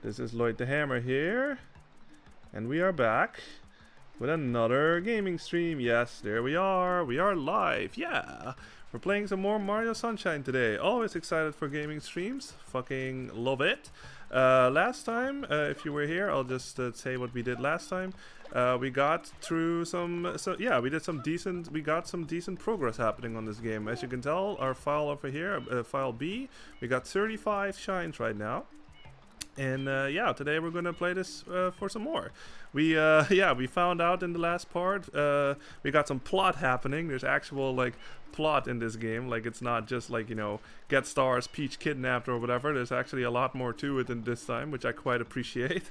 This is Lloyd the Hammer here, and we are back with another gaming stream. Yes, there we are live, yeah! We're playing some more Mario Sunshine today. Always excited for gaming streams, fucking love it. Last time, if you were here, I'll just say what we did last time. We got through we got some decent progress happening on this game. As you can tell, our file over here, file B, we got 35 shines right now. And yeah, today we're gonna play this for some more. We found out in the last part we got some plot happening. There's actual like plot in this game. Like it's not just like, you know, get stars, Peach kidnapped or whatever. There's actually a lot more to it than this time, which I quite appreciate.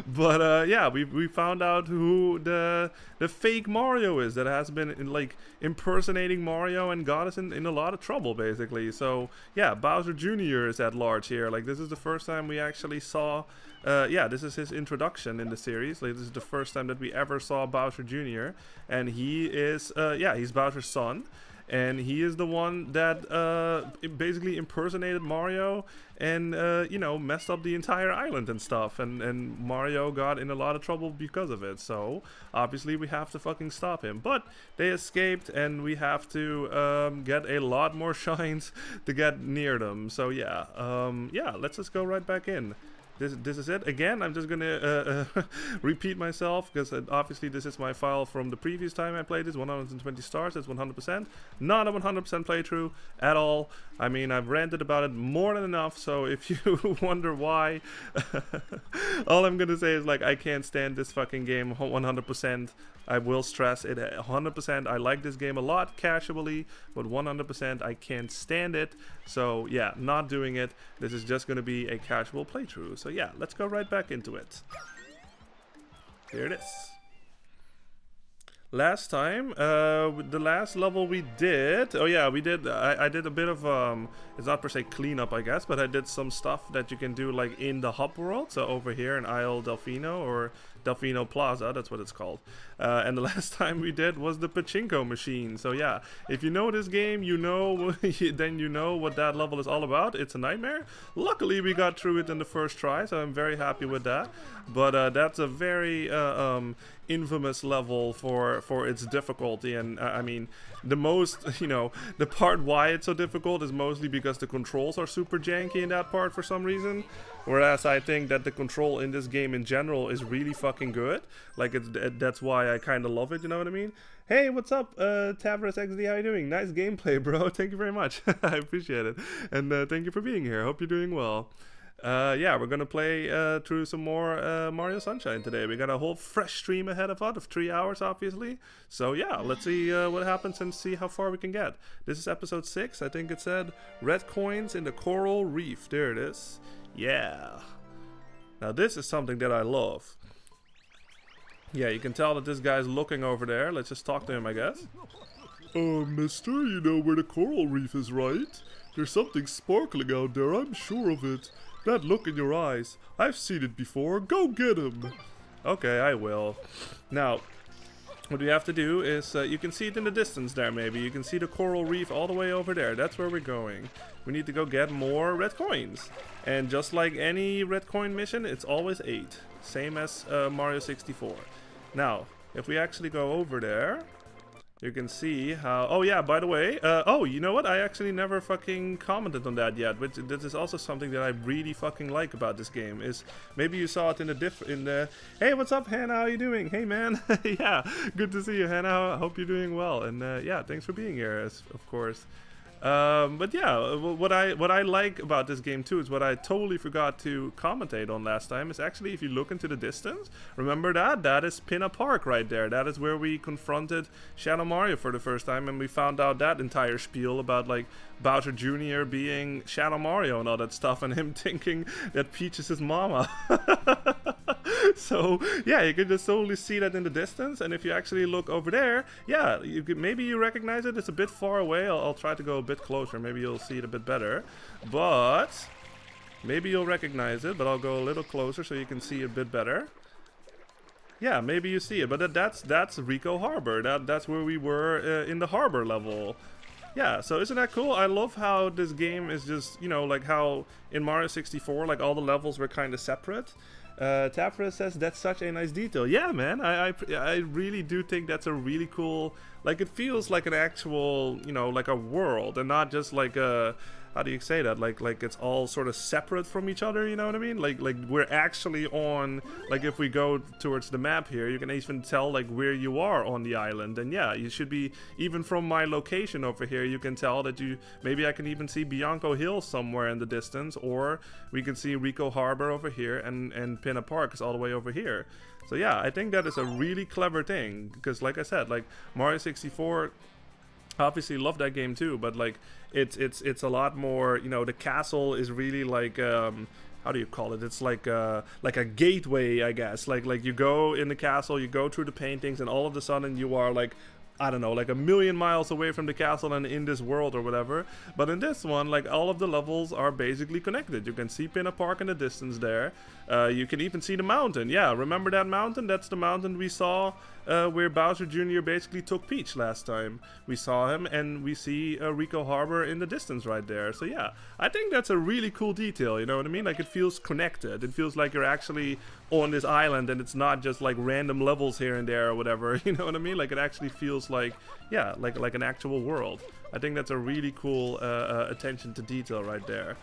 But yeah, we found out who the fake Mario is that has been like impersonating Mario and got us in a lot of trouble basically. So yeah, Bowser Jr. is at large here. Like this is the first time we actually saw yeah, this is his introduction in the series. Like this is the first time that we ever saw Bowser Jr. and he is yeah, he's Bowser's son. And he is the one that basically impersonated Mario and, you know, messed up the entire island and stuff. And Mario got in a lot of trouble because of it. So, obviously, we have to fucking stop him. But they escaped and we have to get a lot more shines to get near them. So, yeah. Yeah, let's just go right back in. This is it. Again, I'm just gonna repeat myself because obviously this is my file from the previous time I played this. 120 stars, that's 100%. Not a 100% playthrough at all. I mean, I've ranted about it more than enough, so if you wonder why, all I'm gonna say is like, I can't stand this fucking game 100%. I will stress it 100%. I like this game a lot casually, but 100% I can't stand it. So yeah, not doing it. This is just gonna be a casual playthrough. So yeah, let's go right back into it. Here it is. Last time, the last level we did, oh yeah, we did, I did a bit of, it's not per se cleanup I guess, but I did some stuff that you can do like in the hub world, so over here in Isle Delfino, or Delfino Plaza, that's what it's called. And the last time we did was the pachinko machine. So yeah, if you know this game, you know, then you know what that level is all about. It's a nightmare. Luckily we got through it in the first try, so I'm very happy with that. But that's a very infamous level for its difficulty, and I mean, the most, you know, the part why it's so difficult is mostly because the controls are super janky in that part for some reason. Whereas I think that the control in this game in general is really fucking good. Like that's why I kind of love it, you know what I mean? Hey, what's up, Tavros XD, how you doing? Nice gameplay, bro. Thank you very much. I appreciate it. And thank you for being here. Hope you're doing well. Yeah, we're gonna play through some more Mario Sunshine today. We got a whole fresh stream ahead of us of 3 hours, obviously. So yeah, let's see what happens and see how far we can get. This is episode 6. I think it said red coins in the coral reef. There it is. Yeah. Now this is something that I love. Yeah, you can tell that this guy's looking over there. Let's just talk to him, I guess. Mister, you know where the coral reef is, right? There's something sparkling out there, I'm sure of it. That look in your eyes. I've seen it before. Go get him. Okay, I will. Now, what we have to do is, you can see it in the distance there maybe. You can see the coral reef all the way over there. That's where we're going. We need to go get more red coins. And just like any red coin mission, it's always 8. Same as Mario 64. Now, if we actually go over there, you can see how... Oh yeah, by the way, oh, you know what? I actually never fucking commented on that yet, but this is also something that I really fucking like about this game, is maybe you saw it in the Hey, what's up, Hannah? How you doing? Hey, man. Yeah, good to see you, Hannah. I hope you're doing well. And yeah, thanks for being here, of course. But yeah, what I like about this game too is what I totally forgot to commentate on last time is actually, if you look into the distance, remember that is Pinna Park right there. That is where we confronted Shadow Mario for the first time, and we found out that entire spiel about like Bowser Jr. being Shadow Mario and all that stuff, and him thinking that Peach is his mama. So yeah, you can just totally see that in the distance, and if you actually look over there, yeah, you could, maybe you recognize it. It's a bit far away. I'll try to go a bit closer. Maybe you'll see it a bit better, but maybe you'll recognize it. But I'll go a little closer so you can see it a bit better. Yeah, maybe you see it, but that's Ricco Harbor. That's where we were in the harbor level. Yeah, so isn't that cool? I love how this game is just, you know, like how in Mario 64, like all the levels were kind of separate. Tapra says that's such a nice detail. Yeah, man, I really do think that's a really cool. Like it feels like an actual, you know, like a world, and not just like a. How do you say that? Like it's all sort of separate from each other. You know what I mean? Like we're actually on. Like if we go towards the map here, you can even tell like where you are on the island. And yeah, you should be even from my location over here. You can tell that you. Maybe I can even see Bianco Hill somewhere in the distance, or we can see Rico Harbor over here, and Pinna Park is all the way over here. So yeah, I think that is a really clever thing because, like I said, like Mario 64. Obviously love that game too, but like it's a lot more, you know, the castle is really like how do you call it? It's like a gateway, I guess. Like you go in the castle, you go through the paintings, and all of a sudden you are like, I don't know, like a million miles away from the castle and in this world or whatever. But in this one, like all of the levels are basically connected. You can see Pinna Park in the distance there. You can even see the mountain. Yeah, remember that mountain? That's the mountain we saw where Bowser Jr. basically took Peach last time. We saw him, and we see Rico Harbor in the distance right there. So yeah, I think that's a really cool detail, you know what I mean? Like it feels connected. It feels like you're actually on this island and it's not just like random levels here and there or whatever, you know what I mean? Like it actually feels like, yeah, like an actual world. I think that's a really cool attention to detail right there.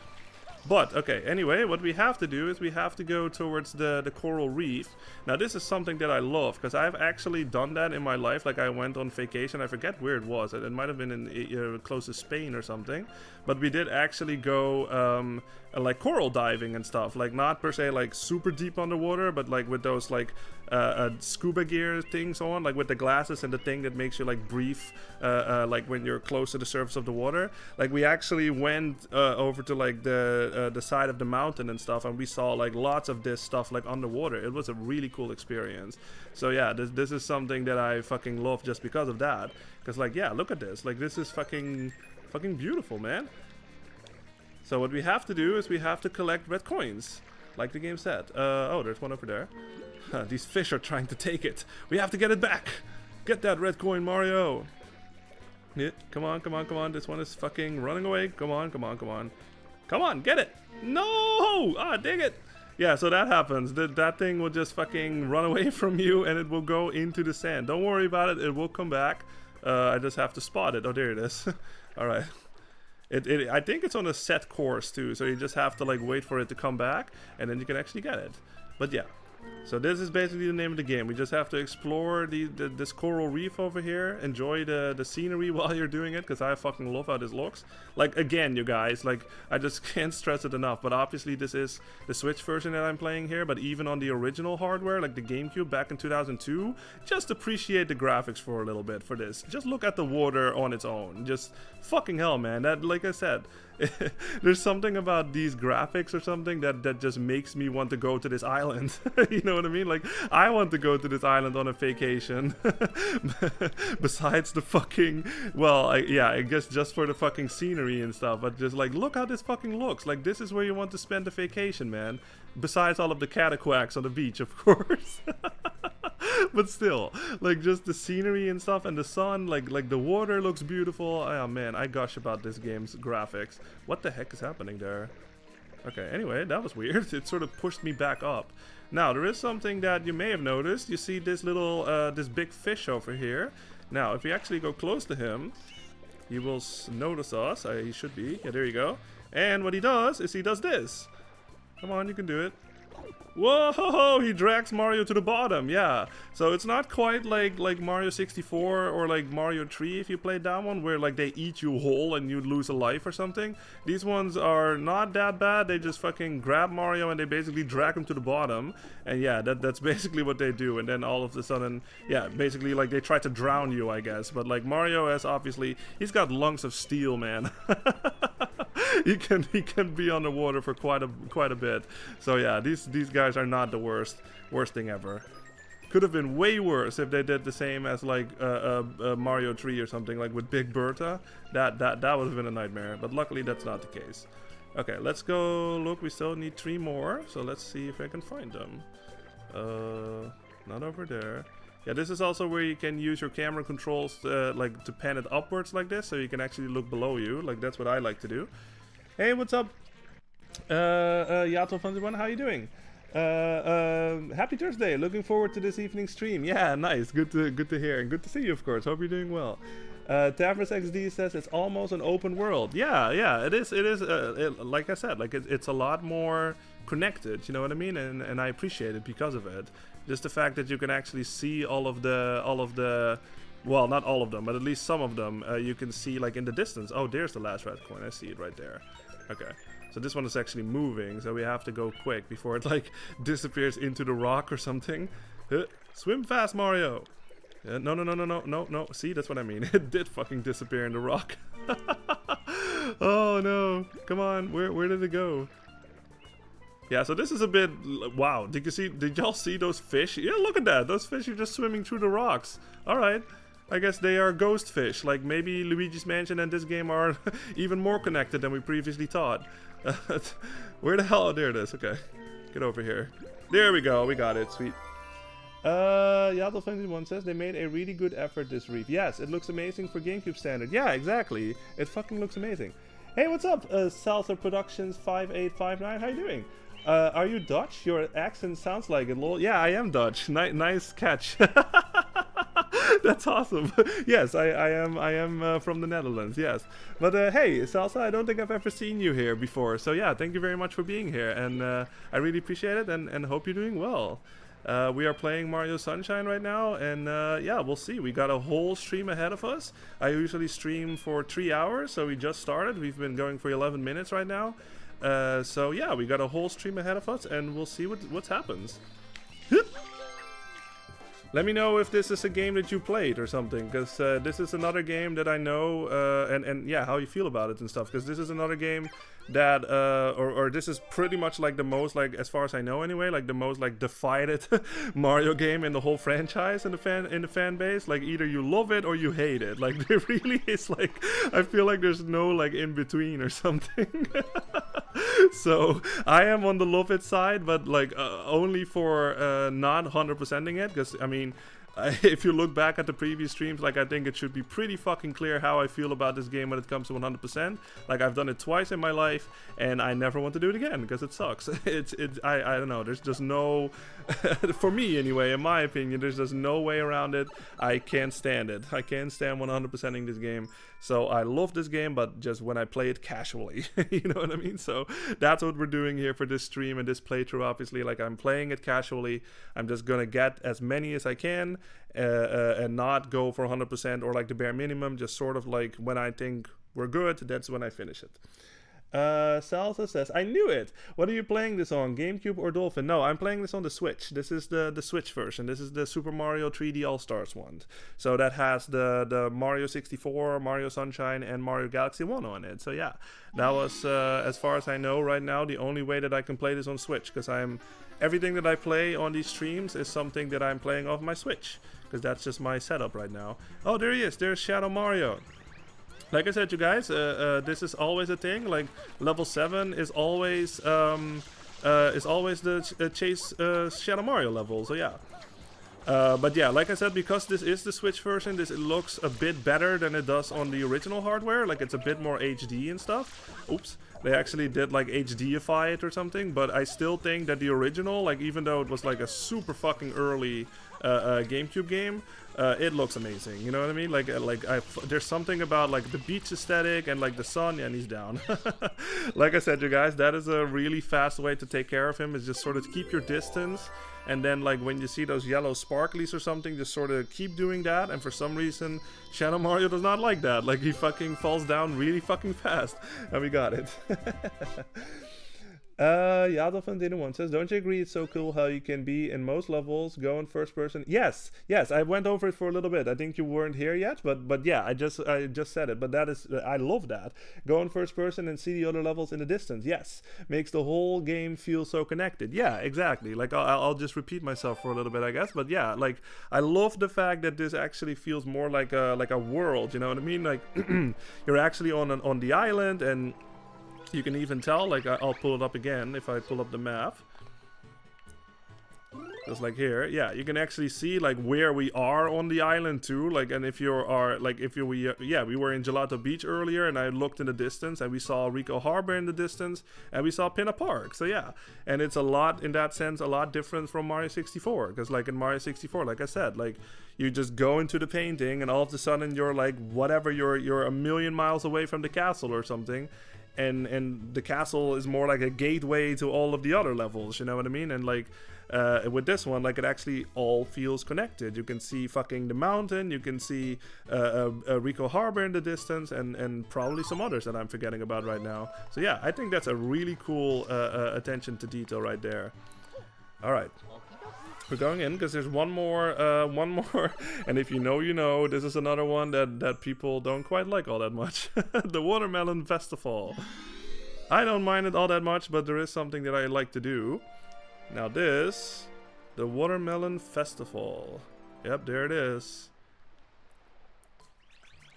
But, okay, anyway, what we have to do is we have to go towards the coral reef. Now, this is something that I love, because I've actually done that in my life. Like, I went on vacation. I forget where it was. It might have been in close to Spain or something. But we did actually go, like, coral diving and stuff. Like, not per se, like, super deep underwater, but, like, with those, like, scuba gear things on, like, with the glasses and the thing that makes you, like, breathe, like, when you're close to the surface of the water. Like, we actually went over to, like, the side of the mountain and stuff, and we saw like lots of this stuff like underwater. It was a really cool experience. So yeah, this is something that I fucking love just because of that. Because like, yeah, look at this. Like this is fucking beautiful, man. So what we have to do is we have to collect red coins, like the game said. Oh, there's one over there. These fish are trying to take it. We have to get it back. Get that red coin, Mario. Yeah, come on, come on, come on. This one is fucking running away. Come on, come on, come on. Come on, get it! No! Ah, dang it! Yeah, so that happens. That thing will just fucking run away from you and it will go into the sand. Don't worry about it, it will come back. I just have to spot it. Oh, there it is. Alright. I think it's on a set course too, so you just have to like wait for it to come back and then you can actually get it. But yeah. So this is basically the name of the game. We just have to explore this coral reef over here. Enjoy the scenery while you're doing it, because I fucking love how this looks. Like, again, you guys, like, I just can't stress it enough. But obviously this is the Switch version that I'm playing here. But even on the original hardware, like the GameCube back in 2002, just appreciate the graphics for a little bit for this. Just look at the water on its own. Just fucking hell, man. That, like I said, there's something about these graphics or something that just makes me want to go to this island. You know what I mean? Like, I want to go to this island on a vacation. Besides the fucking, well, yeah, I guess just for the fucking scenery and stuff. But just like, look how this fucking looks. Like, this is where you want to spend a vacation, man. Besides all of the cataquacks on the beach, of course. But still, like, just the scenery and stuff and the sun, like the water looks beautiful. Oh man, I gush about this game's graphics. What the heck is happening there? Okay, anyway, that was weird. It sort of pushed me back up. Now, there is something that you may have noticed. You see this little, this big fish over here. Now, if we actually go close to him, he will notice us. He should be. Yeah, there you go. And what he does is he does this. Come on, you can do it. Whoa, he drags Mario to the bottom, yeah. So it's not quite like Mario 64 or like Mario 3 if you played that one, where like they eat you whole and you lose a life or something. These ones are not that bad. They just fucking grab Mario and they basically drag him to the bottom. And yeah, that's basically what they do. And then all of a sudden, yeah, basically like they try to drown you, I guess. But like Mario has obviously, he's got lungs of steel, man. he can be underwater for quite a bit. So yeah, these guys are not the worst thing ever. Could have been way worse if they did the same as like Mario 3 or something, like with Big Bertha. That would have been a nightmare. But luckily that's not the case. Okay, let's go look. We still need 3 more, so let's see if I can find them. Not over there. Yeah, this is also where you can use your camera controls like to pan it upwards like this, so you can actually look below you. Like that's what I like to do. Hey, what's up? Yato21, how you doing? Happy Thursday. Looking forward to this evening stream. Yeah, nice. Good to hear, and good to see you, of course. Hope you're doing well. Tavros XD says it's almost an open world. Yeah, it is. Like I said, like it's a lot more connected. You know what I mean? And I appreciate it because of it. Just the fact that you can actually see all of the, well, not all of them, but at least some of them. You can see like in the distance. Oh, there's the last red coin. I see it right there. Okay. So this one is actually moving, so we have to go quick before it like disappears into the rock or something. Swim fast, Mario! No. See, that's what I mean. It did fucking disappear in the rock. Oh no! Come on, where did it go? Yeah, so this is a bit. Wow, did y'all see those fish? Yeah, look at that. Those fish are just swimming through the rocks. All right. I guess they are ghost fish. Like maybe Luigi's Mansion and this game are even more connected than we previously thought. Where the hell? Oh, there it is. Okay. Get over here. There we go. We got it. Sweet. Yaddle21 says they made a really good effort this reef. Yes, it looks amazing for GameCube standard. Yeah, exactly. It fucking looks amazing. Hey, what's up? Salsa Productions 5859. How you doing? Are you Dutch? Your accent sounds like it. Lol. Yeah, I am Dutch. Nice catch. That's awesome. Yes, I am from the Netherlands. Yes, but hey, Salsa, I don't think I've ever seen you here before. So yeah, thank you very much for being here, and I really appreciate it, and hope you're doing well. We are playing Mario Sunshine right now, and yeah, we'll see. We got a whole stream ahead of us. I usually stream for 3 hours, so we just started. We've been going for 11 minutes right now. So yeah, we got a whole stream ahead of us, and we'll see what happens. Let me know if this is a game that you played or something, because this is another game that I know, and yeah, how you feel about it and stuff, because this is another game that, or this is pretty much like the most, like, as far as I know anyway, like the most, like, divided Mario game in the whole franchise in the fan base. Like, either you love it or you hate it. Like, there really is, like, I feel like there's no, like, in between or something. So, I am on the love it side, but, like, only for not 100%ing it, because, I mean, if you look back at the previous streams, like, I think it should be pretty fucking clear how I feel about this game when it comes to 100%. Like, I've done it twice in my life, and I never want to do it again, because it sucks. I don't know, there's just no, for me anyway, in my opinion, there's just no way around it. I can't stand it. I can't stand 100%ing this game. So I love this game, but just when I play it casually, you know what I mean? So that's what we're doing here for this stream and this playthrough, obviously. Like, I'm playing it casually. I'm just gonna get as many as I can, and not go for 100% or like the bare minimum. Just sort of like when I think we're good, that's when I finish it. Salsa says, I knew it. What are you playing this on, GameCube or Dolphin? No, I'm playing this on the Switch. This is the Switch version. This is the Super Mario 3D All-Stars one. So that has the Mario 64, Mario Sunshine, and Mario Galaxy 1 on it. So yeah, that was, as far as I know right now, the only way that I can play this on Switch, because everything that I play on these streams is something that I'm playing off my Switch, because that's just my setup right now. Oh, there he is. There's Shadow Mario. Like I said, you guys, this is always a thing. Like, level 7 is always the Chase Shadow Mario level. So yeah. But yeah, like I said, because this is the Switch version, it looks a bit better than it does on the original hardware. Like, it's a bit more HD and stuff. Oops. They actually did, like, HDify it or something. But I still think that the original, like, even though it was, like, a super fucking early GameCube game, it looks amazing. You know what I mean? Like there's something about, like, the beach aesthetic and, like, the sun. Yeah, and he's down. Like I said, you guys, that is a really fast way to take care of him, is just sort of keep your distance. And then, like, when you see those yellow sparklies or something, just sort of keep doing that. And for some reason, Shadow Mario does not like that. Like, he fucking falls down really fucking fast. And we got it. Yadolfan01 says, don't you agree it's so cool how you can be in most levels, go in first person? Yes, I went over it for a little bit. I think you weren't here yet, but yeah, I just said it. But that is, I love that. Go in first person and see the other levels in the distance. Yes, makes the whole game feel so connected. Yeah, exactly. Like, I'll just repeat myself for a little bit, I guess. But yeah, like, I love the fact that this actually feels more like a world. You know what I mean? Like, you're actually on the island, and you can even tell, like, I'll pull it up again if I pull up the map. just like here. Yeah, you can actually see like where we are on the island too. Like, and if you are like, if you we were in Gelato Beach earlier, and I looked in the distance, and we saw Rico Harbor in the distance, and we saw Pinna Park. So yeah, and it's a lot in that sense, a lot different from Mario 64, because like in Mario 64, like I said, like you just go into the painting, and all of a sudden you're like whatever, you're a million miles away from the castle or something. And the castle is more like a gateway to all of the other levels, you know what I mean? And like with this one, like it actually all feels connected. You can see fucking the mountain, you can see Rico Harbor in the distance, and probably some others that I'm forgetting about right now. So yeah, I think that's a really cool attention to detail right there. All right. We're going in because there's one more, and if you know, you know. This is another one that people don't quite like all that much. The Watermelon Festival. I don't mind it all that much, but there is something that I like to do. Now this, the Watermelon Festival. Yep, there it is.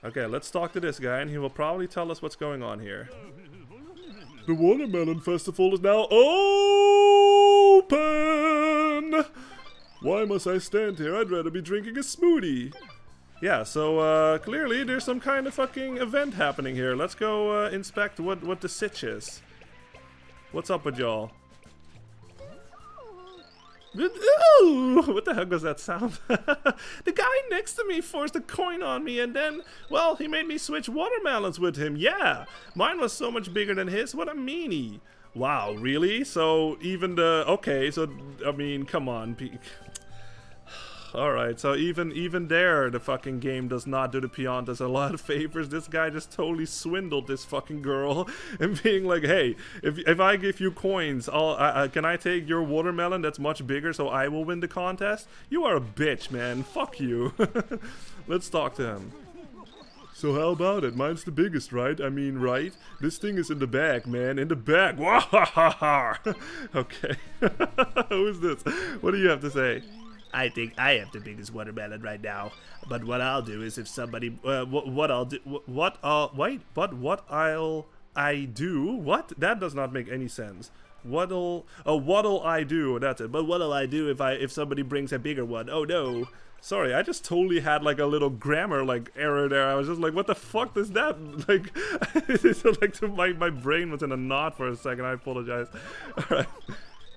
Okay, let's talk to this guy, and he will probably tell us what's going on here. The Watermelon Festival is now open! Why must I stand here? I'd rather be drinking a smoothie. Yeah, so clearly there's some kind of fucking event happening here. Let's go inspect what the sitch is. What's up with y'all? What the heck was that sound? The guy next to me forced a coin on me, and then, well, he made me switch watermelons with him. Yeah, mine was so much bigger than his. What a meanie. Wow, really? So even the, okay, so I mean, come on. Alright, so even there, the fucking game does not do the Piantas a lot of favors. This guy just totally swindled this fucking girl and being like, hey, if I give you coins, can I take your watermelon that's much bigger so I will win the contest? You are a bitch, man. Fuck you. Let's talk to him. So how about it? Mine's the biggest, right? I mean, right? This thing is in the bag, man. In the bag. Okay. Who is this? What do you have to say? I think I have the biggest watermelon right now. But what I'll do is if somebody, what I'll do, what that does not make any sense. What'll I do? That's it. But what'll I do if somebody brings a bigger one? Oh no. Sorry, I just totally had like a little grammar like error there. I was just like, what the fuck is that? Like, it's like my brain was in a knot for a second. I apologize. All right.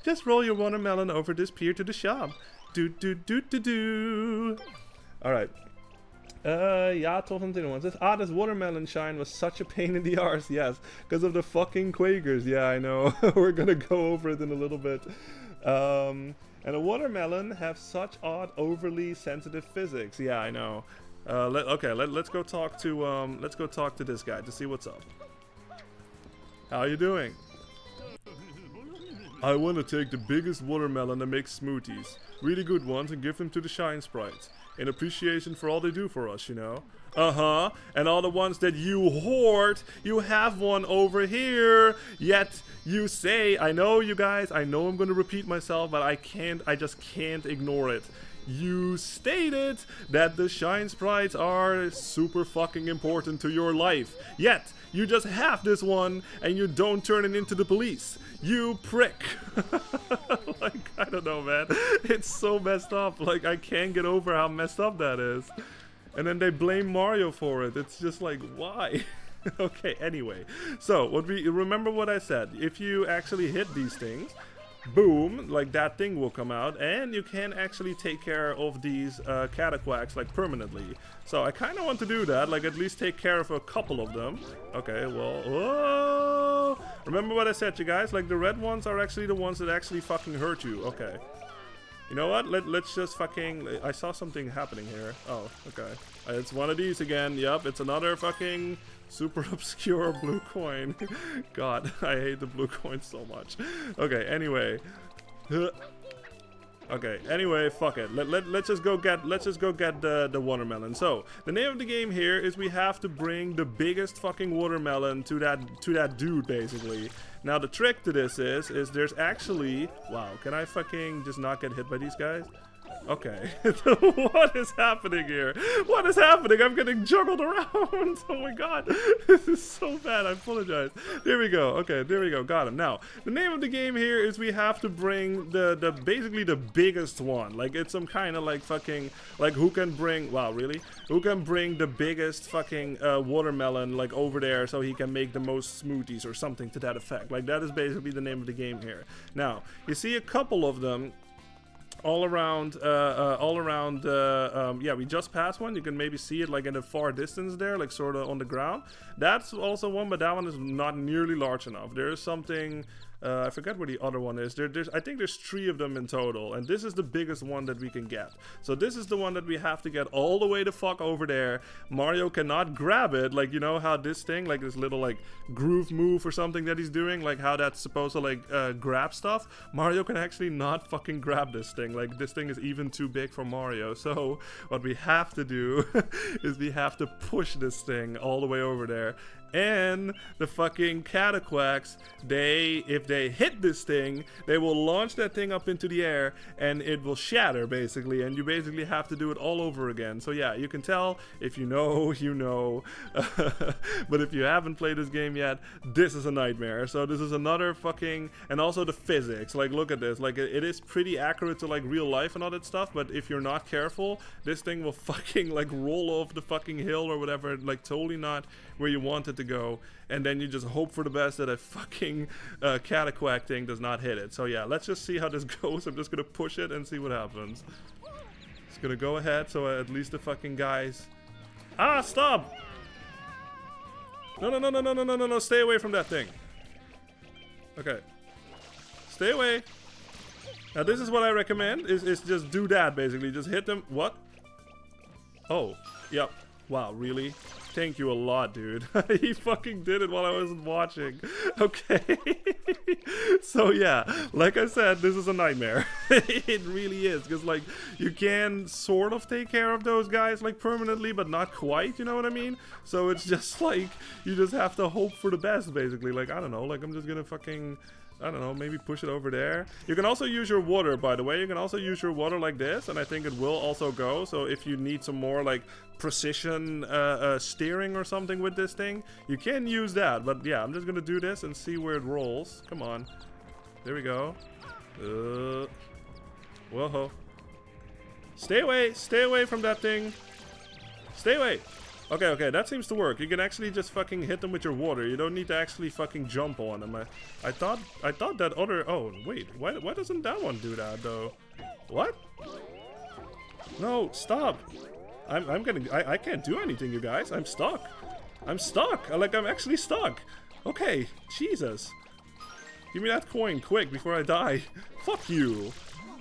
Just roll your watermelon over this pier to the shop. Do. Alright. Ja, toch natuurlijk. This watermelon shine was such a pain in the arse. Yes, because of the fucking Quakers. Yeah, I know. We're gonna go over it in a little bit. And a watermelon have such odd, overly sensitive physics. Yeah, I know. Let's go talk to this guy to see what's up. How you doing? I want to take the biggest watermelon and make smoothies. Really good ones, and give them to the Shine Sprites. In appreciation for all they do for us, you know? Uh-huh. And all the ones that you hoard, you have one over here. Yet you say, I know you guys, I know I'm going to repeat myself, but I just can't ignore it. You stated that the Shine Sprites are super fucking important to your life. Yet, you just have this one and you don't turn it into the police. You prick. Like, I don't know, man. It's so messed up. Like, I can't get over how messed up that is. And then they blame Mario for it. It's just like, why? Okay, anyway. So, remember what I said. If you actually hit these things, boom, like that thing will come out, and you can actually take care of these cataquacks like permanently. So I kind of want to do that, like at least take care of a couple of them. Okay, well, whoa. Remember what I said, you guys? Like the red ones are actually the ones that actually fucking hurt you. Okay. You know what? Let's just fucking... I saw something happening here. Oh, okay. It's one of these again. Yup, it's another fucking super obscure blue coin. God, I hate the blue coin so much. Okay, anyway. Okay, anyway, fuck it. Let's just go get the watermelon. So, the name of the game here is we have to bring the biggest fucking watermelon to that dude, basically. Now, the trick to this is there's actually... Wow, can I fucking just not get hit by these guys? Okay. What is happening here? What is happening? I'm getting juggled around. Oh my god. This is so bad. I apologize. There we go. Okay, there we go. Got him. Now, the name of the game here is we have to bring the basically the biggest one. Like, it's some kind of like fucking, like, who can bring, wow, really? Who can bring the biggest fucking watermelon, like, over there so he can make the most smoothies or something to that effect. Like, that is basically the name of the game here. Now, you see a couple of them all around, yeah, we just passed one. You can maybe see it like in the far distance there, like sort of on the ground. That's also one, but that one is not nearly large enough. There is something, I forget where the other one is. I think there's 3 of them in total, and this is the biggest one that we can get. So this is the one that we have to get all the way the fuck over there. Mario cannot grab it, like, you know how this thing, like this little like groove move or something that he's doing, like how that's supposed to like grab stuff. Mario can actually not fucking grab this thing. Like, this thing is even too big for Mario. So what we have to do is we have to push this thing all the way over there. And the fucking Cataquacks, if they hit this thing, they will launch that thing up into the air and it will shatter basically, and you basically have to do it all over again. So yeah, you can tell, if you know, you know. But if you haven't played this game yet, this is a nightmare. So this is another fucking, and also the physics, like look at this, like it is pretty accurate to like real life and all that stuff, but if you're not careful, this thing will fucking like roll off the fucking hill or whatever, like totally not where you want it to go, and then you just hope for the best that a fucking Cataquack thing does not hit it. So yeah, let's just see how this goes. I'm just gonna push it and see what happens. It's gonna go ahead, so at least the fucking guys... Ah, stop! No, no, no, no, no, no, no, no, no, stay away from that thing. Okay. Stay away. Now this is what I recommend, is just do that basically. Just hit them. What? Oh, yep. Wow, really? Thank you a lot, dude. He fucking did it while I wasn't watching. Okay. So yeah, like I said, this is a nightmare. It really is, because like you can sort of take care of those guys like permanently, but not quite, you know what I mean? So it's just like you just have to hope for the best basically. Like, I don't know, like I'm just gonna fucking, I don't know, maybe push it over there. You can also use your water, by the way. You can also use your water like this, and I think it will also go. So if you need some more like precision steering or something with this thing, you can use that. But yeah, I'm just gonna do this and see where it rolls. Come on. There we go. Whoa. Stay away from that thing. Stay away. Okay, okay, that seems to work. You can actually just fucking hit them with your water. You don't need to actually fucking jump on them. I thought that other... Oh, wait. Why doesn't that one do that, though? What? No, stop. I can't do anything, you guys. I'm stuck. I'm stuck. Like, I'm actually stuck. Okay, Jesus. Give me that coin quick before I die. Fuck you.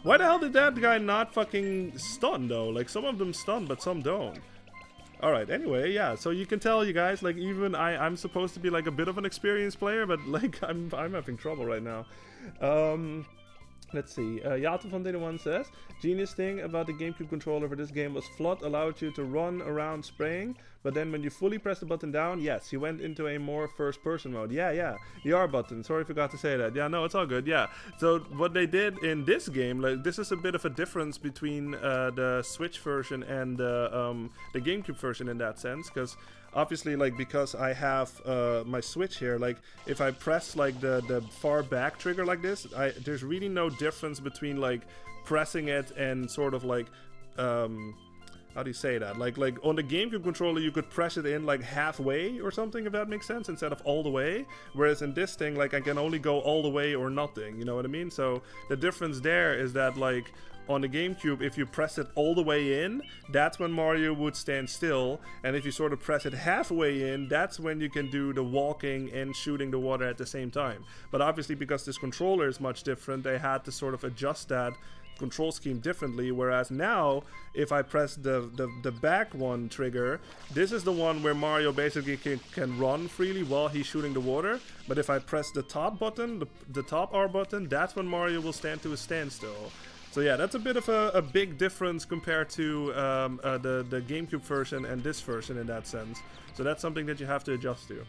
Why the hell did that guy not fucking stun, though? Like, some of them stun, but some don't. Alright, anyway, yeah, so you can tell, you guys, like, even I'm supposed to be, like, a bit of an experienced player, but, like, I'm having trouble right now. Let's see, Yato van Dede 1 says, genius thing about the GameCube controller for this game was FLUDD allowed you to run around spraying, but then when you fully press the button down, yes, you went into a more first-person mode. Yeah, the R button, sorry I forgot to say that. Yeah, no, it's all good, yeah. So what they did in this game, like, this is a bit of a difference between the Switch version and the GameCube version in that sense, because obviously, like, because I have my Switch here, like, if I press, like, the far back trigger like this, there's really no difference between, like, pressing it and sort of, like, how do you say that? Like on the GameCube controller, you could press it in, like, halfway or something, if that makes sense, instead of all the way. Whereas in this thing, like, I can only go all the way or nothing, you know what I mean? So the difference there is that, like, on the GameCube, if you press it all the way in, that's when Mario would stand still, and if you sort of press it halfway in, that's when you can do the walking and shooting the water at the same time. But obviously, because this controller is much different, they had to sort of adjust that control scheme differently, whereas now, if I press the back one trigger, this is the one where Mario basically can run freely while he's shooting the water, but if I press the top button, the top R button, that's when Mario will stand to a standstill. So yeah, that's a bit of a big difference compared to the GameCube version and this version in that sense. So that's something that you have to adjust to.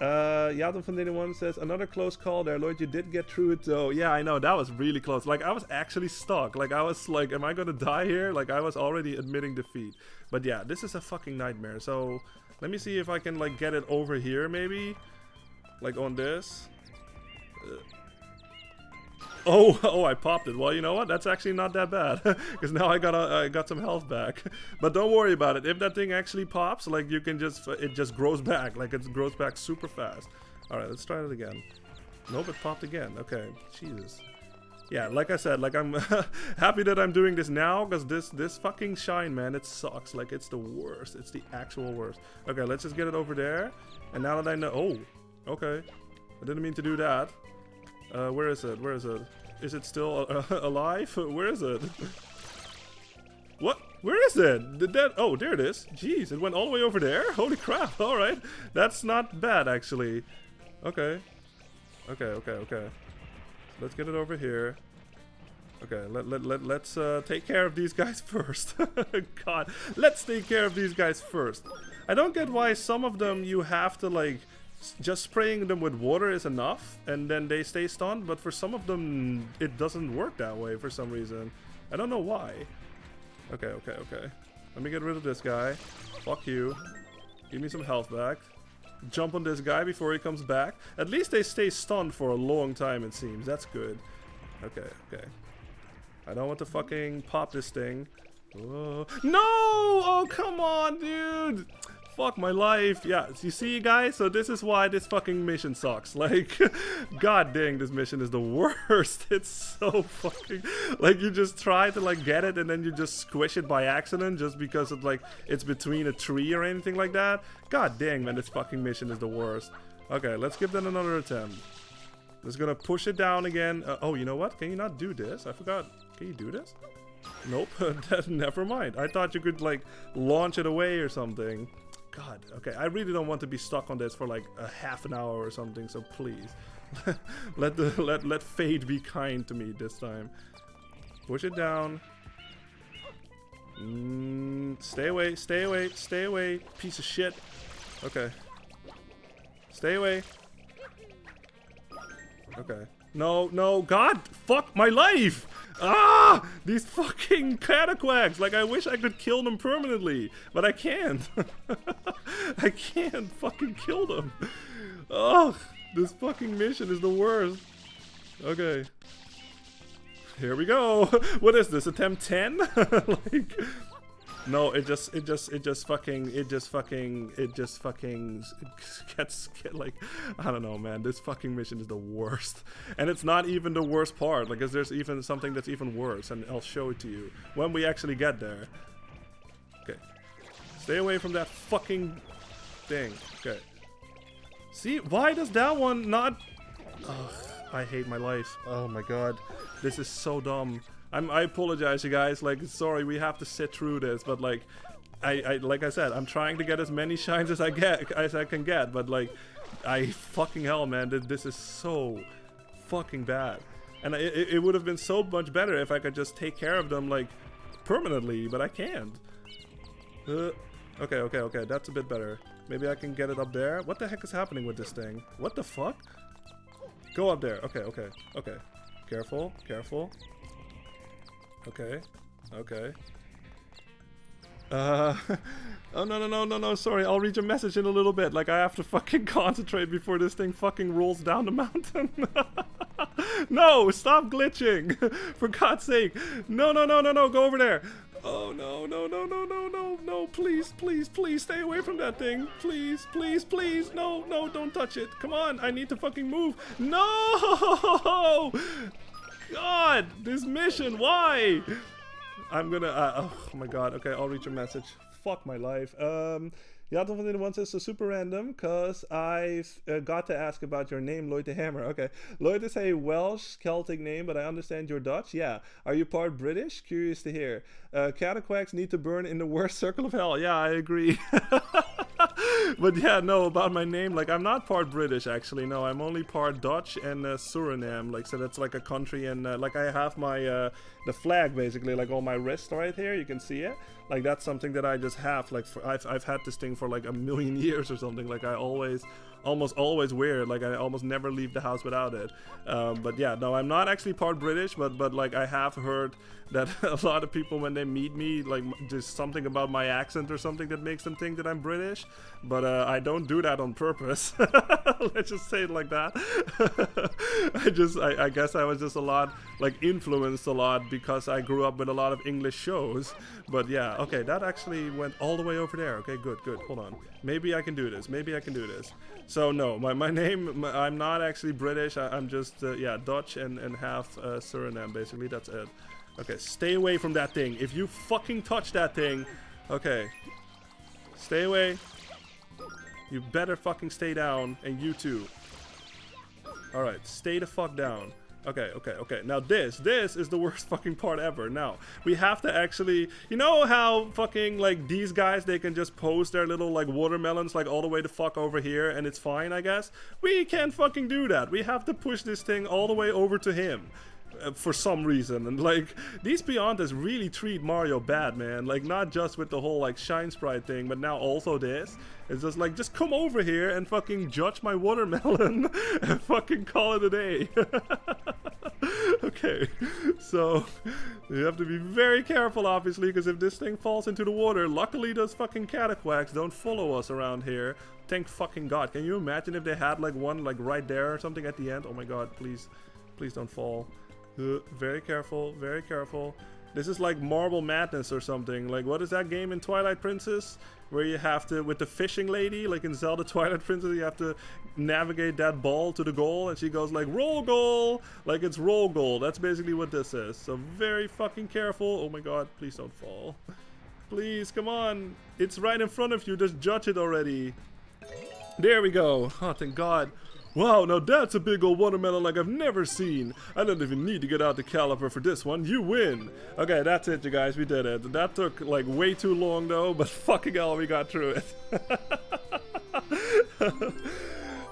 Yato from 81 says, another close call there, Lloyd. You did get through it though. Yeah, I know, that was really close. Like, I was actually stuck. Like, I was like, am I gonna die here? Like, I was already admitting defeat. But yeah, this is a fucking nightmare. So, let me see if I can, like, get it over here, maybe. Like, on this. Oh, I popped it. Well, you know what? That's actually not that bad. Because now I got some health back. But don't worry about it. If that thing actually pops, like, you can just, it just grows back. Like, it grows back super fast. Alright, let's try it again. Nope, it popped again. Okay, Jesus. Yeah, like I said, like, I'm happy that I'm doing this now. Because this fucking shine, man, it sucks. Like, it's the worst. It's the actual worst. Okay, let's just get it over there. And now that I know... Oh, okay. I didn't mean to do that. Where is it? Where is it? Is it still alive? Where is it? What? Where is it? Did that? Oh, there it is. Jeez, it went all the way over there? Holy crap. All right. That's not bad, actually. Okay. Okay. Let's get it over here. Okay, let's take care of these guys first. God, let's take care of these guys first. I don't get why some of them you have to, like... Just spraying them with water is enough, and then they stay stunned, but for some of them, it doesn't work that way for some reason. I don't know why. Okay. Let me get rid of this guy. Fuck you. Give me some health back. Jump on this guy before he comes back. At least they stay stunned for a long time, it seems. That's good. Okay. I don't want to fucking pop this thing. Oh. No! Oh, come on, dude! Fuck my life. Yeah, you see, guys? So this is why this fucking mission sucks. Like, god dang, this mission is the worst. It's so fucking... Like, you just try to, like, get it and then you just squish it by accident just because of, like, it's between a tree or anything like that. God dang, man, this fucking mission is the worst. Okay, let's give that another attempt. Just gonna push it down again. Oh, you know what? Can you not do this? I forgot. Can you do this? Nope. Never mind. I thought you could, like, launch it away or something. God, okay, I really don't want to be stuck on this for like a half an hour or something, so please. let fate be kind to me this time. Push it down. Stay away, piece of shit. Okay. Stay away. Okay. No, God, fuck my life! Ah! These fucking cataquags! Like, I wish I could kill them permanently, but I can't. I can't fucking kill them. Ugh! This fucking mission is the worst. Okay. Here we go. What is this? Attempt 10? Like... No, it just fucking gets like, I don't know, man. This fucking mission is the worst, and it's not even the worst part. Like, there's even something that's even worse, and I'll show it to you when we actually get there. Okay, stay away from that fucking thing. Okay. See, why does that one not? Ugh, I hate my life. Oh my god, this is so dumb. I apologize, you guys. Like, sorry, we have to sit through this, but like, like I said, I'm trying to get as many shines as I can get, but like, fucking hell, man, this is so fucking bad, and it would have been so much better if I could just take care of them like permanently, but I can't. Okay, that's a bit better. Maybe I can get it up there. What the heck is happening with this thing? What the fuck? Go up there. Okay. Careful. Okay. Oh, no, sorry, I'll read your message in a little bit. Like, I have to fucking concentrate before this thing fucking rolls down the mountain. No, stop glitching. For God's sake. No, go over there. Oh, no, please, stay away from that thing. Please. No, don't touch it. Come on, I need to fucking move. No! God, this mission, why? I'm gonna, oh my god, okay, I'll read your message. Fuck my life. Yato1 says, so super random, cause I've got to ask about your name, Lloyd the Hammer. Okay, Lloyd is a Welsh Celtic name, but I understand you're Dutch. Yeah, are you part British? Curious to hear. Cataquags need to burn in the worst circle of hell. Yeah, I agree. But yeah, no, about my name, like, I'm not part British, actually. No, I'm only part Dutch and Suriname. Like, so that's like a country, and like, I have my the flag basically, like, on my wrist right here. You can see it. Like, that's something that I just have. Like, I've had this thing for like a million years or something. Like, I always almost always wear it. Like I almost never leave the house without it. But yeah, no, I'm not actually part British, but like I have heard that a lot of people when they meet me, like just something about my accent or something that makes them think that I'm British. But I don't do that on purpose. Let's just say it like that. I guess I was just a lot like influenced a lot because I grew up with a lot of English shows. But yeah, okay, that actually went all the way over there. Okay, good. Hold on. Maybe I can do this. So no, my name, I'm not actually British. I'm just, yeah, Dutch and half Suriname, basically. That's it. Okay, stay away from that thing. If you fucking touch that thing, okay, stay away. You better fucking stay down, and you too. Alright, stay the fuck down. Okay. Now this is the worst fucking part ever. Now, we have to actually, you know how fucking like these guys, they can just pose their little like watermelons like all the way the fuck over here and it's fine, I guess? We can't fucking do that. We have to push this thing all the way over to him. For some reason, and like these Piantas really treat Mario bad, man. Like not just with the whole like Shine Sprite thing, but now also this. It's just like, just come over here and fucking judge my watermelon and fucking call it a day. Okay, so you have to be very careful, obviously, because if this thing falls into the water, luckily those fucking cataquacks don't follow us around here. Thank fucking God. Can you imagine if they had like one like right there or something at the end? Oh my God, please don't fall. Very careful, very careful. This is like Marble Madness or something. Like, what is that game in Twilight Princess? Where you have to, with the fishing lady, like in Zelda Twilight Princess, you have to navigate that ball to the goal, and she goes like, roll goal! Like it's roll goal. That's basically what this is. So very fucking careful. Oh my God, please don't fall. Please, come on. It's right in front of you. Just judge it already. There we go. Oh, thank God. Wow, now that's a big old watermelon like I've never seen. I don't even need to get out the caliper for this one. You win. Okay, that's it, you guys. We did it. That took like way too long though, but fucking hell, we got through it.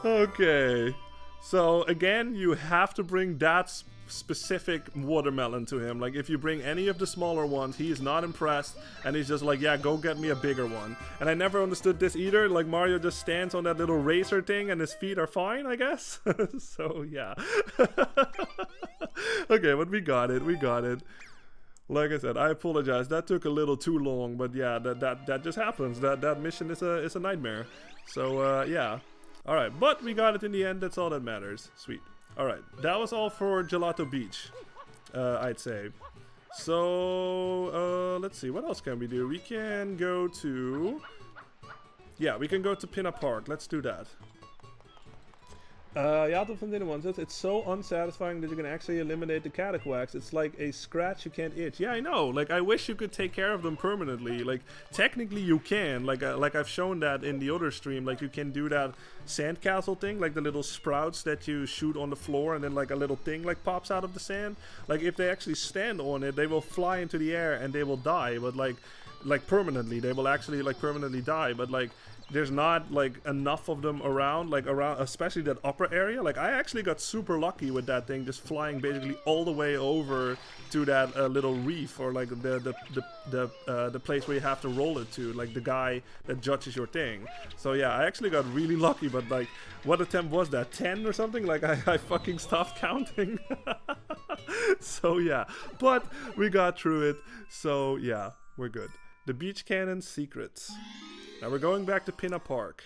Okay. So again, you have to bring that specific watermelon to him. Like if you bring any of the smaller ones, he is not impressed and he's just like, yeah, go get me a bigger one. And I never understood this either. Like Mario just stands on that little racer thing and his feet are fine, I guess. So yeah. Okay, but we got it. Like I said, I apologize. That took a little too long, but yeah, that just happens. That mission is a nightmare. So yeah. All right, but we got it in the end. That's all that matters. Sweet. Alright, that was all for Gelato Beach, I'd say. So, let's see, what else can we do? We can go to... Yeah, we can go to Pinna Park. Let's do that. Yato from Dinner One says, it's so unsatisfying that you can actually eliminate the cataquacks. It's like a scratch you can't itch. Yeah, I know. Like, I wish you could take care of them permanently. Like, technically you can. Like I've shown that in the other stream. Like, you can do that sandcastle thing. Like, the little sprouts that you shoot on the floor and then, like, a little thing, like, pops out of the sand. Like, if they actually stand on it, they will fly into the air and they will die. But, like permanently. They will actually, like, permanently die. But, like... There's not like enough of them around, especially that upper area. Like I actually got super lucky with that thing, just flying basically all the way over to that little reef, or like the place where you have to roll it to, like the guy that judges your thing. So yeah, I actually got really lucky. But like, what attempt was that? 10 or something? Like I fucking stopped counting. So yeah, but we got through it. So yeah, we're good. The Beach Cannon Secrets. Now we're going back to Pinna Park.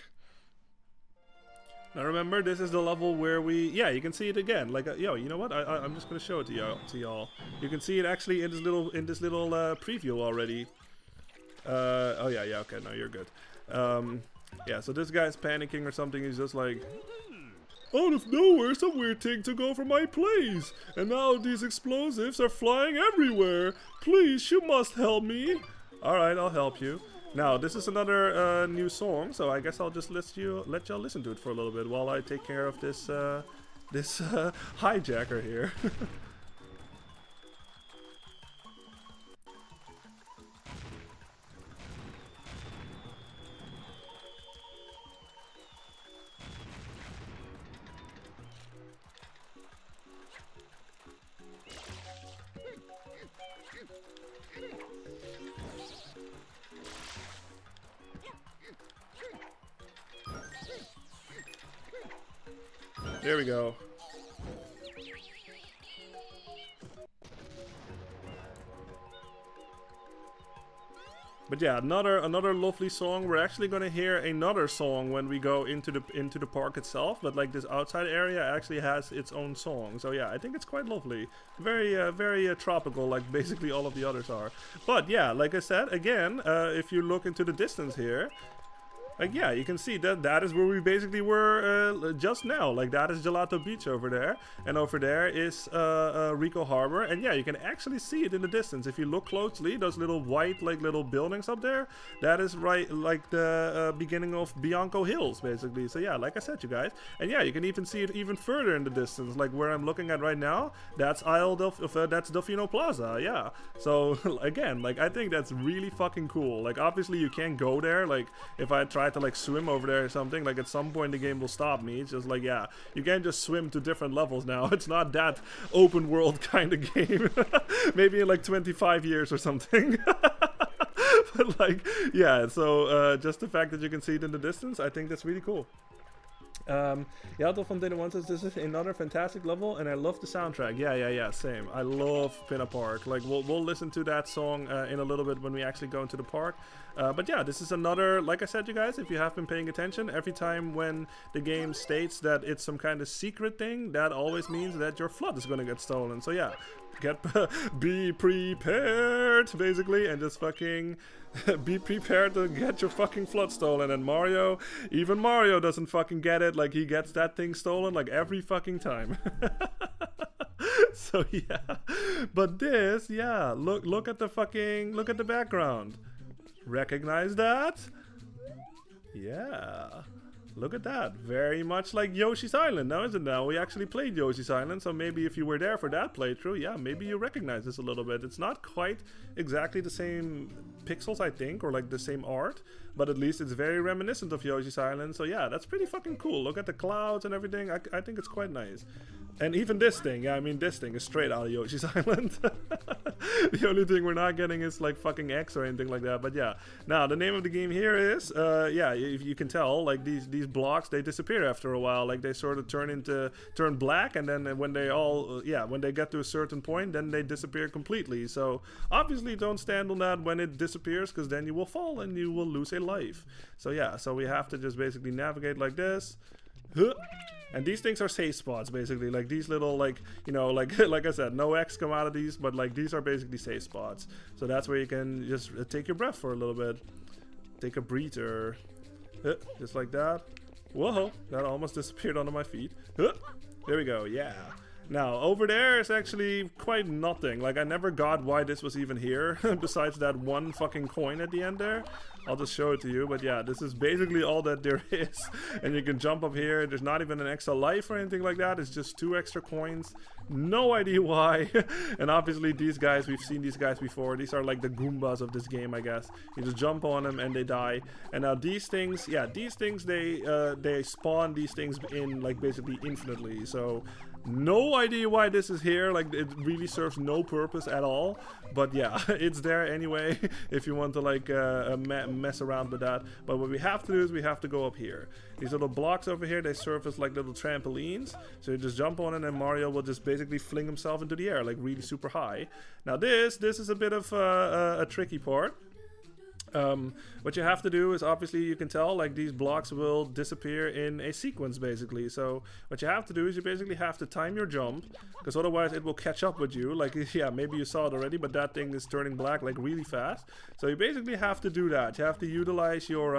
Now remember, this is the level where we... Yeah, you can see it again. Like, yo, you know what? I'm just gonna show it to y'all. You can see it actually in this little preview already. Oh yeah, okay, no, you're good. Yeah, so this guy's panicking or something. He's just like... Out of nowhere, some weird thing took over my place. And now these explosives are flying everywhere. Please, you must help me. Alright, I'll help you. Now, this is another new song, so I guess I'll just let y'all listen to it for a little bit while I take care of this hijacker here. There we go. But yeah, another lovely song. We're actually gonna hear another song when we go into the park itself. But like this outside area actually has its own song. So yeah, I think it's quite lovely. Very tropical, like basically all of the others are. But yeah, like I said, again, if you look into the distance here, like yeah, you can see that is where we basically were just now. Like that is Gelato Beach over there, and over there is Rico Harbor. And yeah, you can actually see it in the distance if you look closely. Those little white like little buildings up there, that is right like the beginning of Bianco Hills basically. So yeah, like I said, you guys, and yeah, you can even see it even further in the distance. Like where I'm looking at right now, that's that's Delfino Plaza. Yeah. So again, like I think that's really fucking cool. Like obviously you can't go there. Like if I try to like swim over there or something, like at some point the game will stop me. It's just like, yeah, you can't just swim to different levels now. It's not that open world kind of game. Maybe in like 25 years or something. But like, yeah, so just the fact that you can see it in the distance, I think that's really cool. Yalto Fontaine One says this is another fantastic level and I love the soundtrack. Yeah, same. I love Pinna Park. Like we'll listen to that song in a little bit when we actually go into the park. But yeah, this is another, like I said, you guys, if you have been paying attention, every time when the game states that it's some kind of secret thing, that always means that your flood is gonna get stolen. So yeah, be prepared basically, and just fucking be prepared to get your fucking flood stolen. And Mario, even Mario doesn't fucking get it. Like he gets that thing stolen like every fucking time. So yeah, but this, yeah, look at the background. Recognize that? Yeah. Look at that. Very much like Yoshi's Island, now isn't it? Now we actually played Yoshi's Island, so maybe if you were there for that playthrough, yeah, maybe you recognize this a little bit. It's not quite exactly the same pixels, I think, or like the same art, but at least it's very reminiscent of Yoshi's Island. So yeah, that's pretty fucking cool. Look at the clouds and everything. I think it's quite nice. And even this thing, yeah, I mean, this thing is straight out of Yoshi's Island. The only thing we're not getting is like fucking X or anything like that. But yeah, now the name of the game here is, yeah, you can tell, like these blocks, they disappear after a while. Like they sort of turn black, and then when they all, yeah, when they get to a certain point, then they disappear completely. So obviously don't stand on that when it disappears, because then you will fall and you will lose a life. So yeah, so we have to just basically navigate like this. And these things are safe spots, basically. Like these little, like, you know, like like I said, no X come out of these, but like these are basically safe spots. So that's where you can just take your breath for a little bit. Take a breather. Just like that. Whoa, that almost disappeared under my feet. There we go, yeah. Now, over there is actually quite nothing. Like, I never got why this was even here, besides that one fucking coin at the end there. I'll just show it to you, but yeah, this is basically all that there is. And you can jump up here. There's not even an extra life or anything like that. It's just 2 extra coins. No idea why. And obviously these guys, we've seen these guys before. These are like the Goombas of this game, I guess. You just jump on them and they die. And now these things, yeah, these things, they spawn these things in like basically infinitely. So no idea why this is here. Like, it really serves no purpose at all, but yeah, it's there anyway if you want to like mess around with that. But what we have to do is we have to go up here. These little blocks over here, they serve as like little trampolines, so you just jump on it and Mario will just basically fling himself into the air like really super high. Now this is a bit of a tricky part. What you have to do is, obviously you can tell, like these blocks will disappear in a sequence basically. So what you have to do is you basically have to time your jump, because otherwise it will catch up with you. Like, yeah, maybe you saw it already, but that thing is turning black like really fast. So you basically have to do that. You have to utilize your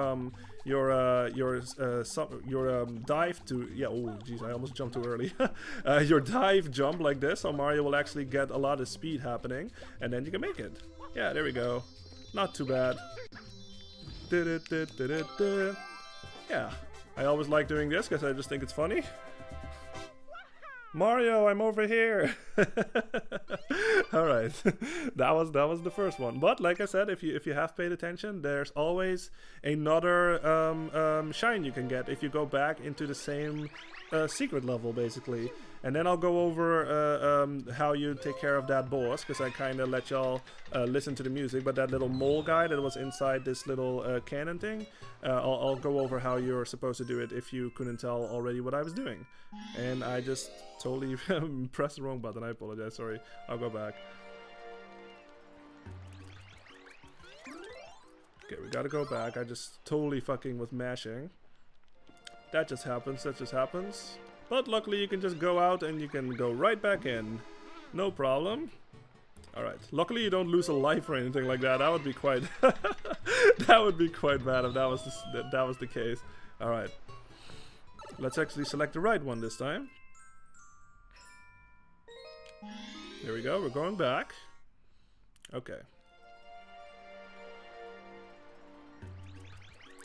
dive to, yeah, oh jeez, I almost jumped too early. Your dive jump like this, so Mario will actually get a lot of speed happening, and then you can make it. Yeah, there we go. Not too bad. Yeah, I always like doing this because I just think it's funny. Mario, I'm over here. All right, that was the first one. But like I said, if you have paid attention, there's always another shine you can get if you go back into the same secret level basically. and then I'll go over how you take care of that boss, because I kind of let y'all listen to the music. But that little mole guy that was inside this little cannon thing, I'll go over how you're supposed to do it if you couldn't tell already what I was doing. And I just totally pressed the wrong button. I apologize. Sorry. I'll go back. Okay, we gotta go back. I just totally fucking was mashing. That just happens. That just happens. But luckily you can just go out and you can go right back in. No problem. Alright. Luckily you don't lose a life or anything like that. That would be quite that would be quite bad if that was the case. Alright. Let's actually select the right one this time. There we go. We're going back. Okay.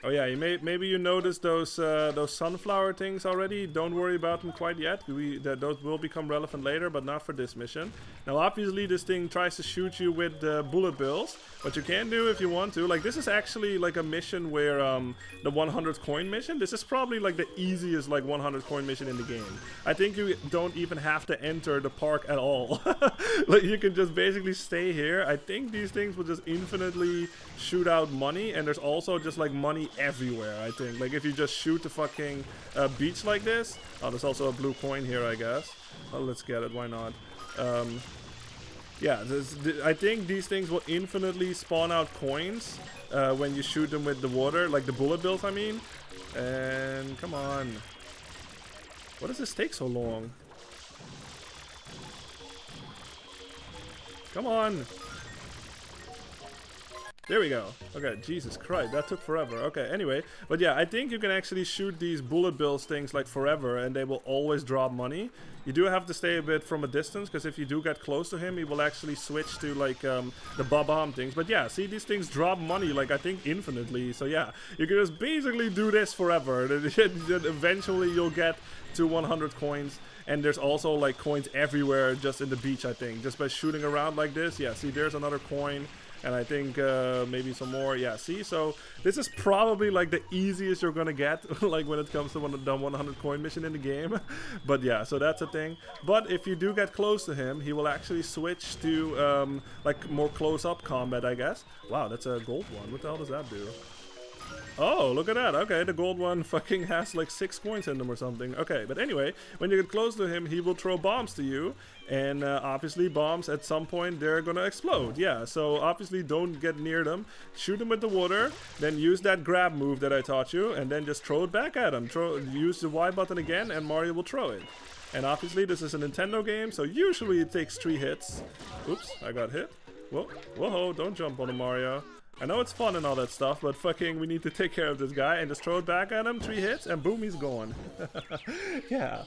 Oh yeah, maybe you noticed those sunflower things already. Don't worry about them quite yet. Those will become relevant later, but not for this mission. Now obviously this thing tries to shoot you with bullet bills, but you can do if you want to. Like, this is actually like a mission where the 100 coin mission. This is probably like the easiest like 100 coin mission in the game. I think you don't even have to enter the park at all. Like, you can just basically stay here. I think these things will just infinitely shoot out money, and there's also just like money everywhere. I think, like, if you just shoot the fucking beach like this. Oh, there's also a blue coin here, I guess. Oh, let's get it. Why not? Yeah, I think these things will infinitely spawn out coins when you shoot them with the water, like the bullet bills, I mean. And come on, what does this take so long? Come on. There we go. Okay, Jesus Christ, that took forever. Okay, anyway, but yeah, I think you can actually shoot these bullet bills things like forever, and they will always drop money. You do have to stay a bit from a distance, because if you do get close to him, he will actually switch to like the bob-omb things. But yeah, see, these things drop money like I think infinitely. So yeah, you can just basically do this forever. Then eventually you'll get to 100 coins. And there's also like coins everywhere just in the beach, I think, just by shooting around like this. Yeah, see, there's another coin. And I think maybe some more. Yeah, see, so this is probably like the easiest you're gonna get like when it comes to the 100 coin mission in the game. But yeah, so that's a thing. But if you do get close to him, he will actually switch to like more close-up combat, I guess. Wow, that's a gold one. What the hell does that do? Oh, look at that. Okay, the gold one fucking has like 6 coins in them or something. Okay, but anyway, when you get close to him, he will throw bombs to you. And obviously bombs at some point, they're gonna explode. Yeah, so obviously don't get near them. Shoot them with the water, then use that grab move that I taught you, and then just throw it back at him. Use the Y button again, and Mario will throw it. And obviously this is a Nintendo game, so usually it takes 3 hits. Oops, I got hit. Whoa, whoa, don't jump on him, Mario. I know it's fun and all that stuff, but fucking we need to take care of this guy and just throw it back at him. 3 hits and boom, he's gone. Yeah.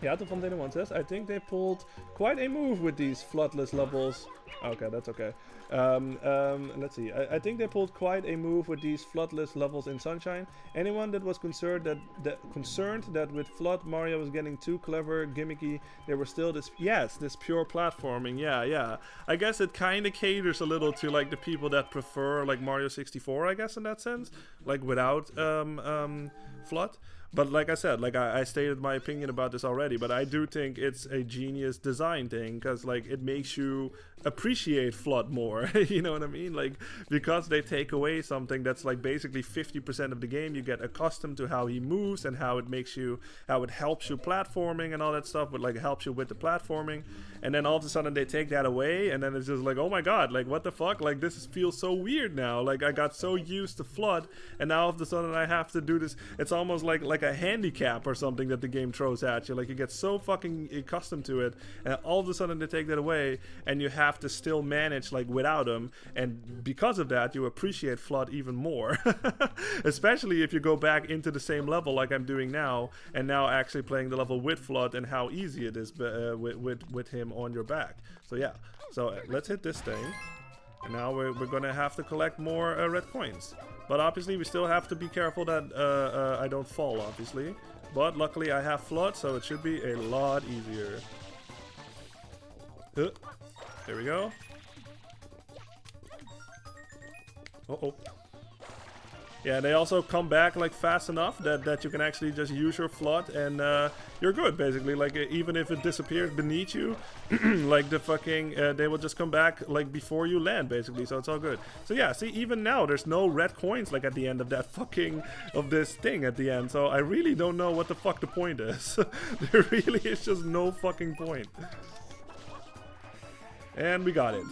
Yeah, the Fontaine one says, I think they pulled quite a move with these floodless levels. Okay, that's okay. Let's see. I think they pulled quite a move with these floodless levels in Sunshine. Anyone that was concerned that with Flood Mario was getting too clever, gimmicky, they were still this pure platforming. Yeah. I guess it kind of caters a little to like the people that prefer like Mario 64, I guess, in that sense, like without Flood. But like I said, like I stated my opinion about this already, but I do think it's a genius design thing, because like it makes you appreciate Flood more. You know what I mean? Like, because they take away something that's like basically 50% of the game, you get accustomed to how he moves and how it helps you platforming and all that stuff, but like it helps you with the platforming. And then all of a sudden they take that away, and then it's just like, oh my god, like what the fuck? Like this feels so weird now. Like I got so used to Flood, and now all of a sudden I have to do this. It's almost like a handicap or something that the game throws at you. Like you get so fucking accustomed to it, and all of a sudden they take that away, and you have to still manage like without them. And because of that, you appreciate Flood even more. Especially if you go back into the same level like I'm doing now, and now actually playing the level with Flood, and how easy it is with him on your back. So yeah, so let's hit this thing, and now we're gonna have to collect more red coins. But obviously we still have to be careful that I don't fall, obviously. But luckily I have Flood, so it should be a lot easier. There we go. Yeah, they also come back like fast enough that you can actually just use your flood and you're good basically. Like even if it disappears beneath you, like the fucking they will just come back like before you land basically. So it's all good. So yeah, see, even now there's no red coins like at the end of that fucking of this thing at the end. So I really don't know what the fuck the point is. There really is just no fucking point. And we got it.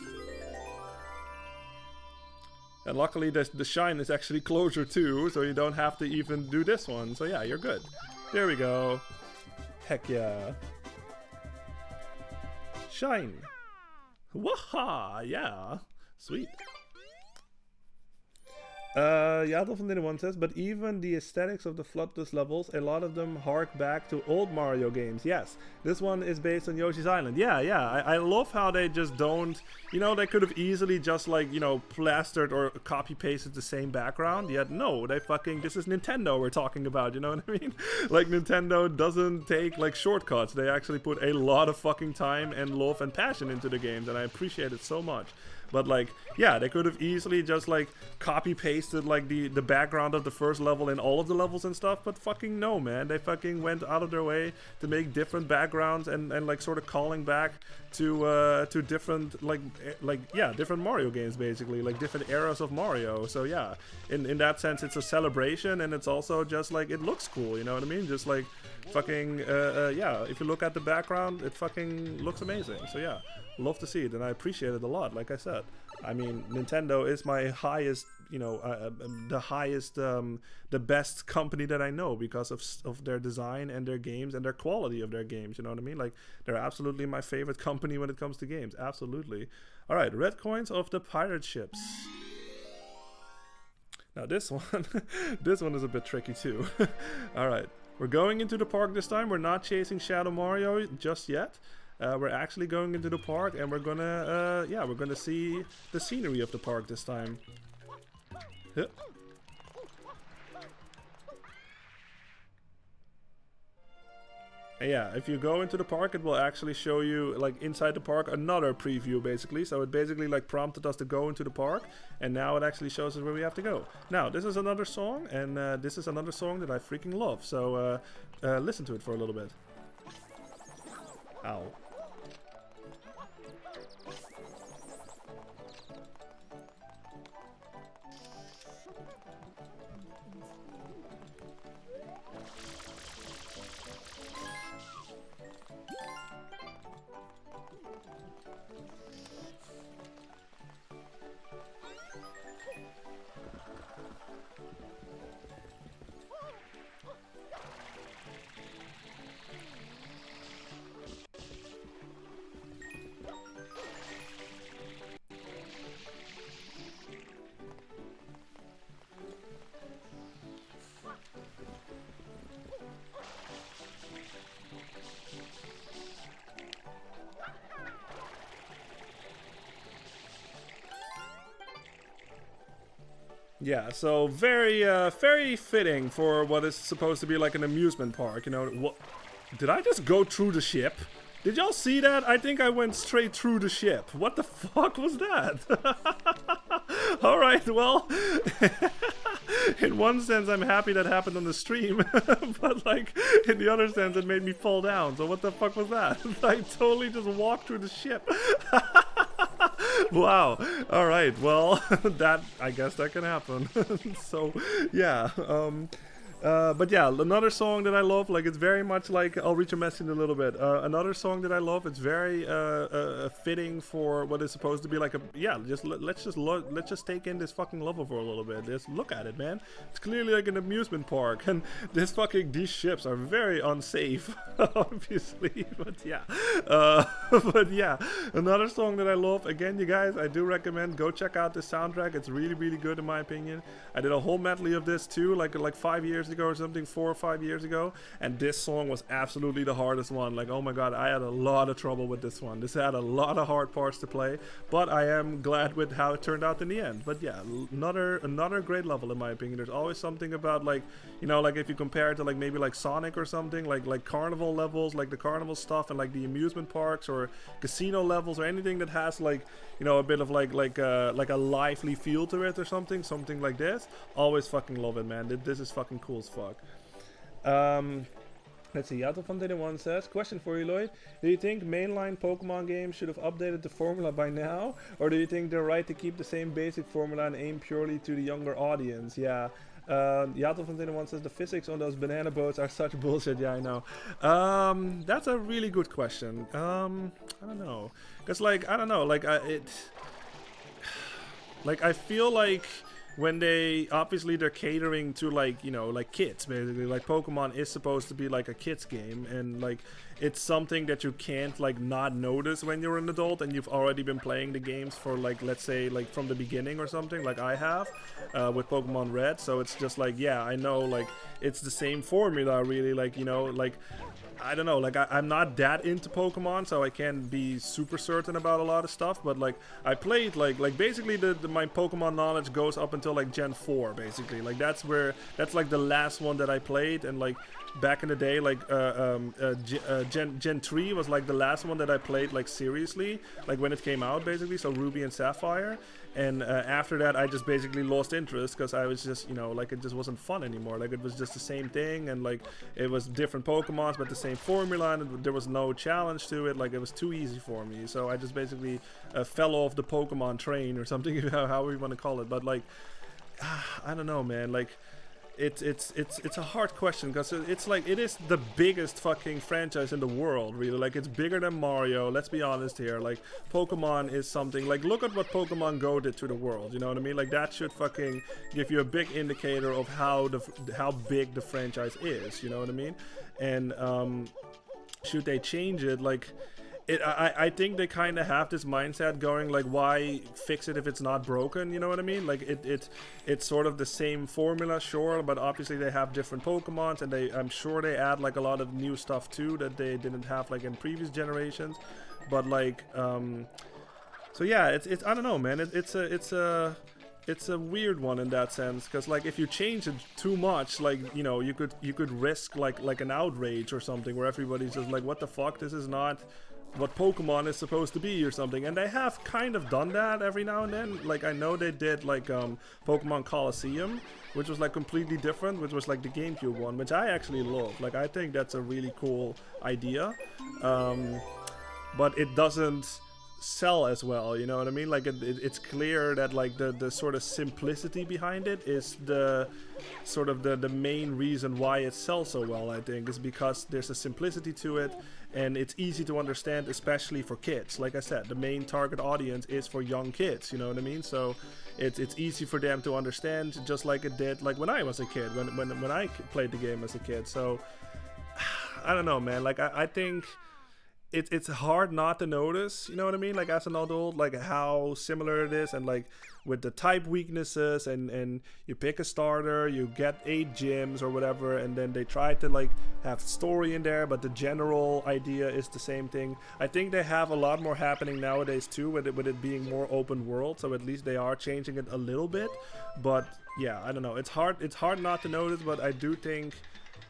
And luckily the shine is actually closer too, so you don't have to even do this one. So yeah, you're good. There we go. Heck yeah. Shine. Waha! Yeah. Sweet. Yaddle from One says, but even the aesthetics of the Floodless levels, a lot of them hark back to old Mario games. Yes, this one is based on Yoshi's Island. Yeah, I love how they just don't, you know, they could have easily just like, you know, plastered or copy pasted the same background. Yet no, they fucking, this is Nintendo we're talking about, you know what I mean? Like Nintendo doesn't take like shortcuts. They actually put a lot of fucking time and love and passion into the games, and I appreciate it so much. But like, yeah, they could have easily just like copy pasted like the background of the first level in all of the levels and stuff, but fucking no, man. They fucking went out of their way to make different backgrounds and like sort of calling back to different like yeah, different Mario games basically, like different eras of Mario. So yeah, in that sense it's a celebration, and it's also just like it looks cool, you know what I mean? Just like fucking yeah, if you look at the background, it fucking looks amazing. So yeah, love to see it, and I appreciate it a lot. Like I said, I mean, Nintendo is my highest, you know, the highest, the best company that I know because of their design and their games and their quality of their games. You know what I mean? Like, they're absolutely my favorite company when it comes to games. Absolutely. All right, red coins of the pirate ships. Now this one, this one is a bit tricky too. All right, we're going into the park this time. We're not chasing Shadow Mario just yet. We're actually going into the park, and we're gonna, yeah, we're gonna see the scenery of the park this time. Yep. And yeah, if you go into the park, it will actually show you, like, inside the park, another preview, basically. So it basically, like, prompted us to go into the park, and now it actually shows us where we have to go. Now, this is another song, and this is another song that I freaking love. So, listen to it for a little bit. Ow. Yeah, so very, very fitting for what is supposed to be like an amusement park, you know. What? Did I just go through the ship? Did y'all see that? I think I went straight through the ship. What the fuck was that? Alright, well, in one sense I'm happy that happened on the stream, but like, in the other sense it made me fall down. So what the fuck was that? I totally just walked through the ship. Wow. All right. Well, that, I guess that can happen. So, yeah. But yeah, another song that I love, like it's very much like, I'll read your message in a little bit. Another song that I love, it's very fitting for what is supposed to be like a, yeah, just let's just take in this fucking level for a little bit. Just look at it, man. It's clearly like an amusement park, and these ships are very unsafe, obviously. But yeah, but yeah, another song that I love. Again, you guys, I do recommend go check out the soundtrack. It's really, really good in my opinion. I did a whole medley of this too, like 5 years years ago or something, 4 or 5 years ago, and this song was absolutely the hardest one. Like, oh my god, I had a lot of trouble with this one. This had a lot of hard parts to play, but I am glad with how it turned out in the end. But yeah, another great level in my opinion. There's always something about, like, you know, like if you compare it to like maybe like Sonic or something, like carnival levels, like the carnival stuff, and like the amusement parks or casino levels or anything that has like, you know, a bit of like a lively feel to it or something like this. Always fucking love it, man. This is fucking cool as fuck. Let's see, Yato Fontana 1 says, question for you, Lloyd. Do you think mainline Pokemon games should have updated the formula by now? Or do you think they're right to keep the same basic formula and aim purely to the younger audience? Yeah. Yato Fontana 1 says, the physics on those banana boats are such bullshit. Yeah, I know. That's a really good question. I don't know. Because, like, I don't know. Like, I feel like when they're catering to, like, you know, like kids, basically. Like, Pokemon is supposed to be like a kid's game, and like it's something that you can't like not notice when you're an adult and you've already been playing the games for, like, let's say like from the beginning or something, like I have with Pokemon Red. So it's just like, yeah, I know, like, it's the same formula, really. Like, you know, like, I don't know, like, I'm not that into Pokemon, so I can't be super certain about a lot of stuff, but like I played like basically my Pokemon knowledge goes up until like Gen 4, basically. Like that's like the last one that I played, and like back in the day, like Gen 3 was like the last one that I played like seriously, like when it came out, basically. So Ruby and Sapphire. And after that, I just basically lost interest because I was just, you know, like, it just wasn't fun anymore. Like, it was just the same thing, and like it was different Pokemons but the same formula, and there was no challenge to it. Like, it was too easy for me, so I just basically fell off the Pokemon train or something, however you want to call it. But like, I don't know, man. Like, it's a hard question because it's like, it is the biggest fucking franchise in the world, really. Like, it's bigger than Mario, let's be honest here. Like, Pokemon is something, like, look at what Pokemon Go did to the world, you know what I mean? Like, that should fucking give you a big indicator of how big the franchise is, you know what I mean? And should they change it, like, I think they kind of have this mindset going, like, why fix it if it's not broken, you know what I mean? Like, it's sort of the same formula, sure, but obviously they have different Pokemons, and I'm sure they add like a lot of new stuff too that they didn't have like in previous generations. But like, so yeah, it's I don't know, man. It's a weird one in that sense, because like if you change it too much, like, you know, you could risk like an outrage or something where everybody's just like, what the fuck, this is not what Pokemon is supposed to be or something. And they have kind of done that every now and then. Like, I know they did like Pokemon Colosseum, which was like completely different, which was like the GameCube one, which I actually love. Like, I think that's a really cool idea, but it doesn't sell as well, you know what I mean? Like, it's clear that like the sort of simplicity behind it is the sort of the main reason why it sells so well. I think is because there's a simplicity to it, and it's easy to understand, especially for kids. Like I said, the main target audience is for young kids, you know what I mean? So it's easy for them to understand, just like it did like when I was a kid, when I played the game as a kid. So I don't know, man. Like, I think it's hard not to notice, you know what I mean, like as an adult, like how similar it is, and like with the type weaknesses, and you pick a starter, you get 8 gyms or whatever, and then they try to like have story in there, but the general idea is the same thing. I think they have a lot more happening nowadays too, with it being more open world, so at least they are changing it a little bit. But yeah, I don't know, it's hard not to notice, but I do think,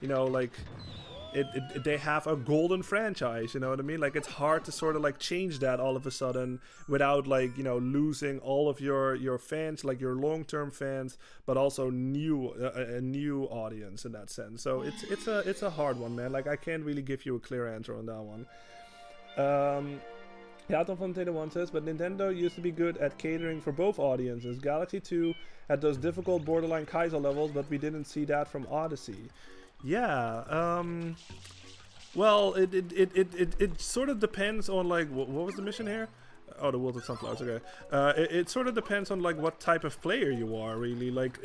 you know, like they have a golden franchise, you know what I mean? Like, it's hard to sort of like change that all of a sudden without, like, you know, losing all of your fans, like your long-term fans, but also a new audience in that sense. So it's a hard one, man. Like, I can't really give you a clear answer on that one. Yato Fontana 1 says, but Nintendo used to be good at catering for both audiences. Galaxy 2 had those difficult borderline Kaizo levels, but we didn't see that from Odyssey. Yeah, well, it sort of depends on, like, what was the mission here? Oh, the wilted sunflowers. Okay. It sort of depends on like what type of player you are, really. Like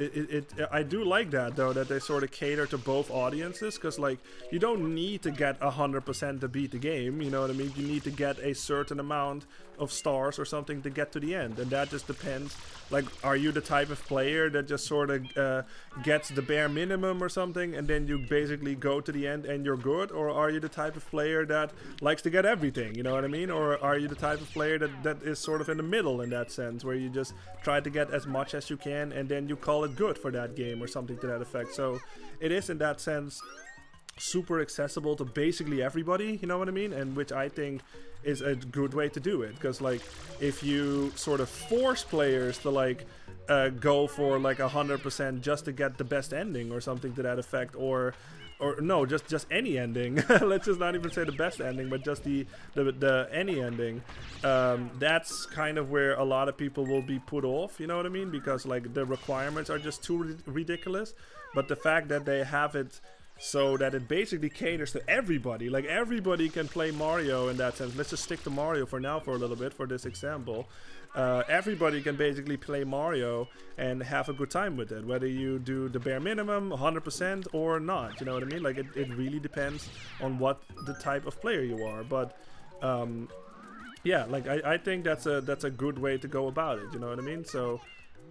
I do like that though, that they sort of cater to both audiences, because like you don't need to get 100% to beat the game. You know what I mean? You need to get a certain amount of stars or something to get to the end, and that just depends. Like, are you the type of player that just sort of gets the bare minimum or something, and then you basically go to the end and you're good, or are you the type of player that likes to get everything? You know what I mean? Or are you the type of player that is sort of in the middle in that sense, where you just try to get as much as you can and then you call it good for that game or something to that effect? So it is in that sense super accessible to basically everybody, you know what I mean? And which I think is a good way to do it, because like if you sort of force players to like go for like 100% just to get the best ending or something to that effect, or no, just any ending. Let's just not even say the best ending, but just the any ending. That's kind of where a lot of people will be put off, you know what I mean? Because like the requirements are just too ridiculous. But the fact that they have it so that it basically caters to everybody, like everybody can play Mario in that sense. Let's just stick to Mario for now for a little bit for this example. Everybody can basically play Mario and have a good time with it, whether you do the bare minimum 100% or not, you know what I mean? Like it really depends on what the type of player you are. But yeah, like I think that's a good way to go about it, you know what I mean? So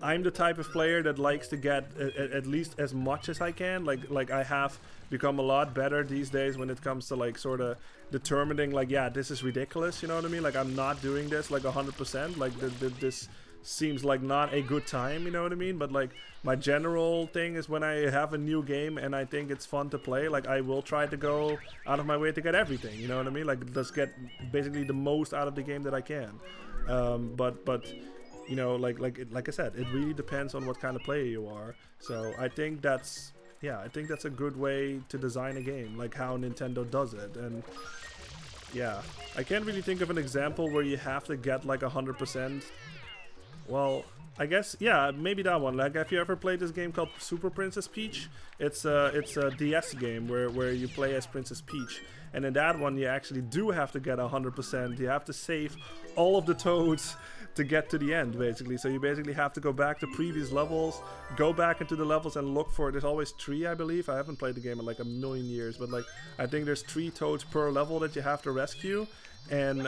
I'm the type of player that likes to get at least as much as I can. Like I have become a lot better these days when it comes to like sort of determining like, yeah, this is ridiculous, you know what I mean? Like I'm not doing this like 100%. Like this seems like not a good time, you know what I mean? But like my general thing is when I have a new game and I think it's fun to play, like I will try to go out of my way to get everything, you know what I mean? Like let's get basically the most out of the game that I can. But you know, like I said, it really depends on what kind of player you are. So I think that's a good way to design a game, like how Nintendo does it. And yeah, I can't really think of an example where you have to get like 100%. Well, I guess, yeah, maybe that one. Like, have you ever played this game called Super Princess Peach? It's a DS game where you play as Princess Peach. And in that one, you actually do have to get 100%. You have to save all of the toads to get to the end, basically. So you basically have to go back to previous levels, go back into the levels and look for, there's always 3, I believe. I haven't played the game in like a million years, but like I think there's 3 toads per level that you have to rescue, and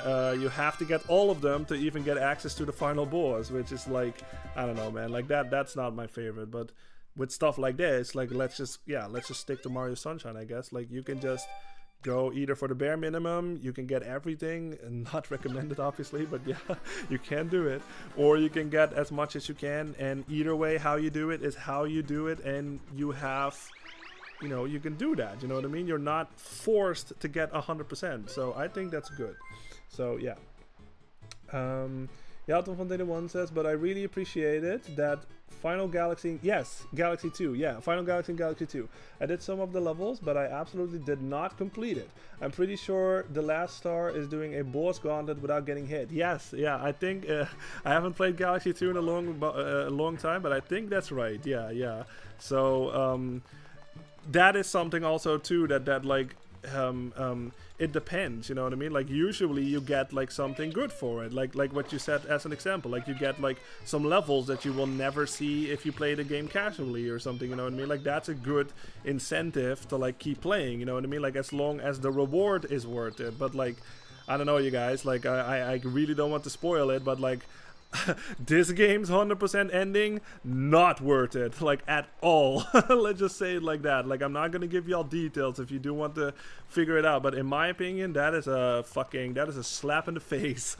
you have to get all of them to even get access to the final boss, which is like, I don't know, man, like that's not my favorite. But with stuff like this, like let's just stick to Mario Sunshine, I guess. Like you can just go either for the bare minimum, you can get everything, and not recommended obviously, but yeah, you can do it, or you can get as much as you can, and either way how you do it is how you do it, and you have, you know, you can do that, you know what I mean? You're not forced to get 100%, so I think that's good. So yeah. Yalton van Dede 1 says, but I really appreciate it that Final Galaxy, yes, Galaxy 2, yeah, Final Galaxy and Galaxy 2. I did some of the levels, but I absolutely did not complete it. I'm pretty sure the last star is doing a boss gauntlet without getting hit. Yes, yeah, I think, I haven't played Galaxy 2 in a long time, but I think that's right, yeah. So, that is something also too that like, it depends, you know what I mean? Like usually you get like something good for it, like what you said as an example, like you get like some levels that you will never see if you play the game casually or something, you know what I mean? Like that's a good incentive to like keep playing, you know what I mean? Like as long as the reward is worth it. But like, I don't know, you guys, like I really don't want to spoil it, but like this game's 100% ending, not worth it, like at all. Let's just say it like that. Like I'm not gonna give y'all details if you do want to figure it out, but in my opinion, that is a slap in the face.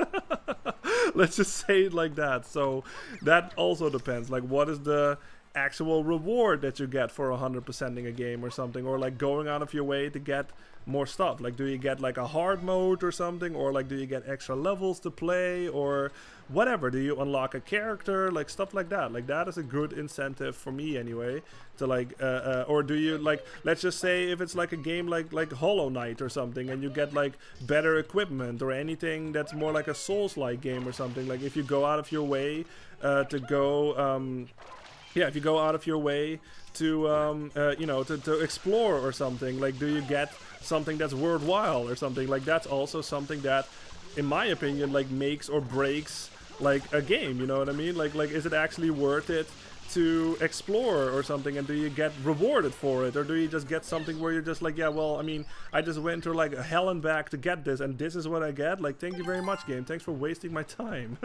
Let's just say it like that. So that also depends, like what is the actual reward that you get for 100%ing a game or something, or like going out of your way to get more stuff. Like do you get like a hard mode or something, or like do you get extra levels to play, or whatever? Do you unlock a character, like stuff like that? Like that is a good incentive for me anyway to like or do you like, let's just say if it's like a game like Hollow Knight or something, and you get like better equipment or anything that's more like a Souls-like game or something, like if you go out of your way to go if you go out of your way to you know, to explore or something, like do you get something that's worthwhile or something? Like that's also something that in my opinion, like makes or breaks like a game. You know what I mean? Like is it actually worth it to explore or something, and do you get rewarded for it, or do you just get something where you're just like, yeah, well, I mean, I just went through like hell and back to get this, and this is what I get? Like, thank you very much, game. Thanks for wasting my time.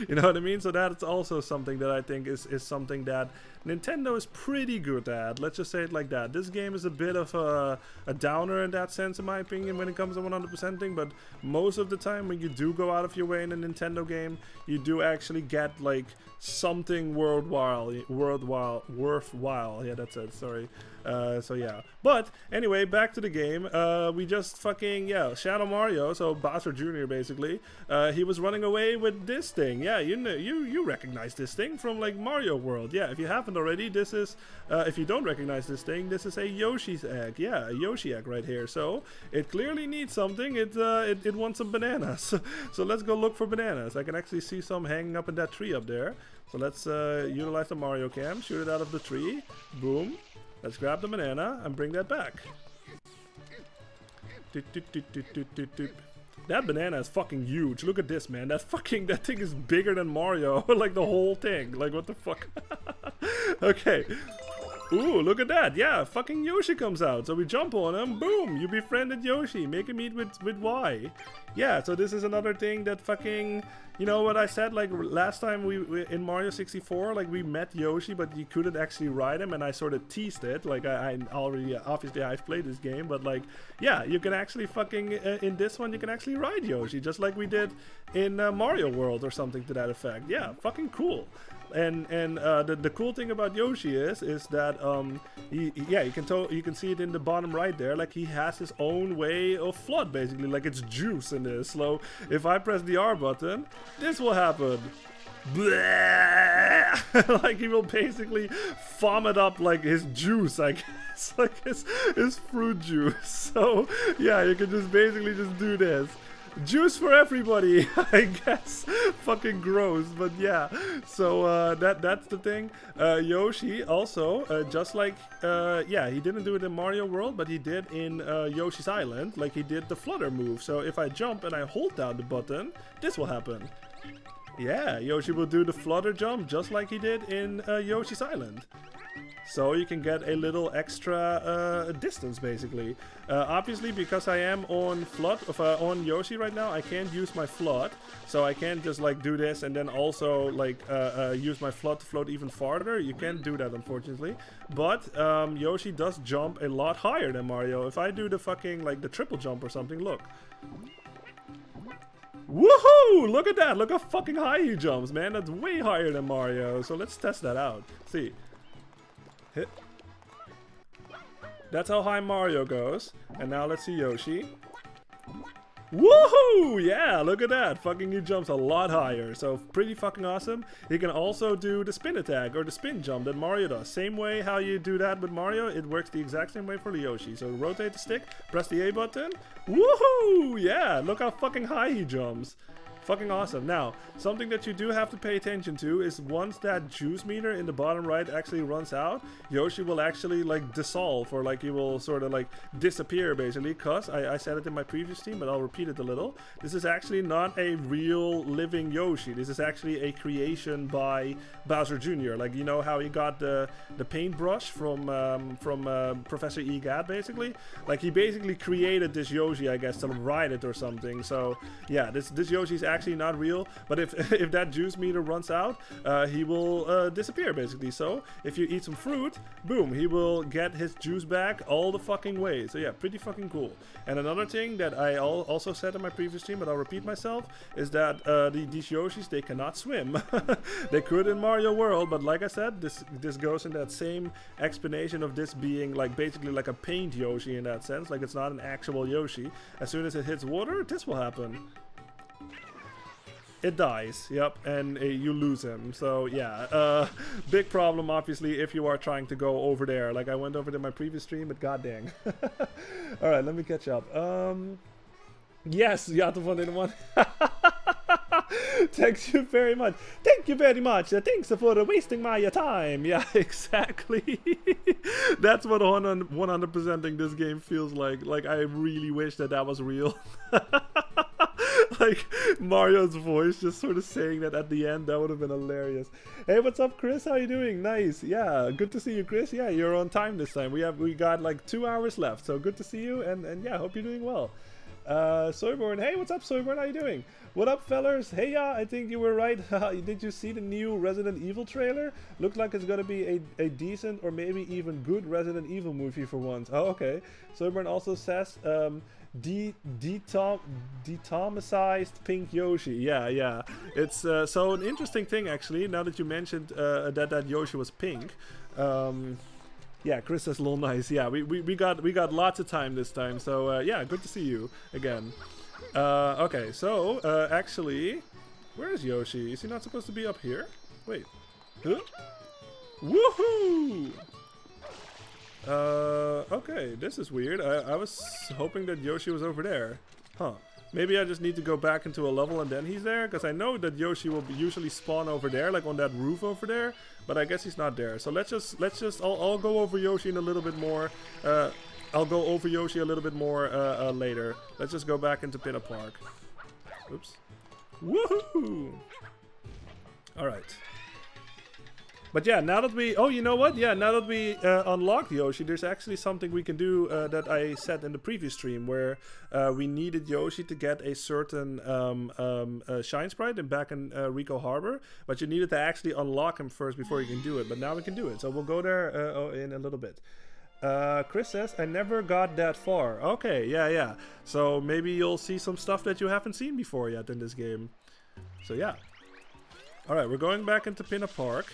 You know what I mean? So that's also something that I think is something that Nintendo is pretty good at. Let's just say it like that. This game is a bit of a downer in that sense, in my opinion, when it comes to 100%ing, but most of the time when you do go out of your way in a Nintendo game, you do actually get like something worthwhile. Yeah, that's it. Sorry. So yeah, but anyway, back to the game. We just fucking, yeah, Shadow Mario, so Bowser Jr. basically, he was running away with this thing. Yeah, you know, you recognize this thing from like Mario World. Yeah, if you haven't already, this is if you don't recognize this thing, this is a Yoshi's egg. Yeah, a Yoshi egg right here. So it clearly needs something. It wants some bananas. So let's go look for bananas. I can actually see some hanging up in that tree up there. So let's utilize the Mario Cam, shoot it out of the tree. Boom. Let's grab the banana and bring that back. That banana is fucking huge. Look at this, man. That thing is bigger than Mario. Like the whole thing. Like, what the fuck? Okay. Ooh, look at that. Yeah, fucking Yoshi comes out. So we jump on him. Boom. You befriended Yoshi. Make him eat with Y. Yeah, so this is another thing that fucking... You know what I said, like last time we in Mario 64, like we met Yoshi, but you couldn't actually ride him, and I sort of teased it. Like I already, obviously I've played this game, but like, yeah, you can actually fucking, in this one, you can actually ride Yoshi, just like we did in Mario World or something to that effect. Yeah, fucking cool. And the cool thing about Yoshi is that yeah, you can see it in the bottom right there, like he has his own way of flood, basically, like it's juice in this. So if I press the R button, this will happen. Like he will basically vomit up like his juice, I guess, like his fruit juice. So yeah, you can just basically just do this. Juice for everybody, I guess. Fucking gross, but yeah. So that's the thing. Yoshi also, just like yeah, he didn't do it in Mario World, but he did in Yoshi's Island. Like he did the flutter move. So if I jump and I hold down the button, this will happen. Yeah, Yoshi will do the flutter jump just like he did in Yoshi's Island. So you can get a little extra distance, basically. Obviously, because I am on on Yoshi right now, I can't use my flood. So I can't just like do this and then also like use my flood to float even farther. You can't do that, unfortunately. But Yoshi does jump a lot higher than Mario. If I do the fucking like the triple jump or something, look. Woohoo! Look at that! Look how fucking high he jumps, man. That's way higher than Mario. So let's test that out. See. Hit. That's how high Mario goes. And now let's see Yoshi. Woohoo! Yeah, look at that. Fucking he jumps a lot higher. So pretty fucking awesome. He can also do the spin attack or the spin jump that Mario does. Same way how you do that with Mario, it works the exact same way for the Yoshi. So rotate the stick, press the A button. Woohoo! Yeah, look how fucking high he jumps. Fucking awesome. Now, something that you do have to pay attention to is once that juice meter in the bottom right actually runs out, Yoshi will actually like dissolve, or like he will sort of like disappear, basically, because I said it in my previous stream, but I'll repeat it a little. This is actually not a real living Yoshi. This is actually a creation by Bowser Jr. Like, you know how he got the paintbrush from Professor Egad, basically? Like, he basically created this Yoshi, I guess, to ride it or something. So yeah, this Yoshi's actually not real, but if that juice meter runs out, he will disappear, basically. So if you eat some fruit, boom, he will get his juice back all the fucking way. So yeah, pretty fucking cool. And another thing that I also said in my previous stream, but I'll repeat myself, is that these Yoshis, they cannot swim. They could in Mario World, but like I said, this goes in that same explanation of this being like basically like a paint Yoshi in that sense. Like, it's not an actual Yoshi. As soon as it hits water, this will happen. It dies, yep, and you lose him. So yeah, big problem, obviously, if you are trying to go over there. Like, I went over to my previous stream, but goddamn. Alright, let me catch up. Yes, Yato181. Thank you very much. Thank you very much. Thanks for wasting my time. Yeah, exactly. That's what 100%ing this game feels like. Like, I really wish that was real. like Mario's voice just sort of saying that at the end. That would have been hilarious. Hey, what's up, Chris? How you doing? Nice. Yeah, good to see you, Chris. Yeah, you're on time this time. We got like 2 hours left, so good to see you. And yeah, hope you're doing well. Soyborn, hey, what's up, Soyborn? How you doing? What up, fellers? Hey, yeah, I think you were right. Did you see the new Resident Evil trailer? Looks like it's gonna be a decent or maybe even good Resident Evil movie for once. Oh, okay. Soyborn also says, detomicized pink Yoshi. Yeah. It's so an interesting thing actually. Now that you mentioned that Yoshi was pink. Yeah, Chris says lol nice. Yeah, we got lots of time this time. So yeah, good to see you again. Okay, so actually, where is Yoshi? Is he not supposed to be up here? Wait. Huh? Woohoo! Okay, this is weird. I was hoping that Yoshi was over there. Huh. Maybe I just need to go back into a level and then he's there, because I know that Yoshi will usually spawn over there, like on that roof over there, but I guess he's not there. So let's just I'll go over Yoshi in a little bit more. I'll go over Yoshi a little bit more later. Let's just go back into Pinna Park. Oops. Woohoo! All right. But yeah, now that we... Oh, you know what? Yeah, now that we unlocked Yoshi, there's actually something we can do that I said in the previous stream, where we needed Yoshi to get a certain Shine Sprite back in Rico Harbor, but you needed to actually unlock him first before you can do it. But now we can do it, so we'll go there in a little bit. Chris says, I never got that far. Okay, yeah. So maybe you'll see some stuff that you haven't seen before yet in this game. So yeah. Alright, we're going back into Pinna Park.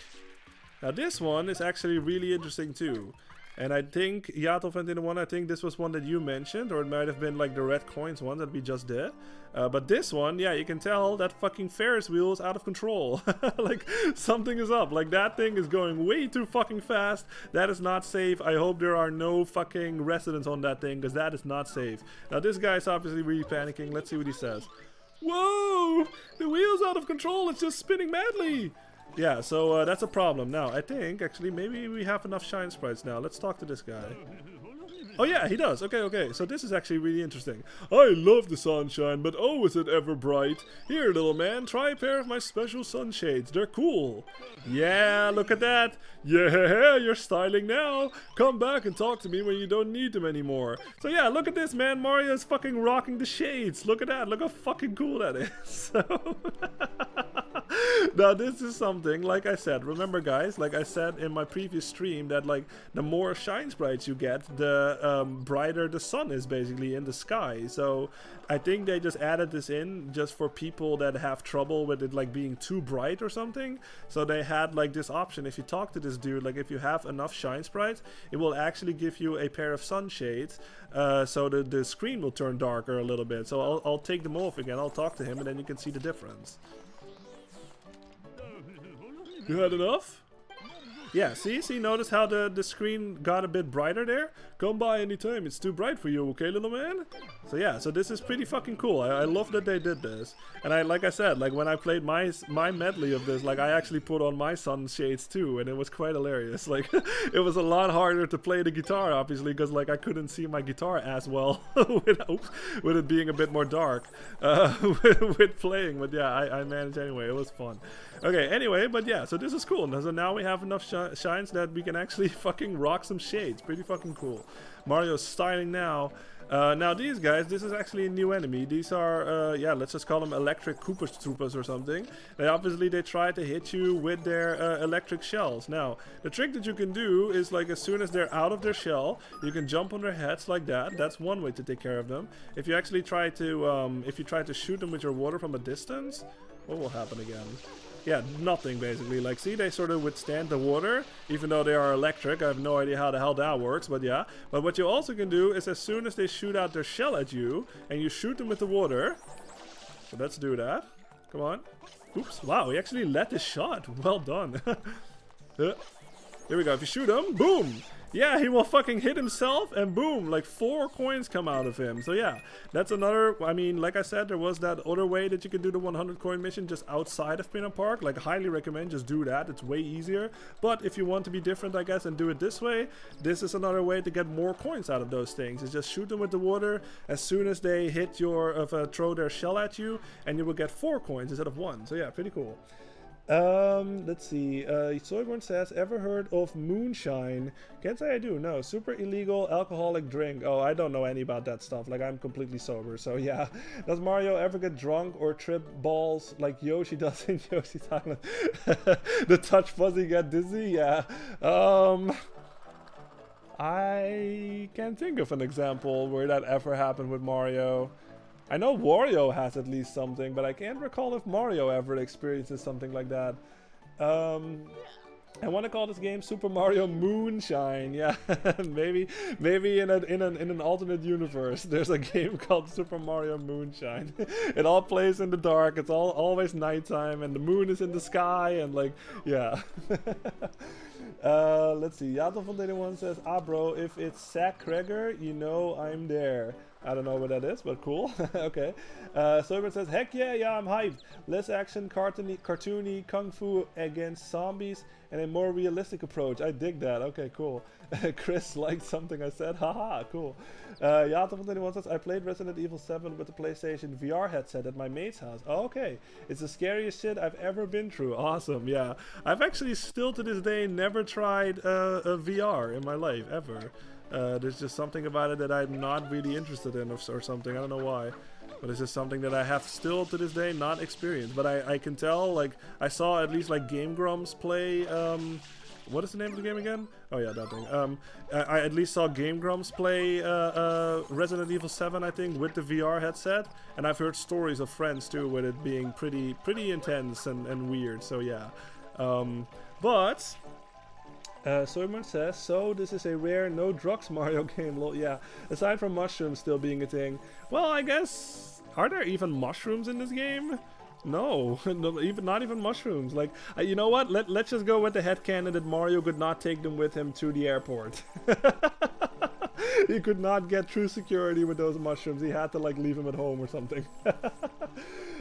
Now this one is actually really interesting too. And I think, Yato21, I think this was one that you mentioned, or it might have been like the red coins one that we just did. But this one, yeah, you can tell that fucking Ferris wheel is out of control. Like, something is up. Like, that thing is going way too fucking fast. That is not safe. I hope there are no fucking residents on that thing, because that is not safe. Now this guy's obviously really panicking. Let's see what he says. Whoa! The wheel's out of control. It's just spinning madly. Yeah, so that's a problem. Now, I think, actually, maybe we have enough Shine Sprites now. Let's talk to this guy. Oh yeah, he does. Okay. So this is actually really interesting. I love the sunshine, but oh, is it ever bright. Here, little man, try a pair of my special sunshades. They're cool. Yeah, look at that. Yeah, you're styling now. Come back and talk to me when you don't need them anymore. So yeah, look at this, man. Mario's fucking rocking the shades. Look at that. Look how fucking cool that is. So now this is something, like I said, remember guys, like I said in my previous stream, that like the more Shine Sprites you get, the brighter the sun is basically in the sky. So I think they just added this in just for people that have trouble with it like being too bright or something. So they had like this option. If you talk to this dude, like if you have enough Shine Sprites, it will actually give you a pair of sunshades, so the screen will turn darker a little bit. So I'll take them off again, I'll talk to him, and then you can see the difference. You had enough? Yeah, see, notice how the screen got a bit brighter there? Come by anytime, it's too bright for you, okay, little man? So yeah, so this is pretty fucking cool. I love that they did this. And like I said, like when I played my medley of this, like I actually put on my sunshades too, and it was quite hilarious. Like, it was a lot harder to play the guitar, obviously, because like I couldn't see my guitar as well with it being a bit more dark with playing. But yeah, I managed anyway, it was fun. Okay, anyway, but yeah, so this is cool. So now we have enough shines that we can actually fucking rock some shades. Pretty fucking cool. Mario's styling now. Now these guys, this is actually a new enemy. These are, yeah, let's just call them electric Koopa Troopas or something. They try to hit you with their electric shells. Now, the trick that you can do is like as soon as they're out of their shell, you can jump on their heads like that. That's one way to take care of them. If you actually try to, shoot them with your water from a distance, what will happen again? Yeah, nothing basically. Like, see, they sort of withstand the water, even though they are electric. I have no idea how the hell that works, but yeah. But what you also can do is as soon as they shoot out their shell at you, and you shoot them with the water. So let's do that. Come on. Oops. Wow, he actually let his shot. Well done. Here we go. If you shoot them, boom! Yeah, he will fucking hit himself and boom, like 4 coins come out of him. So yeah, that's another, I mean, like I said, there was that other way that you could do the 100 coin mission just outside of Pinna Park. Like, highly recommend just do that. It's way easier. But if you want to be different, I guess, and do it this way, this is another way to get more coins out of those things. Is just shoot them with the water as soon as they hit your, throw their shell at you, and you will get 4 coins instead of 1. So yeah, pretty cool. Let's see. Soyborn says, ever heard of moonshine? Can't say I do. No. Super illegal alcoholic drink. Oh, I don't know any about that stuff. Like, I'm completely sober. So yeah. Does Mario ever get drunk or trip balls like Yoshi does in Yoshi's Island? The touch fuzzy get dizzy? Yeah. I can't think of an example where that ever happened with Mario. I know Wario has at least something, but I can't recall if Mario ever experiences something like that. I want to call this game Super Mario Moonshine. Yeah, maybe in an alternate universe, there's a game called Super Mario Moonshine. It all plays in the dark. It's always nighttime, and the moon is in the sky, and like, yeah. Let's see. Yato von 81 says, ah, bro, if it's Zack Kreger, you know I'm there. I don't know what that is, but cool. Okay. Soyber says, heck yeah, I'm hyped. Less action, cartoony, kung fu against zombies, and a more realistic approach. I dig that. Okay, cool. Chris liked something I said. Haha, cool. Yato von 81 says, I played Resident Evil 7 with the PlayStation VR headset at my mate's house. Oh, okay. It's the scariest shit I've ever been through. Awesome, yeah. I've actually still to this day never tried a VR in my life, ever. There's just something about it that I'm not really interested in or something. I don't know why. But it's just something that I have still to this day not experienced. But I can tell, like, I saw at least like Game Grumps play, what is the name of the game again? Oh yeah, that thing. I at least saw Game Grumps play Resident Evil 7, I think, with the VR headset. And I've heard stories of friends too with it being pretty intense and weird. So yeah. But... Soyman says, so this is a rare no drugs Mario game. Lol, yeah, aside from mushrooms still being a thing. Well, I guess, are there even mushrooms in this game? No, not even mushrooms. Like, you know what? Let's just go with the headcanon that Mario could not take them with him to the airport. He could not get through security with those mushrooms. He had to like leave them at home or something.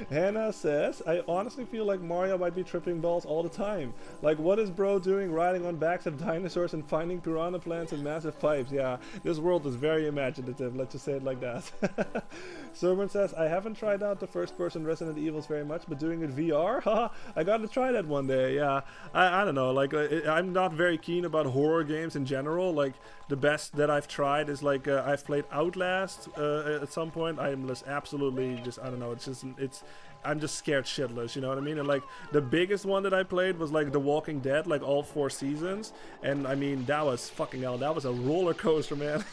Hannah says, I honestly feel like Mario might be tripping balls all the time. Like, what is bro doing riding on backs of dinosaurs and finding piranha plants and massive pipes? Yeah, this world is very imaginative. Let's just say it like that. Servant says, I haven't tried out the first person Resident Evils very much, but doing it VR? Haha, I gotta try that one day. Yeah, I don't know. Like, I'm not very keen about horror games in general. Like, the best that I've tried is like, I've played Outlast at some point. I'm just absolutely just, I don't know, I'm just scared shitless, you know what I mean? And like, the biggest one that I played was like The Walking Dead, like all 4 seasons. And I mean, that was fucking hell, that was a roller coaster, man.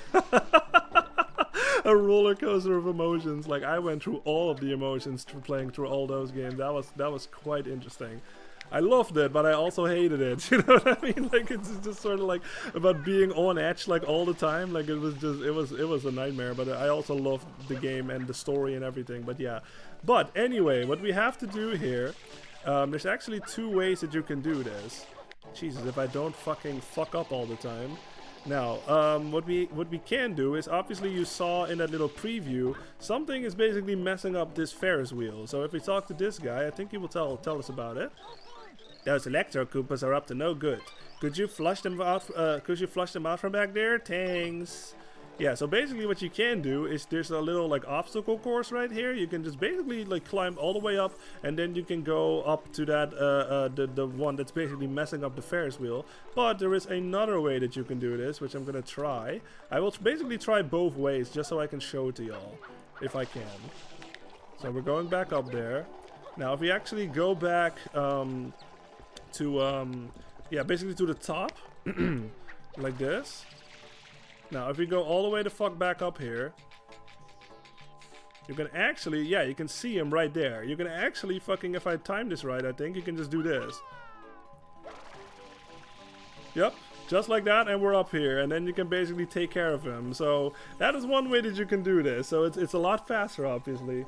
A roller coaster of emotions. Like, I went through all of the emotions playing through all those games. That was quite interesting. I loved it, but I also hated it. You know what I mean? Like, it's just sort of like about being on edge like all the time. Like, it was a nightmare. But I also loved the game and the story and everything. But yeah. But anyway, what we have to do here, there's actually 2 ways that you can do this. Jesus, if I don't fucking fuck up all the time. Now, what we can do is, obviously you saw in that little preview, something is basically messing up this Ferris wheel. So if we talk to this guy, I think he will tell us about it. Those Electro Koopas are up to no good. Could you flush them out? From back there? Thanks. Yeah. So basically, what you can do is there's a little like obstacle course right here. You can just basically like climb all the way up, and then you can go up to that the one that's basically messing up the Ferris wheel. But there is another way that you can do this, which I'm gonna try. I will basically try both ways just so I can show it to y'all, if I can. So we're going back up there. Now, if we actually go back yeah, basically to the top, like this. Now, if we go all the way the fuck back up here, you can actually, yeah, you can see him right there. You can actually fucking, if I time this right, I think you can just do this. Yep, just like that, and we're up here, and then you can basically take care of him. So that is one way that you can do this. So it's a lot faster, obviously.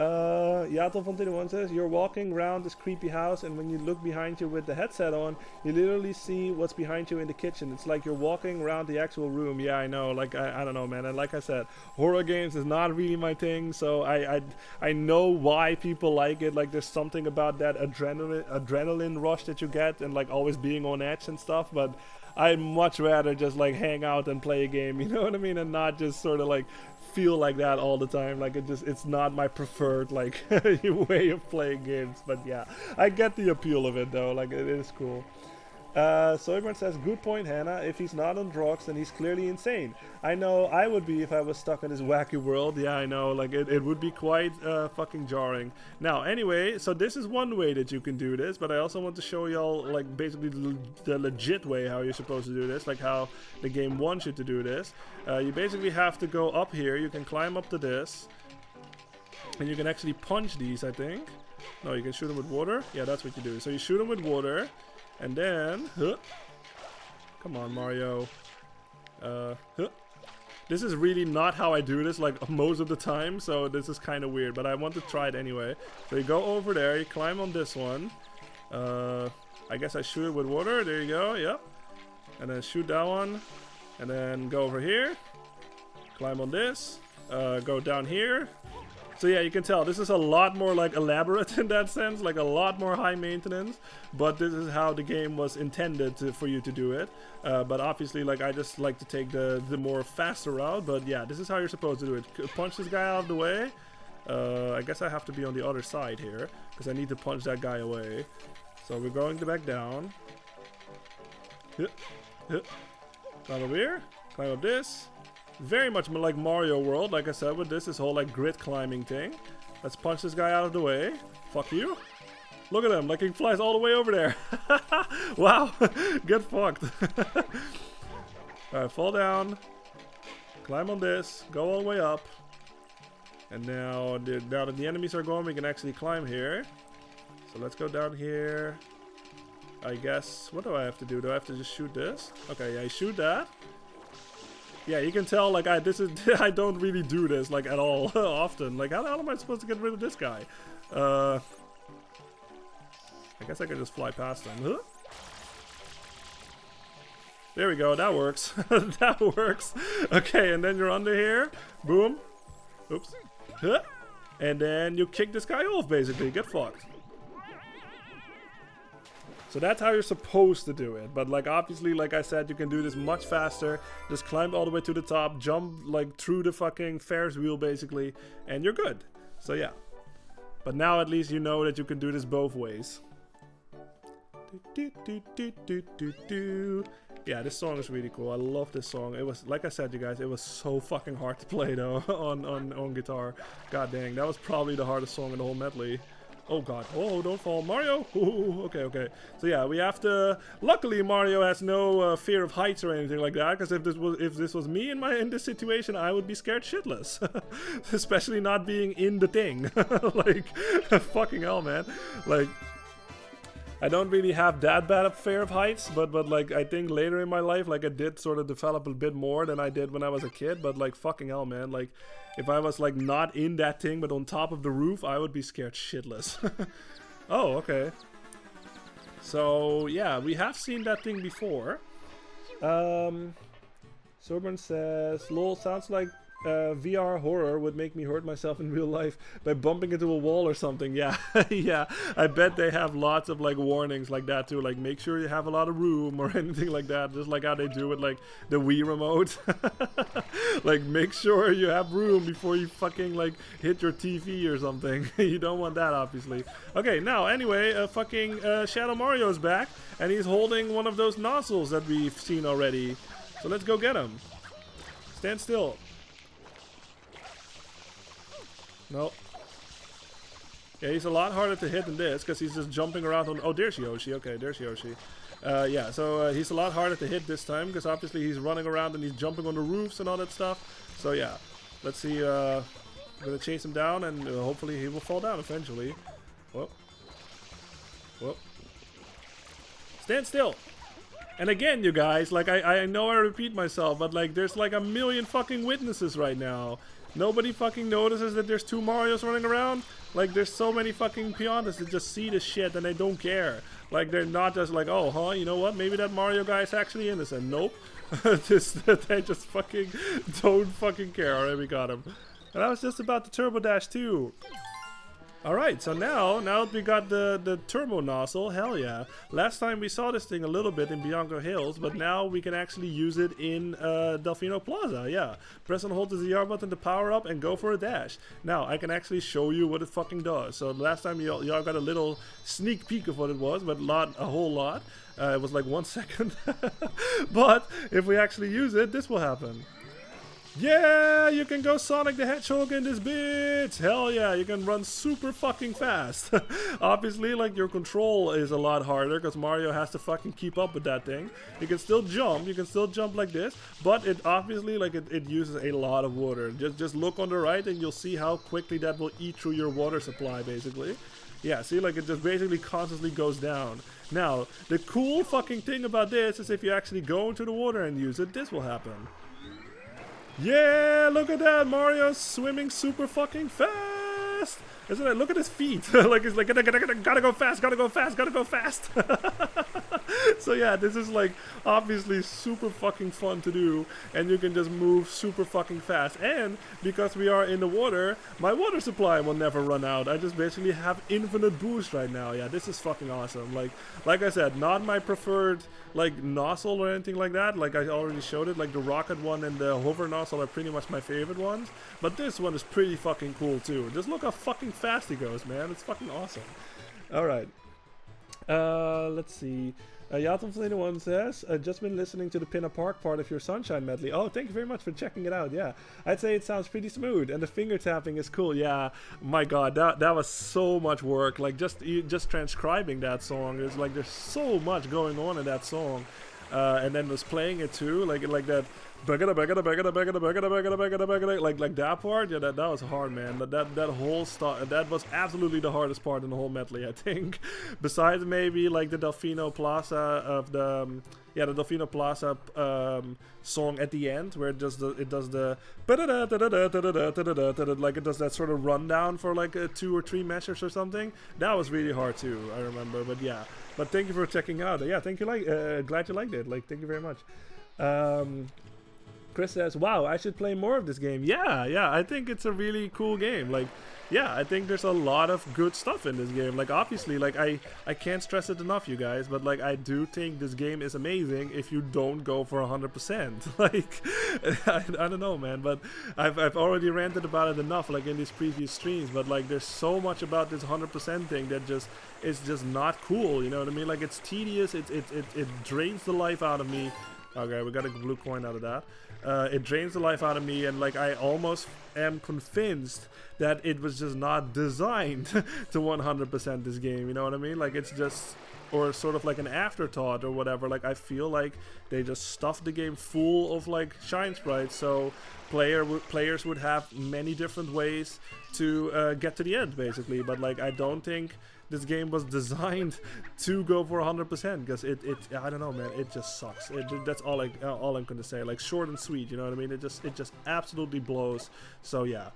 Yato Fontana 1 says, you're walking around this creepy house, and when you look behind you with the headset on, you literally see what's behind you in the kitchen. It's like you're walking around the actual room. Yeah, I know. Like, I don't know, man. And like I said, horror games is not really my thing, so I know why people like it. Like, there's something about that adrenaline rush that you get, and like always being on edge and stuff, but I'd much rather just like hang out and play a game, you know what I mean, and not just sort of like feel like that all the time. Like, it's not my preferred like way of playing games. But yeah, I get the appeal of it though. Like, it is cool. Soyburn says, good point, Hannah. If he's not on drugs, then he's clearly insane. I know I would be if I was stuck in this wacky world. Yeah, I know. Like, it would be quite fucking jarring. Now, anyway, so this is one way that you can do this, but I also want to show y'all, like, basically the legit way how you're supposed to do this, like how the game wants you to do this. You basically have to go up here. You can climb up to this, and you can actually punch these, I think. No, you can shoot them with water. Yeah, that's what you do. So you shoot them with water. And then, come on, Mario. This is really not how I do this, like, most of the time, so this is kind of weird, but I want to try it anyway. So you go over there, you climb on this one. I guess I shoot it with water. There you go, yep. And then shoot that one. And then go over here. Climb on this. Go down here. So yeah, you can tell this is a lot more like elaborate in that sense, like a lot more high maintenance, but this is how the game was intended for you to do it. But obviously, like, I just like to take the more faster route, but yeah, this is how you're supposed to do it. Punch this guy out of the way. I guess I have to be on the other side here, because I need to punch that guy away. So we're going back down. Climb over here, climb up this. Very much like Mario World, like I said, with this whole like grid climbing thing. Let's punch this guy out of the way. Fuck you. Look at him, like he flies all the way over there. Wow, get fucked. Alright, fall down. Climb on this, go all the way up. And now that the enemies are gone, we can actually climb here. So let's go down here. I guess, what do I have to do? Do I have to just shoot this? Okay, yeah, shoot that. Yeah, you can tell, like, I don't really do this, like, at all often. Like, how the hell am I supposed to get rid of this guy? I guess I can just fly past him. Huh? There we go, that works. That works. Okay, and then you're under here. Boom. Oops. Huh? And then you kick this guy off, basically. Get fucked. So that's how you're supposed to do it, but like obviously, like I said, you can do this much faster. Just climb all the way to the top, jump like through the fucking Ferris wheel basically, and you're good. So yeah. But now at least you know that you can do this both ways. Yeah, this song is really cool. I love this song. It was, like I said, you guys, it was so fucking hard to play though on guitar. God dang, that was probably the hardest song in the whole medley. Oh god, oh, don't fall, Mario. Ooh, okay. So yeah, we have to, luckily Mario has no fear of heights or anything like that, because if this was me in this situation, I would be scared shitless. Especially not being in the thing. Like, fucking hell, man. Like, I don't really have that bad of fear of heights, but like I think later in my life, like I did sort of develop a bit more than I did when I was a kid. But like fucking hell, man, like if I was like not in that thing but on top of the roof, I would be scared shitless. Oh, okay. So yeah, we have seen that thing before. Soberman says, lol, sounds like VR horror would make me hurt myself in real life by bumping into a wall or something. Yeah. Yeah, I bet they have lots of like warnings like that too, like make sure you have a lot of room or anything like that, just like how they do with like the Wii remote. Like make sure you have room before you fucking like hit your TV or something. You don't want that, obviously. Okay, now anyway, fucking Shadow Mario is back and he's holding one of those nozzles that we've seen already, so let's go get him. Stand still. No. Yeah, he's a lot harder to hit than this because he's just jumping around on... Oh, there's Yoshi. Okay, there's Yoshi. Yeah, so he's a lot harder to hit this time because obviously he's running around and he's jumping on the roofs and all that stuff. So yeah, let's see. I'm going to chase him down and hopefully he will fall down eventually. Whoop. Whoop. Stand still. And again, you guys, like I know I repeat myself, but like there's like a million fucking witnesses right now. Nobody fucking notices that there's 2 Marios running around. Like, there's so many fucking Piantas that just see this shit and they don't care. Like, they're not just like, oh, huh, you know what? Maybe that Mario guy is actually innocent. Nope. They just fucking don't fucking care. Alright, we got him. And I was just about the Turbo Dash too. Alright, so now that we got the turbo nozzle, hell yeah. Last time we saw this thing a little bit in Bianco Hills, but now we can actually use it in Delfino Plaza, yeah. Press and hold the ZR button to power up and go for a dash. Now, I can actually show you what it fucking does. So last time y'all got a little sneak peek of what it was, but a whole lot. It was like 1 second. But if we actually use it, this will happen. Yeah, you can go Sonic the Hedgehog in this bitch! Hell yeah, you can run super fucking fast. Obviously, like, your control is a lot harder because Mario has to fucking keep up with that thing. You can still jump like this, but it obviously, like, it uses a lot of water. Just look on the right and you'll see how quickly that will eat through your water supply, basically. Yeah, see, like, it just basically constantly goes down. Now, the cool fucking thing about this is if you actually go into the water and use it, this will happen. Yeah, look at that, Mario's swimming super fucking fast. Isn't it? Look at his feet. Like, it's like, gotta go fast, gotta go fast, gotta go fast. So yeah, this is like obviously super fucking fun to do, and you can just move super fucking fast. And because we are in the water, my water supply will never run out. I just basically have infinite boost right now. Yeah, this is fucking awesome. Like I said, not my preferred like nozzle or anything like that. Like I already showed it, like the rocket one and the hover nozzle are pretty much my favorite ones. But this one is pretty fucking cool too. Just look how fucking fast he goes, man. It's fucking awesome. Alright. Let's see. Yatom21 says, just been listening to the Pinna Park part of your Sunshine medley. Oh, thank you very much for checking it out. Yeah, I'd say it sounds pretty smooth, and the finger tapping is cool. Yeah, my god, that was so much work. Like just transcribing that song. There's so much going on in that song, and then was playing it too, like that. Like that part, yeah, that was hard, man. That whole stuff, that was absolutely the hardest part in the whole medley, I think. Besides maybe like the Delfino Plaza of the the Delfino Plaza song at the end, where it does the like it does that sort of rundown for like 2 or 3 measures or something. That was really hard too, I remember. But yeah, but thank you for checking out. Yeah, thank you. Glad you liked it. Like, thank you very much. Chris says, wow, I should play more of this game. Yeah, I think it's a really cool game. Like, yeah, I think there's a lot of good stuff in this game. Like, obviously, like, I can't stress it enough, you guys, but, like, I do think this game is amazing if you don't go for 100%. Like, I don't know, man, but I've already ranted about it enough, like, in these previous streams, but, like, there's so much about this 100% thing that is just not cool, you know what I mean? Like, it's tedious, it drains the life out of me. Okay, we got a blue coin out of that. It drains the life out of me, and like I almost am convinced that it was just not designed to 100% this game, you know what I mean? Like, it's just, or sort of like an afterthought or whatever. Like, I feel like they just stuffed the game full of like shine sprites, so players would have many different ways to get to the end, basically. But like, I don't think this game was designed to go for 100%, because it I don't know, man, it just sucks. That's all I'm gonna say. Like, short and sweet, you know what I mean? It just absolutely blows. So yeah.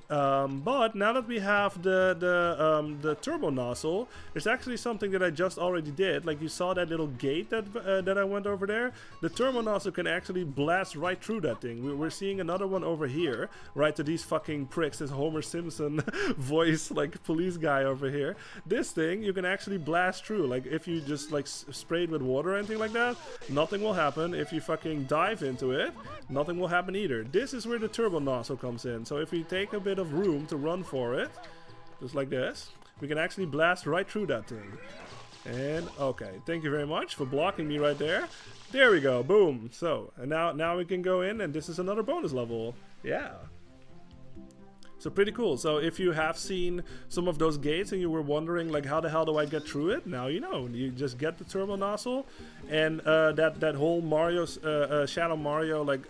But now that we have the turbo nozzle, there's actually something that I just already did. Like, you saw that little gate that I went over there. The turbo nozzle can actually blast right through that thing. We're seeing another one over here, right to these fucking pricks, this Homer Simpson voice, like, police guy over here. This thing you can actually blast through. Like, if you just like spray it with water or anything like that, nothing will happen. If you fucking dive into it, nothing will happen either. This is where the turbo nozzle comes in. So if you take a bit of room to run for it, just like this, we can actually blast right through that thing. And okay, thank you very much for blocking me right there. There we go, boom. So, and now we can go in, and this is another bonus level. Yeah. So pretty cool. So if you have seen some of those gates and you were wondering like, how the hell do I get through it? Now you know. You just get the turbo nozzle, and that whole Shadow Mario like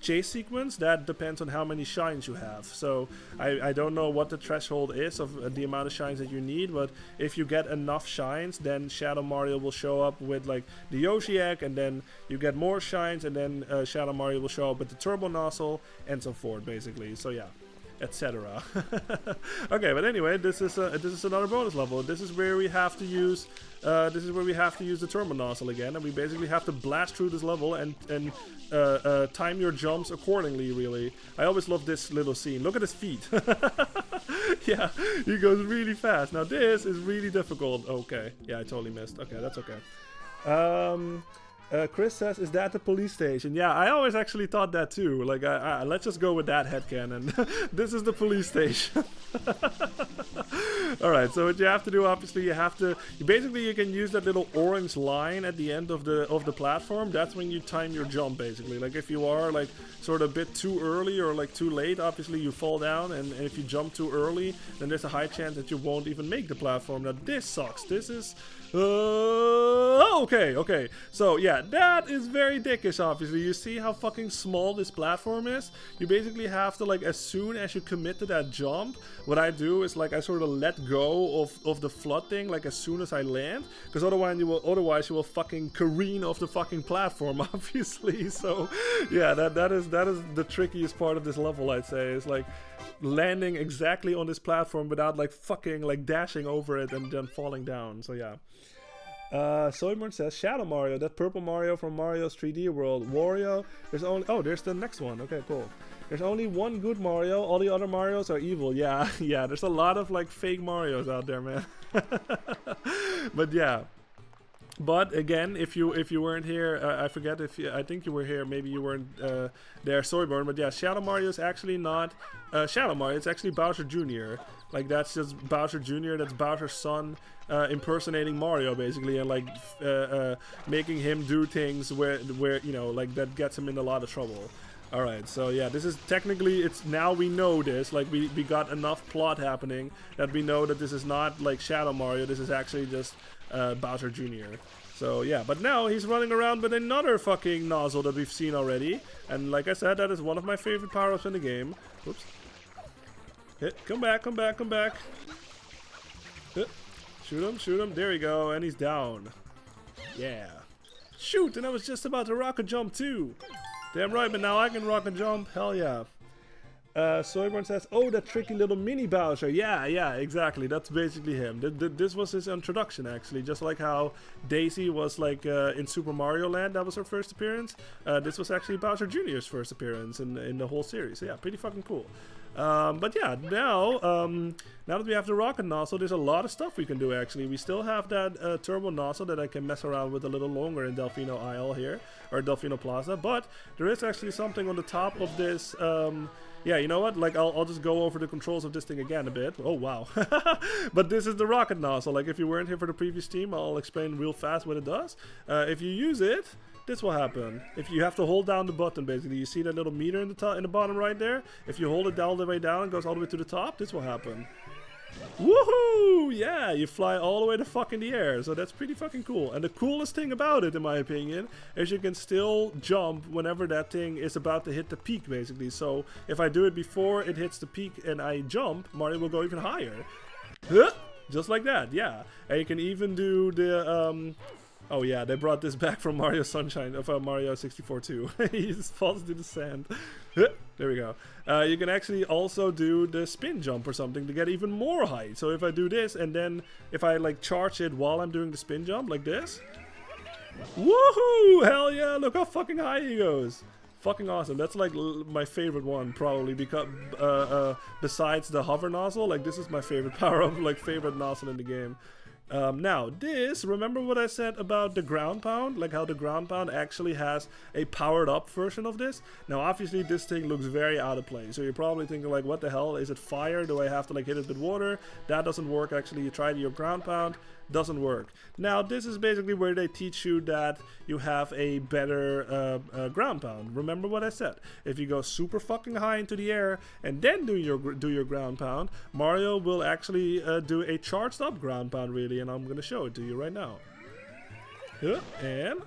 chase sequence, that depends on how many shines you have. So I don't know what the threshold is of the amount of shines that you need, but if you get enough shines, then Shadow Mario will show up with like the Yoshi egg, and then you get more shines, and then Shadow Mario will show up with the turbo nozzle, and so forth, basically. So yeah. etc. Okay, but anyway, this is another bonus level. This is where we have to use the turbo nozzle again, and we basically have to blast through this level and time your jumps accordingly. Really, I always love this little scene. Look at his feet. Yeah, he goes really fast. Now this is really difficult. Okay, yeah, I totally missed. Okay, that's okay. Chris says, is that the police station? Yeah, I always actually thought that too. Like, let's just go with that headcanon. This is the police station. Alright, so what you have to do, obviously, you can use that little orange line at the end of the platform. That's when you time your jump, basically. Like, if you are, like, sort of a bit too early or, like, too late, obviously, you fall down. And if you jump too early, then there's a high chance that you won't even make the platform. Now, this sucks. This is... okay. So, yeah, that is very dickish, obviously. You see how fucking small this platform is? You basically have to, like, as soon as you commit to that jump, what I do is, like, I sort of let go of the flood thing, like, as soon as I land. Because otherwise you will fucking careen off the fucking platform, obviously. So, yeah, that is the trickiest part of this level, I'd say. Is, like, landing exactly on this platform without, like, fucking, like, dashing over it and then falling down. So, yeah. Soyborn says, Shadow Mario, that purple Mario from Mario's 3D World. Wario, there's the next one. Okay, cool. There's only one good Mario, all the other Marios are evil. Yeah, yeah, there's a lot of, like, fake Marios out there, man. But yeah. But again, if you weren't here, I forget I think you were here, maybe you weren't there, Soyborn, but yeah, Shadow Mario is actually not Shadow Mario, it's actually Bowser Jr. Like, that's just Bowser Jr., that's Bowser's son, impersonating Mario, basically, and, like, making him do things where, you know, like, that gets him in a lot of trouble. Alright, so yeah, this is technically, now we know this, like, we got enough plot happening that we know that this is not, like, Shadow Mario, this is actually just Bowser Jr. So yeah, but now he's running around with another fucking nozzle that we've seen already, and like I said, that is one of my favorite power-ups in the game. Whoops. Hit, come back. Hit. Shoot him, there we go, and he's down. Yeah. Shoot, and I was just about to rocket jump too. Damn right, but now I can rocket jump, hell yeah. Soyborn says, oh, that tricky little mini Bowser. Yeah, exactly. That's basically him. This was his introduction, actually. Just like how Daisy was, like, in Super Mario Land, that was her first appearance. This was actually Bowser Jr.'s first appearance in the whole series. So yeah, pretty fucking cool. But yeah, now that we have the rocket nozzle, there's a lot of stuff we can do, actually. We still have that turbo nozzle that I can mess around with a little longer in Delfino Isle here, or Delfino Plaza. But there is actually something on the top of this... yeah, you know what? Like, I'll just go over the controls of this thing again a bit. Oh, wow. But this is the rocket nozzle. Like, if you weren't here for the previous stream, I'll explain real fast what it does. If you use it, this will happen. If you have to hold down the button, basically. You see that little meter in the bottom right there? If you hold it all the way down and goes all the way to the top, this will happen. Woohoo! Yeah, you fly all the way the fuck in the air, so that's pretty fucking cool. And the coolest thing about it, in my opinion, is you can still jump whenever that thing is about to hit the peak, basically. So if I do it before it hits the peak and I jump, Mario will go even higher. Just like that, yeah. And you can even do the oh yeah, they brought this back from Mario Sunshine, of Mario 64 too. He just falls into the sand. There we go. You can actually also do the spin jump or something to get even more height. So if I do this and then if I, like, charge it while I'm doing the spin jump like this. Woohoo! Hell yeah, look how fucking high he goes. Fucking awesome. That's, like, my favorite one, probably, because besides the hover nozzle, like, this is my favorite power-up, like, favorite nozzle in the game. Now, this, remember what I said about the ground pound? Like how the ground pound actually has a powered up version of this? Now, obviously, this thing looks very out of place. So you're probably thinking, like, what the hell? Is it fire? Do I have to, like, hit it with water? That doesn't work, actually. You try your ground pound. Doesn't work. Now, this is basically where they teach you that you have a better ground pound. Remember what I said? If you go super fucking high into the air and then do your ground pound, Mario will actually do a charged up ground pound, really, and I'm gonna show it to you right now. And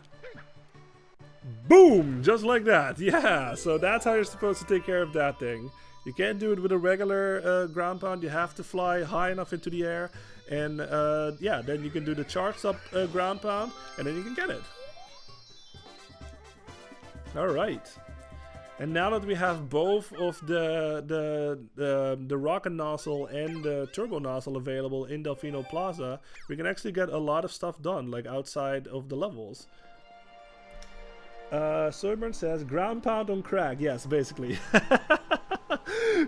boom, just like that. Yeah, so that's how you're supposed to take care of that thing. You can't do it with a regular ground pound. You have to fly high enough into the air. And yeah, then you can do the charged up ground pound, and then you can get it. Alright. And now that we have both of the rocket nozzle and the turbo nozzle available in Delfino Plaza, we can actually get a lot of stuff done, like outside of the levels. Soyburn says, ground pound on crack. Yes, basically.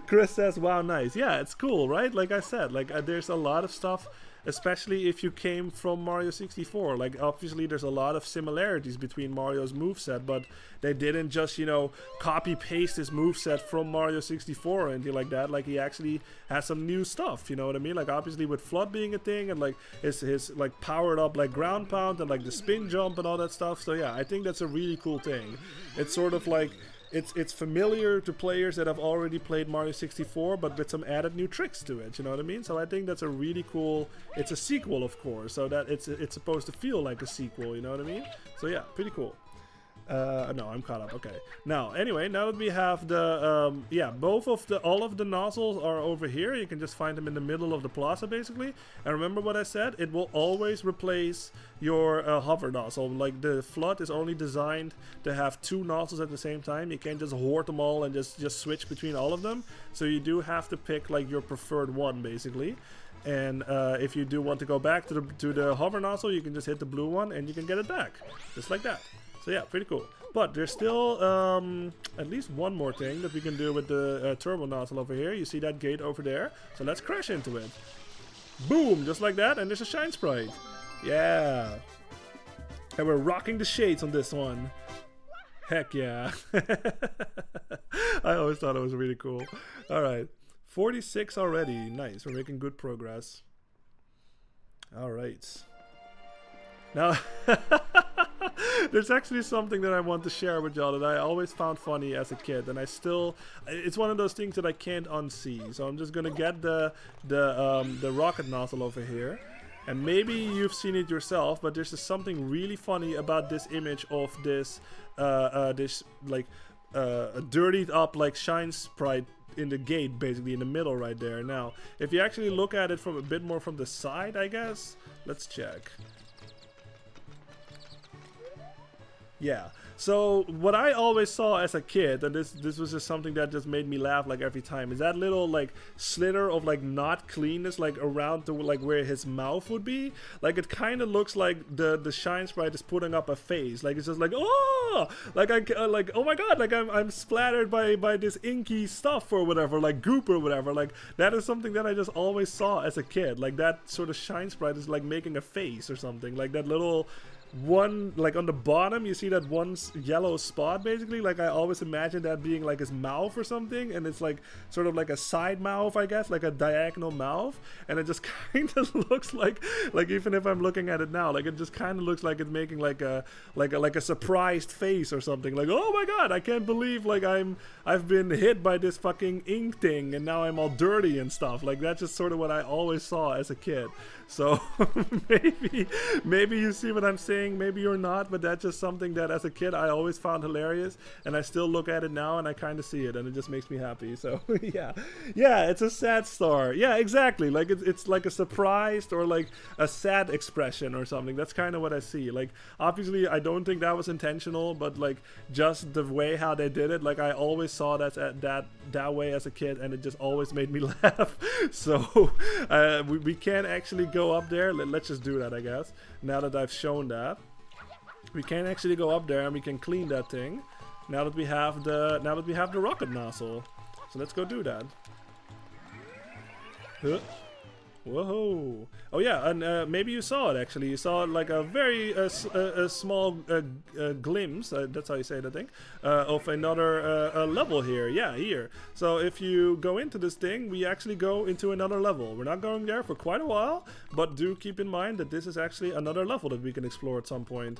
Chris says, wow, nice. Yeah, it's cool, right? Like I said, like there's a lot of stuff, especially if you came from Mario 64. Like, obviously, there's a lot of similarities between Mario's moveset, but they didn't just, you know, copy-paste his moveset from Mario 64 or anything like that. Like, he actually has some new stuff, you know what I mean? Like, obviously, with FLUDD being a thing, and, like, his like, powered-up, like, ground pound, and, like, the spin jump and all that stuff. So, yeah, I think that's a really cool thing. It's sort of like... It's familiar to players that have already played Mario 64, but with some added new tricks to it, you know what I mean? So I think that's a really cool... It's a sequel, of course, so that it's supposed to feel like a sequel, you know what I mean? So yeah, pretty cool. No, I'm caught up. Okay. Now, anyway, now that we have the, yeah, all of the nozzles are over here. You can just find them in the middle of the plaza, basically. And remember what I said? It will always replace your hover nozzle. Like, the FLUDD is only designed to have 2 nozzles at the same time. You can't just hoard them all and just switch between all of them. So you do have to pick, like, your preferred one, basically. And if you do want to go back to the hover nozzle, you can just hit the blue one and you can get it back. Just like that. So yeah, pretty cool. But there's still at least one more thing that we can do with the turbo nozzle over here. You see that gate over there? So let's crash into it. Boom! Just like that, and there's a shine sprite. Yeah. And we're rocking the shades on this one. Heck yeah. I always thought it was really cool. Alright. 46 already. Nice. We're making good progress. Alright. Now... There's actually something that I want to share with y'all that I always found funny as a kid, and it's one of those things that I can't unsee. So I'm just gonna get the rocket nozzle over here, and maybe you've seen it yourself, but there's just something really funny about this image of this dirtied up like shine sprite in the gate, basically in the middle right there. Now, if you actually look at it from a bit more from the side, I guess, let's check. Yeah, so what I always saw as a kid, and this was just something that just made me laugh like every time, is that little like slither of like not cleanness like around to like where his mouth would be. Like, it kind of looks like the shine sprite is putting up a face. Like, it's just like, oh, like like, oh my god, like I'm splattered by this inky stuff or whatever, like goop or whatever. Like, that is something that I just always saw as a kid. Like, that sort of shine sprite is like making a face or something. Like that little one, like on the bottom, you see that one yellow spot, basically. Like, I always imagined that being like his mouth or something, and it's like sort of like a side mouth, I guess, like a diagonal mouth, and it just kind of looks like even if I'm looking at it now, like it just kind of looks like it's making like a surprised face or something. Like, oh my god, I can't believe like I've been hit by this fucking ink thing and now I'm all dirty and stuff. Like, that's just sort of what I always saw as a kid. So maybe you see what I'm saying, maybe you're not, but that's just something that as a kid I always found hilarious, and I still look at it now and I kind of see it, and it just makes me happy. So yeah, it's a sad star. Yeah, exactly. Like, it's like a surprised or like a sad expression or something. That's kind of what I see. Like, obviously I don't think that was intentional, but like just the way how they did it, like I always saw that way as a kid, and it just always made me laugh. So we can't actually go up there. Let's just do that, I guess. Now that I've shown that, we can actually go up there and we can clean that thing. Now that we have the rocket nozzle, so let's go do that. Huh. Whoa! Oh yeah, and maybe you saw it actually. You saw like a very small glimpse. That's how you say it, I think, of another level here. Yeah, here. So if you go into this thing, we actually go into another level. We're not going there for quite a while, but do keep in mind that this is actually another level that we can explore at some point.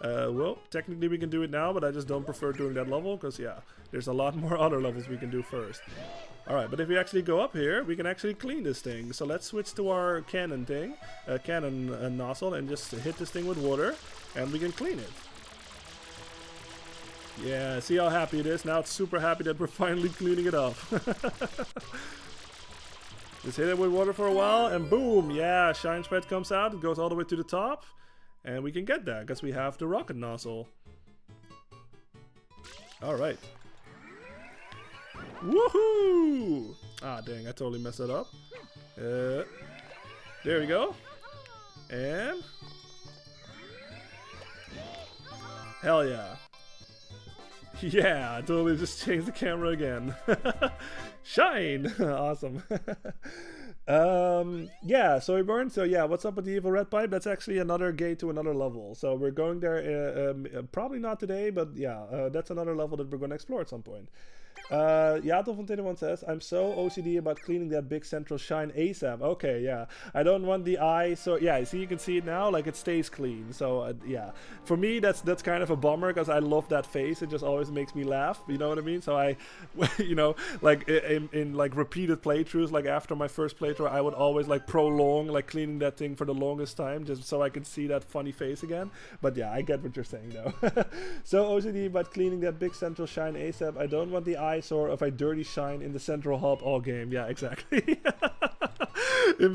Well, technically we can do it now, but I just don't prefer doing that level because, yeah, there's a lot more other levels we can do first. Alright, but if we actually go up here, we can actually clean this thing. So let's switch to our cannon thing, cannon nozzle, and just hit this thing with water, and we can clean it. Yeah, see how happy it is? Now it's super happy that we're finally cleaning it up. Just hit it with water for a while, and boom! Yeah, shine sprite comes out, it goes all the way to the top. And we can get that because we have the rocket nozzle. Alright. Woohoo! Ah, dang, I totally messed that up. There we go. And... hell yeah. Yeah, I totally just changed the camera again. Shine! Awesome. Yeah, so we burned. So yeah, what's up with the evil red pipe? That's actually another gate to another level. So we're going there, probably not today, but yeah, that's another level that we're going to explore at some point. Yato Fontaine says, I'm so OCD about cleaning that big central shine ASAP. Okay, yeah. I don't want the eye, so yeah, see, you can see it now, like it stays clean. So yeah, for me, that's kind of a bummer because I love that face. It just always makes me laugh, you know what I mean? So I, you know, like in like repeated playthroughs, like after my first playthrough, I would always like prolong like cleaning that thing for the longest time just so I could see that funny face again. But yeah, I get what you're saying though. So OCD about cleaning that big central shine ASAP. I don't want the eyesore of a dirty shine in the central hub all game. Yeah, exactly.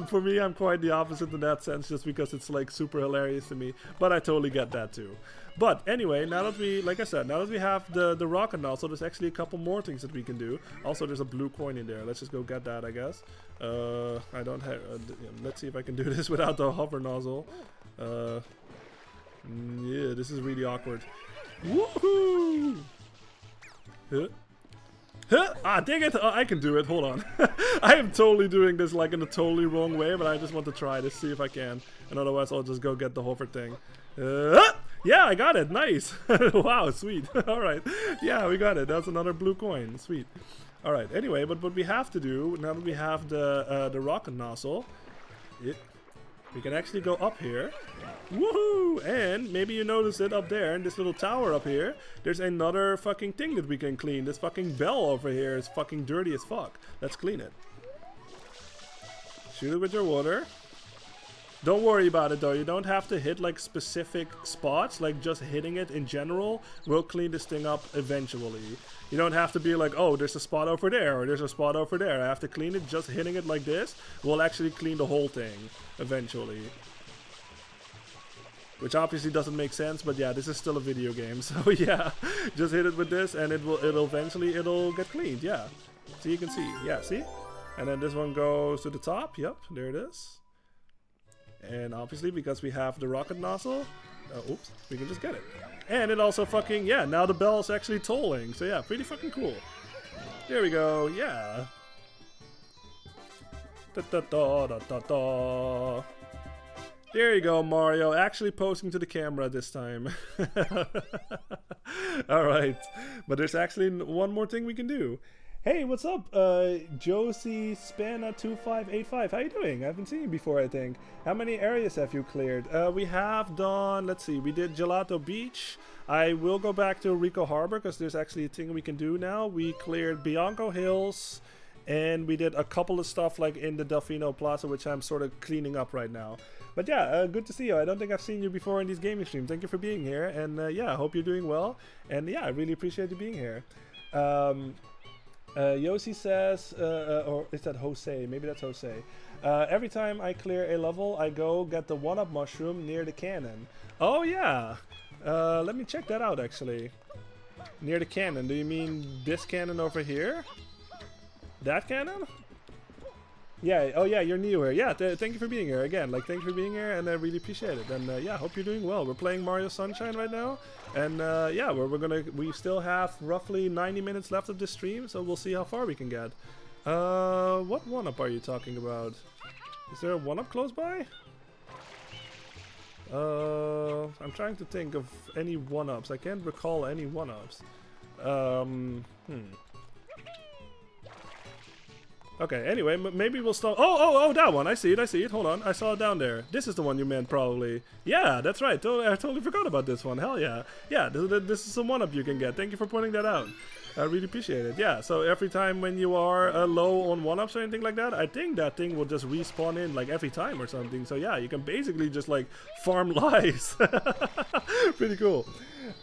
For me, I'm quite the opposite in that sense, just because it's like super hilarious to me. But I totally get that too. But anyway, now that we, like I said, now that we have the rocket nozzle, there's actually a couple more things that we can do. Also, there's a blue coin in there. Let's just go get that, I guess. I don't have. Let's see if I can do this without the hover nozzle. Yeah, this is really awkward. Woohoo! Ah, dang it! Oh, I can do it. Hold on. I am totally doing this like in the totally wrong way, but I just want to try to see if I can. And otherwise, I'll just go get the hover thing. Yeah, I got it. Nice. Wow, sweet. All right. Yeah, we got it. That's another blue coin. Sweet. All right. Anyway, but what we have to do now that we have the rocket nozzle, we can actually go up here. Woohoo! And maybe you notice it up there in this little tower up here. There's another fucking thing that we can clean. This fucking bell over here is fucking dirty as fuck. Let's clean it. Shoot it with your water. Don't worry about it though. You don't have to hit like specific spots. Like just hitting it in general will clean this thing up eventually. You don't have to be like, oh, there's a spot over there or there's a spot over there. I have to clean it. Just hitting it like this will actually clean the whole thing eventually. Which obviously doesn't make sense, but yeah, this is still a video game. So yeah, just hit it with this and it'll eventually get cleaned. Yeah. So you can see. Yeah, see? And then this one goes to the top. Yep, there it is. And obviously, because we have the rocket nozzle, oops, we can just get it. And it also fucking, yeah, now the bell is actually tolling. So yeah, pretty fucking cool. There we go, yeah. Da, da, da, da, da, da. There you go, Mario. Actually posing to the camera this time. Alright, but there's actually one more thing we can do. Hey, what's up, Josie Spana2585? How you doing? I haven't seen you before, I think. How many areas have you cleared? We have done, let's see, we did Gelato Beach. I will go back to Rico Harbor because there's actually a thing we can do now. We cleared Bianco Hills, and we did a couple of stuff like in the Delfino Plaza, which I'm sort of cleaning up right now. But yeah, good to see you. I don't think I've seen you before in these gaming streams. Thank you for being here, and yeah, I hope you're doing well. And yeah, I really appreciate you being here. Yossi says, or is that Jose? Maybe that's Jose. Every time I clear a level, I go get the 1-up mushroom near the cannon. Oh yeah, let me check that out actually. Near the cannon, do you mean this cannon over here? That cannon? Yeah, oh yeah, you're new here. Yeah, thank you for being here again. Like, thank you for being here, and I really appreciate it. And yeah, hope you're doing well. We're playing Mario Sunshine right now, and yeah, we still have roughly 90 minutes left of this stream, so we'll see how far we can get. What 1-up are you talking about? Is there a 1-up close by? I'm trying to think of any 1-ups. I can't recall any 1-ups. Okay, anyway, maybe we'll stop. Oh, that one. I see it. Hold on. I saw it down there. This is the one you meant, probably. Yeah, that's right. I totally forgot about this one. Hell yeah. Yeah, this is a 1-up you can get. Thank you for pointing that out. I really appreciate it. Yeah, so every time when you are low on 1-ups or anything like that, I think that thing will just respawn in like every time or something. So yeah, you can basically just like farm lives. Pretty cool.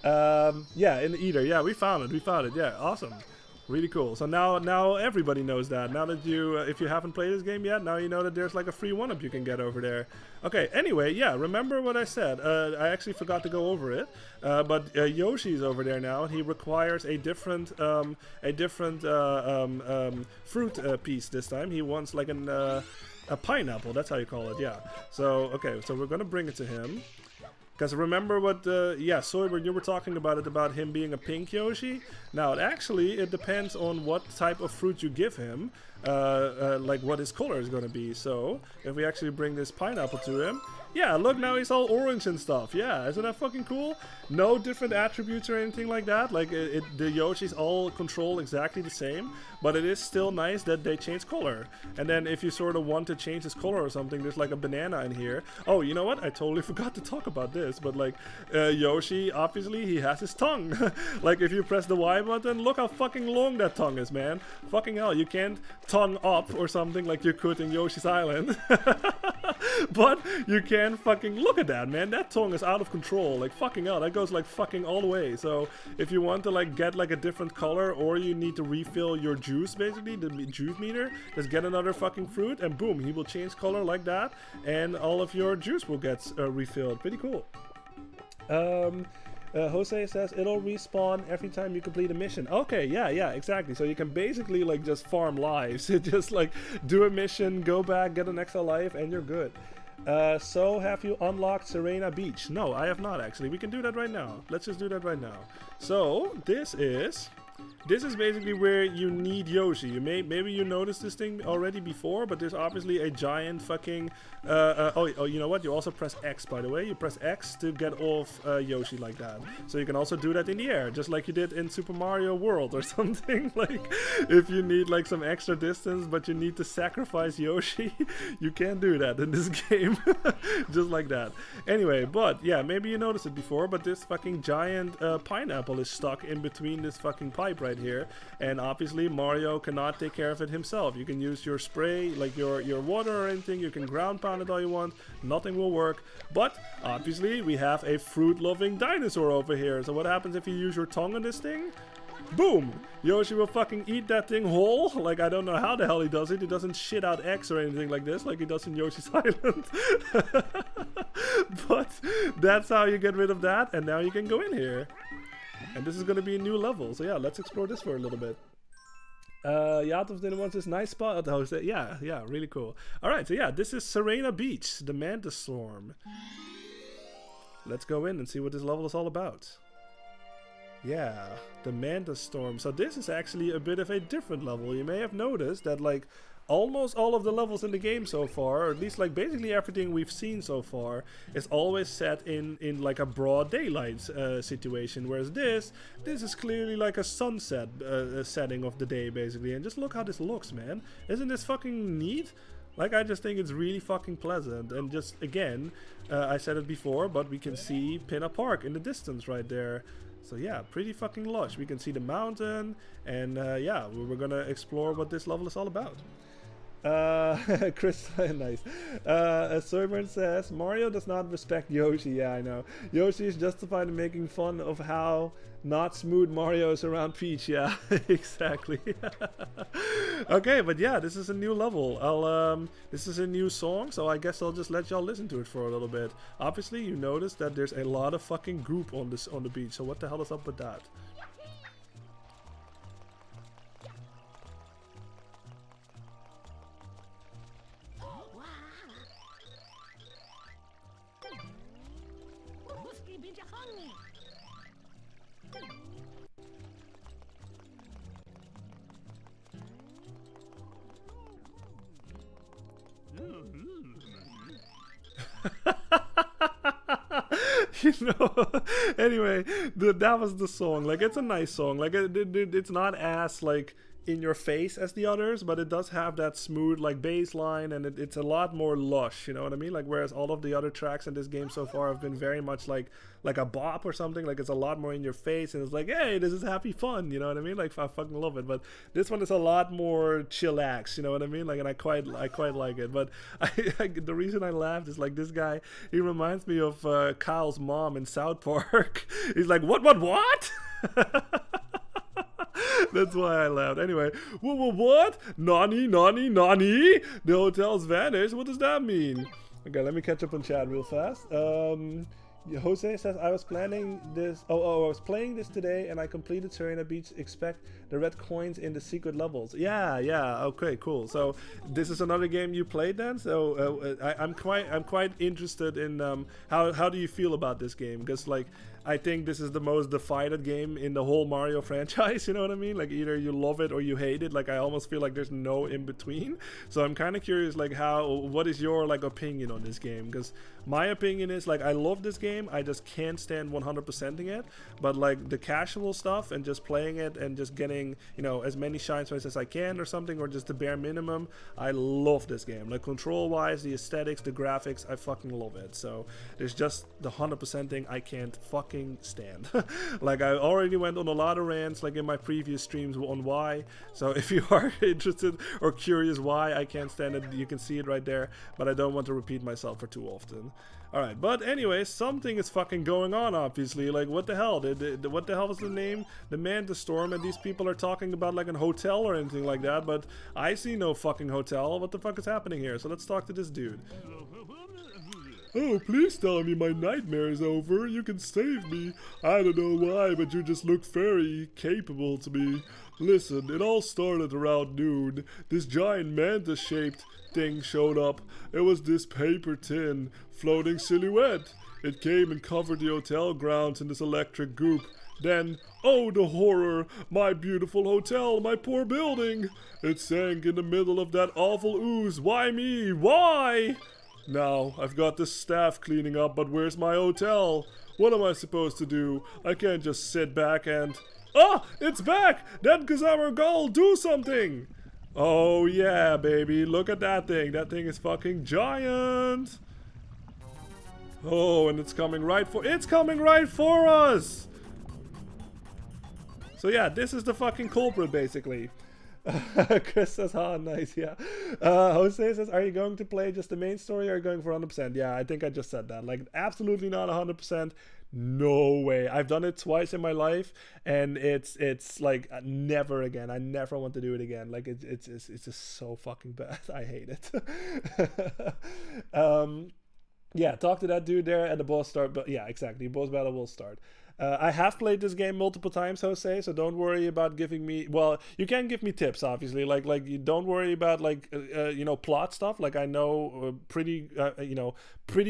Yeah, in the Eater. Yeah, we found it. Yeah, awesome. Really cool. So now everybody knows that. Now that you, if you haven't played this game yet, now you know that there's like a free 1-up you can get over there. Okay, anyway, yeah, remember what I said. I actually forgot to go over it. But Yoshi's over there now, and he requires a different fruit piece this time. He wants like a pineapple, that's how you call it, yeah. So, okay, so we're gonna bring it to him. Because remember what, yeah, Soyber, you were talking about it, about him being a pink Yoshi. Now, it depends on what type of fruit you give him, like what his color is going to be. So, if we actually bring this pineapple to him, yeah, look, now he's all orange and stuff. Yeah, isn't that fucking cool? No different attributes or anything like that. Like, the Yoshis all control exactly the same, but it is still nice that they change color. And then if you sort of want to change his color or something, there's like a banana in here. Oh, you know what? I totally forgot to talk about this, but like, Yoshi, obviously, he has his tongue. Like, if you press the Y button, look how fucking long that tongue is, man. Fucking hell, you can't tongue up or something like you could in Yoshi's Island. But you can fucking look at that, man. That tongue is out of control. Like, fucking hell, that goes like fucking all the way. So if you want to like get like a different color, or you need to refill your juice, basically the juice meter, just get another fucking fruit and boom, he will change color like that, and all of your juice will get refilled. Pretty cool. Jose says it'll respawn every time you complete a mission. Okay, yeah, exactly. So you can basically like just farm lives. Just like do a mission, go back, get an extra life, and you're good. So have you unlocked Serena Beach? No, I have not actually. We can do that right now. Let's just do that right now. So this is basically where you need Yoshi. Maybe you noticed this thing already before, but there's obviously a giant fucking oh, you know what? You also press X, by the way. You press X to get off Yoshi like that. So you can also do that in the air, just like you did in Super Mario World or something. Like, if you need like some extra distance, but you need to sacrifice Yoshi, you can do that in this game. Just like that. Anyway, but yeah, maybe you noticed it before, but this fucking giant pineapple is stuck in between this fucking pipe right here, and obviously Mario cannot take care of it himself. You can use your spray, like your water or anything, you can ground pound it all you want, nothing will work. But obviously we have a fruit-loving dinosaur over here, so what happens if you use your tongue on this thing? Boom! Yoshi will fucking eat that thing whole. Like, I don't know how the hell he does it. He doesn't shit out X or anything like this, like he does in Yoshi's Island. But that's how you get rid of that, and now you can go in here. And this is going to be a new level, so yeah, let's explore this for a little bit. Yatov didn't want this nice spot. Yeah, really cool. Alright, so yeah, this is Serena Beach, the Mantis Storm. Let's go in and see what this level is all about. Yeah, the Mantis Storm. So this is actually a bit of a different level. You may have noticed that like almost all of the levels in the game so far, or at least like basically everything we've seen so far, is always set in like a broad daylight situation, whereas this is clearly like a sunset setting of the day basically. And just look how this looks, man. Isn't this fucking neat? Like, I just think it's really fucking pleasant. And just again, I said it before, but we can see Pinna Park in the distance right there. So yeah, pretty fucking lush. We can see the mountain, and yeah, we're gonna explore what this level is all about. Chris, nice. Soyburn says Mario does not respect Yoshi. Yeah, I know. Yoshi is justified in making fun of how not smooth Mario is around Peach. Yeah, exactly. Okay, but yeah, this is a new level. This is a new song, so I guess I'll just let y'all listen to it for a little bit. Obviously, you notice that there's a lot of fucking goop on the beach. So what the hell is up with that? You know, anyway, that was the song. Like, it's a nice song. Like, it's not as like in your face as the others, but it does have that smooth like bass line, and it's a lot more lush, you know what I mean? Like, whereas all of the other tracks in this game so far have been very much like a bop or something. Like, it's a lot more in your face, and it's like, hey, this is happy fun, you know what I mean? Like, I fucking love it. But this one is a lot more chillax, you know what I mean? Like, and I quite like it. But the reason I laughed is like, this guy, he reminds me of Kyle's mom in South Park. He's like, what That's why I laughed. Anyway, what? Nani, nani, nani? The hotel's vanished? What does that mean? Okay, let me catch up on chat real fast. Jose says, I was planning this. I was playing this today and I completed Serena Beach. Expect the red coins in the secret levels. Yeah. Okay, cool. So this is another game you played then. So I'm quite interested in how do you feel about this game? Because like I think this is the most divided game in the whole Mario franchise, you know what I mean? Like either you love it or you hate it. Like I almost feel like there's no in between. So I'm kind of curious like what is your like opinion on this game? Because my opinion is like I love this game, I just can't stand 100%ing it, but like the casual stuff and just playing it and just getting, you know, as many shine points as I can or something, or just the bare minimum, I love this game. Like control wise, the aesthetics, the graphics, I fucking love it. So there's just the 100%ing I can't fucking stand. Like I already went on a lot of rants like in my previous streams on why, so if you are interested or curious why I can't stand it, you can see it right there, but I don't want to repeat myself for too often. Alright, but anyway, something is fucking going on, obviously. Like, what the hell? What the hell was the name? The Manta Storm, and these people are talking about, like, a hotel or anything like that, but I see no fucking hotel. What the fuck is happening here? So let's talk to this dude. Oh, please tell me my nightmare is over. You can save me. I don't know why, but you just look very capable to me. Listen, it all started around noon. This giant manta-shaped thing showed up. It was this paper tin, floating silhouette. It came and covered the hotel grounds in this electric goop. Then, oh the horror, my beautiful hotel, my poor building. It sank in the middle of that awful ooze. Why me? Why? Now, I've got the staff cleaning up, but where's my hotel? What am I supposed to do? I can't just sit back and... Ah! It's back! That Kazama Gull, do something! Oh yeah, baby, look at that thing. That thing is fucking giant! Oh, and it's coming right for... It's coming right for us! So yeah, this is the fucking culprit, basically. Chris says, oh, nice, yeah. Jose says, are you going to play just the main story or are you going for 100%? Yeah, I think I just said that. Like, absolutely not 100%. No way. I've done it twice in my life, and it's like never again. I never want to do it again. Like, it's just so fucking bad. I hate it. Yeah, talk to that dude there and the boss start. But yeah, exactly. Boss battle will start. I have played this game multiple times, Jose, so don't worry about giving me... Well, you can give me tips, obviously. Like you don't worry about, like, you know, plot stuff. Like, I know pretty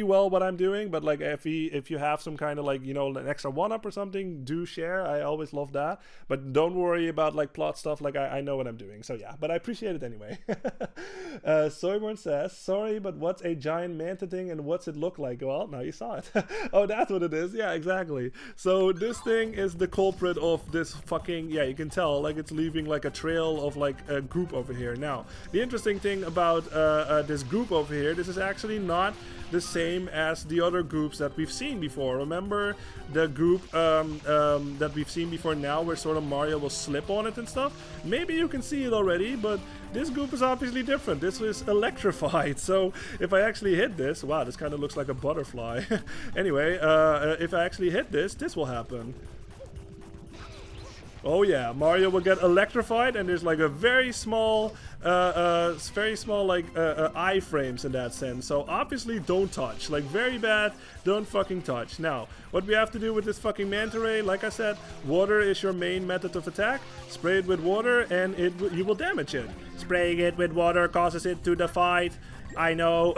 well what I'm doing. But, like, if you have some kind of, like, you know, an extra one-up or something, do share. I always love that. But don't worry about, like, plot stuff. Like, I know what I'm doing. So, yeah. But I appreciate it anyway. Soyborn says, sorry, but what's a giant manta thing and what's it look like? Well, now you saw it. Oh, that's what it is. Yeah, exactly. So this thing is the culprit of this fucking, yeah, you can tell, like it's leaving like a trail of like a goop over here. Now, the interesting thing about this goop over here, this is actually not the same as the other goops that we've seen before. Remember the goop that we've seen before now where sort of Mario will slip on it and stuff? Maybe you can see it already, but this goop is obviously different. This is electrified, so if I actually hit this, wow, this kind of looks like a butterfly. Anyway, if I actually hit this, this will happen. Oh yeah, Mario will get electrified, and there's like a very small like iframes in that sense. So obviously don't touch, like very bad, don't fucking touch. Now, what we have to do with this fucking manta ray, like I said, water is your main method of attack. Spray it with water and you will damage it. Spraying it with water causes it to fight. I know.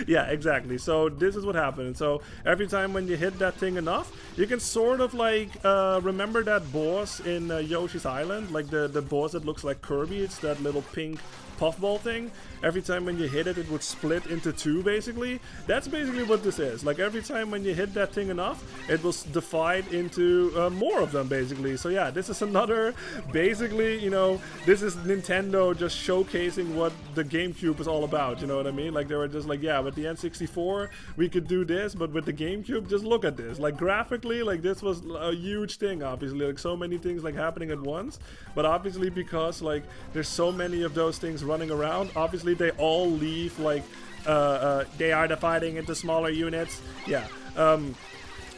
Yeah, exactly. So this is what happened. So every time when you hit that thing enough, you can sort of like remember that boss in Yoshi's Island, like the boss that looks like Kirby. It's that little pink puffball thing. Every time when you hit it, it would split into two, basically. That's basically what this is. Like every time when you hit that thing enough, it will divide into more of them, basically. So yeah, this is another, basically, you know, this is Nintendo just showcasing what the GameCube is all about, you know what I mean? Like they were just like, yeah, with the N64, we could do this, but with the GameCube, just look at this. Like graphically, like this was a huge thing, obviously. Like so many things like happening at once, but obviously because like there's so many of those things running around, obviously they all leave like they are dividing into smaller units. Yeah.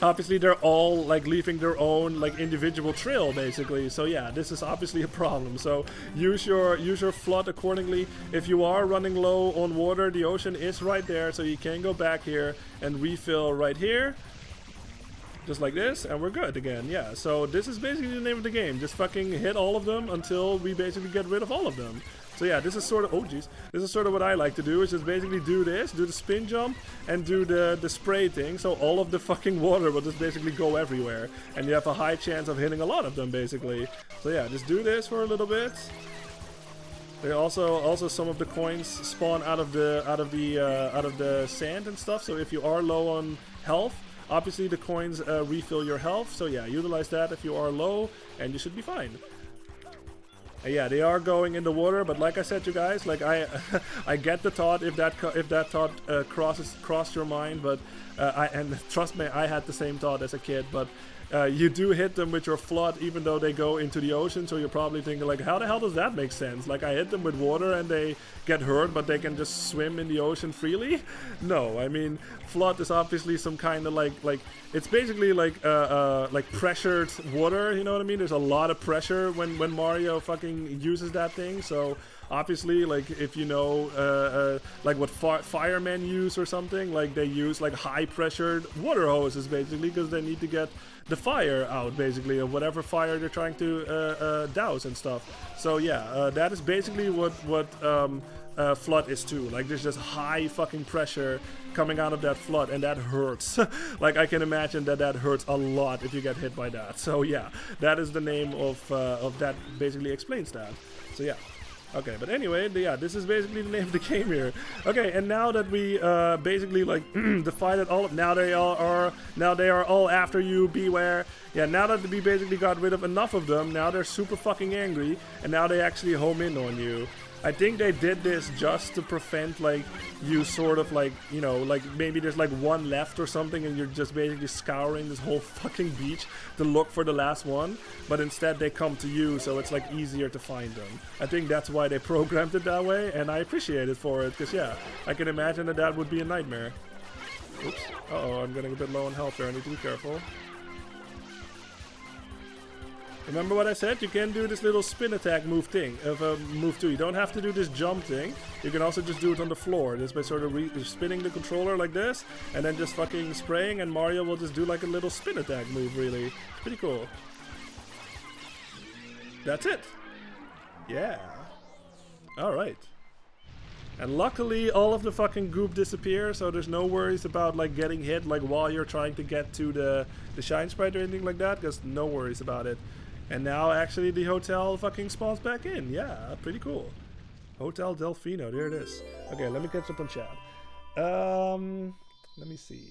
obviously they're all like leaving their own like individual trail basically. So yeah, this is obviously a problem. So use your flood accordingly. If you are running low on water, the ocean is right there, so you can go back here and refill right here. Just like this, and we're good again. Yeah, so this is basically the name of the game. Just fucking hit all of them until we basically get rid of all of them. So yeah, this is sort of, oh jeez, this is sort of what I like to do, is just basically do this, do the spin jump, and do the spray thing, so all of the fucking water will just basically go everywhere, and you have a high chance of hitting a lot of them, basically. So yeah, just do this for a little bit. There also some of the coins spawn out of the sand and stuff, so if you are low on health, obviously the coins refill your health, so yeah, utilize that if you are low, and you should be fine. Yeah, they are going in the water, but like I said, you guys, like I get the thought if that thought crossed your mind, but and trust me, I had the same thought as a kid, but you do hit them with your flood even though they go into the ocean, so you're probably thinking like, how the hell does that make sense? Like, I hit them with water and they get hurt, but they can just swim in the ocean freely? No, I mean, flood is obviously some kind of like it's basically like pressured water, you know what I mean? There's a lot of pressure when Mario fucking uses that thing, so obviously, like, if you know like what firemen use or something, like they use like high pressured water hoses basically because they need to get the fire out basically of whatever fire they're trying to douse and stuff. So yeah, that is basically what flood is too. Like, there's just high fucking pressure coming out of that flood, and that hurts. Like, I can imagine that hurts a lot if you get hit by that. So yeah, that is the name of that. Basically explains that. So yeah. Okay, but anyway, yeah, this is basically the name of the game here. Okay, and now that we basically like divided all of, now they are all after you, beware. Yeah, now that we basically got rid of enough of them, now they're super fucking angry, and now they actually home in on you. I think they did this just to prevent like you sort of like, you know, like maybe there's like one left or something and you're just basically scouring this whole fucking beach to look for the last one, but instead they come to you, so it's like easier to find them. I think that's why they programmed it that way, and I appreciate it for it, because yeah, I can imagine that would be a nightmare. Oops. Uh-oh, I'm getting a bit low on health there, I need to be careful. Remember what I said? You can do this little spin attack move thing, move too. You don't have to do this jump thing. You can also just do it on the floor. Just by sort of spinning the controller like this, and then just fucking spraying, and Mario will just do like a little spin attack move, really. It's pretty cool. That's it. Yeah. Alright. And luckily all of the fucking goop disappears, so there's no worries about like getting hit like while you're trying to get to the shine sprite or anything like that, because no worries about it. And now actually the hotel fucking spawns back in. Yeah, pretty cool. Hotel Delfino, there it is. Okay, let me catch up on chat. Let me see.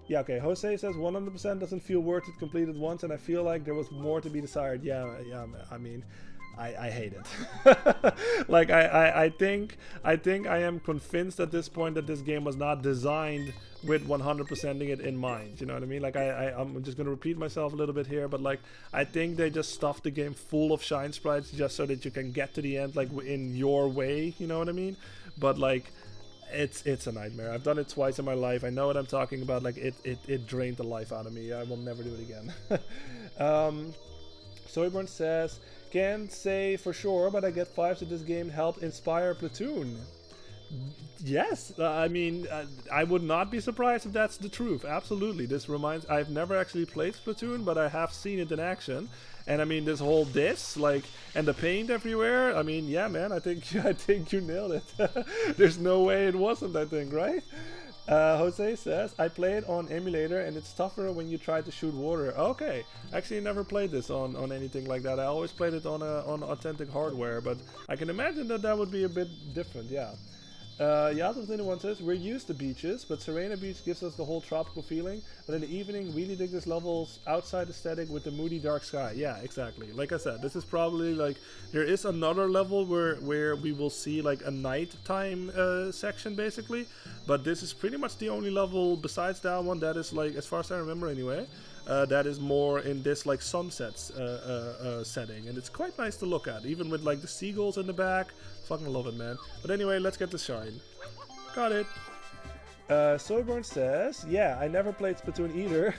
Yeah, okay, Jose says 100% doesn't feel worth it completed once, and I feel like there was more to be desired. Yeah, I mean, I hate it. Like, I think I am convinced at this point that this game was not designed with 100%ing it in mind. You know what I mean? Like, I'm just gonna repeat myself a little bit here, but like, I think they just stuffed the game full of shine sprites just so that you can get to the end like in your way. You know what I mean? But like, it's a nightmare. I've done it twice in my life. I know what I'm talking about. Like, it drained the life out of me. I will never do it again. Soyburn says, can't say for sure, but I get vibes that this game helped inspire Platoon. Yes, I mean, I would not be surprised if that's the truth. Absolutely. This reminds, I've never actually played Splatoon, but I have seen it in action. And I mean, this whole and the paint everywhere. I mean, yeah, man, I think you nailed it. There's no way it wasn't, I think, right? Jose says, I play it on emulator and it's tougher when you try to shoot water. Okay, actually never played this on anything like that. I always played it on authentic hardware, but I can imagine that would be a bit different, yeah. Yasmin21 says, we're used to beaches, but Serena Beach gives us the whole tropical feeling, but in the evening, really dig this level's outside aesthetic with the moody dark sky. Yeah, exactly. Like I said, this is probably like, there is another level where we will see like a nighttime section basically, but this is pretty much the only level besides that one that is like, as far as I remember anyway, that is more in this like sunsets setting, and it's quite nice to look at, even with like the seagulls in the back. Fucking love it, man. But anyway, let's get the shine. Got it. Soyborn says, yeah, I never played Splatoon either.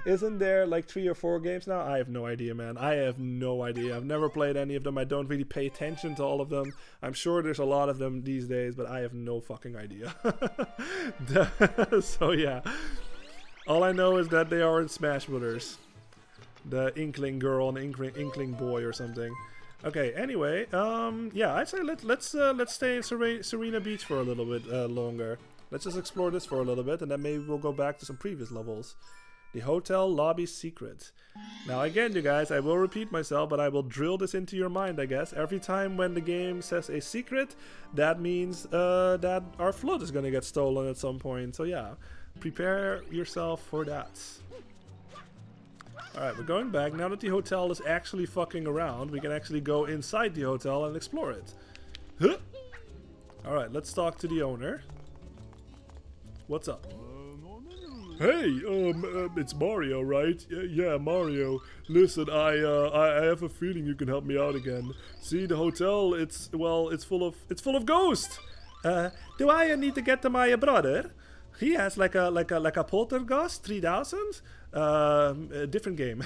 Isn't there like 3 or 4 games now? I have no idea, man. I have no idea. I've never played any of them. I don't really pay attention to all of them. I'm sure there's a lot of them these days, but I have no fucking idea. So yeah. All I know is that they are in Smash Brothers. The Inkling girl and the Inkling boy or something. Okay, anyway, yeah, I'd say let's stay in Serena Beach for a little bit longer. Let's just explore this for a little bit, and then maybe we'll go back to some previous levels. The hotel lobby secret. Now again, you guys, I will repeat myself, but I will drill this into your mind, I guess. Every time when the game says a secret, that means that our float is gonna get stolen at some point. So yeah, prepare yourself for that. Alright, we're going back. Now that the hotel is actually fucking around, we can actually go inside the hotel and explore it. Huh? Alright, let's talk to the owner. What's up? Hey, it's Mario, right? Yeah, Mario. Listen, I have a feeling you can help me out again. See, the hotel, it's full of ghosts. Do I need to get to my brother? He has like a Poltergeist 3000. A different game.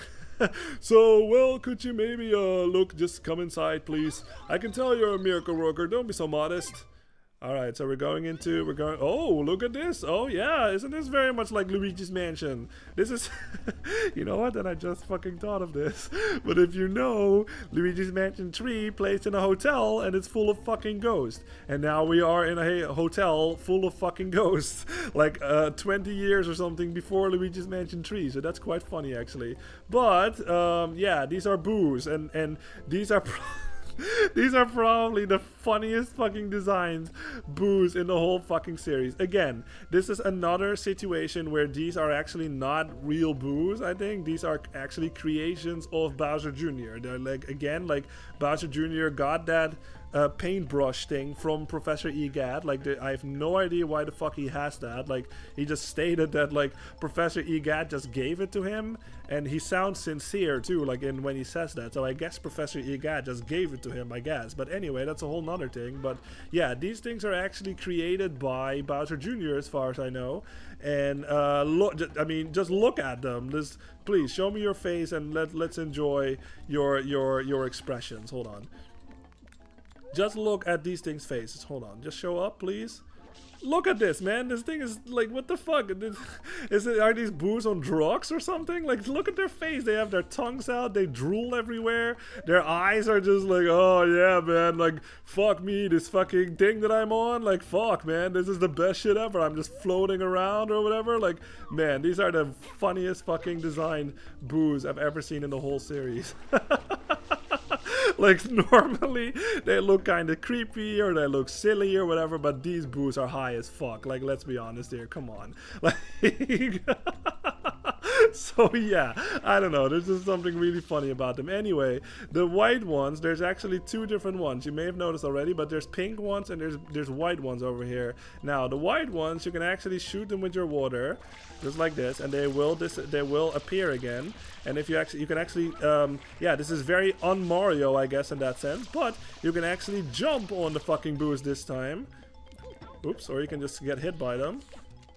So, well, could you maybe look? Just come inside, please. I can tell you're a miracle worker. Don't be so modest. Alright, so we're going. Oh, look at this. Oh, yeah. Isn't this very much like Luigi's Mansion? This is. You know what? And I just fucking thought of this. But if you know, Luigi's Mansion 3 plays in a hotel and it's full of fucking ghosts. And now we are in a hotel full of fucking ghosts. Like 20 years or something before Luigi's Mansion 3. So that's quite funny, actually. But, yeah, these are boos. And these are. These are probably the funniest fucking designs boos in the whole fucking series. Again, this is another situation where these are actually not real boos. I think these are actually creations of Bowser Jr. They're like, again, like Bowser Jr. got that paintbrush thing from Professor Egad. Like, I have no idea why the fuck he has that. Like, he just stated that like Professor Egad just gave it to him, and he sounds sincere too, like when he says that. So I guess Professor Egad just gave it to him, I guess. But anyway, that's a whole nother thing. But yeah, these things are actually created by Bowser Jr. as far as I know. And just look at them. Please show me your face and let's enjoy your expressions. Hold on. Just look at these things' faces. Hold on. Just show up, please. Look at this, man. This thing is like, what the fuck? Are these boos on drugs or something? Like, look at their face. They have their tongues out. They drool everywhere. Their eyes are just like, oh yeah, man. Like, fuck me. This fucking thing that I'm on. Like, fuck, man. This is the best shit ever. I'm just floating around or whatever. Like, man, these are the funniest fucking designed boos I've ever seen in the whole series. Like, normally they look kind of creepy or they look silly or whatever, but these boos are high as fuck. Like, let's be honest here. Come on. Like, so yeah, I don't know. There's just something really funny about them. Anyway, the white ones, there's actually 2 different ones. You may have noticed already, but there's pink ones and there's white ones over here. Now, the white ones, you can actually shoot them with your water, just like this, and they will appear again. And if you can actually, yeah, this is very un-Mario, I guess, in that sense. But you can actually jump on the fucking boos this time. Oops, or you can just get hit by them.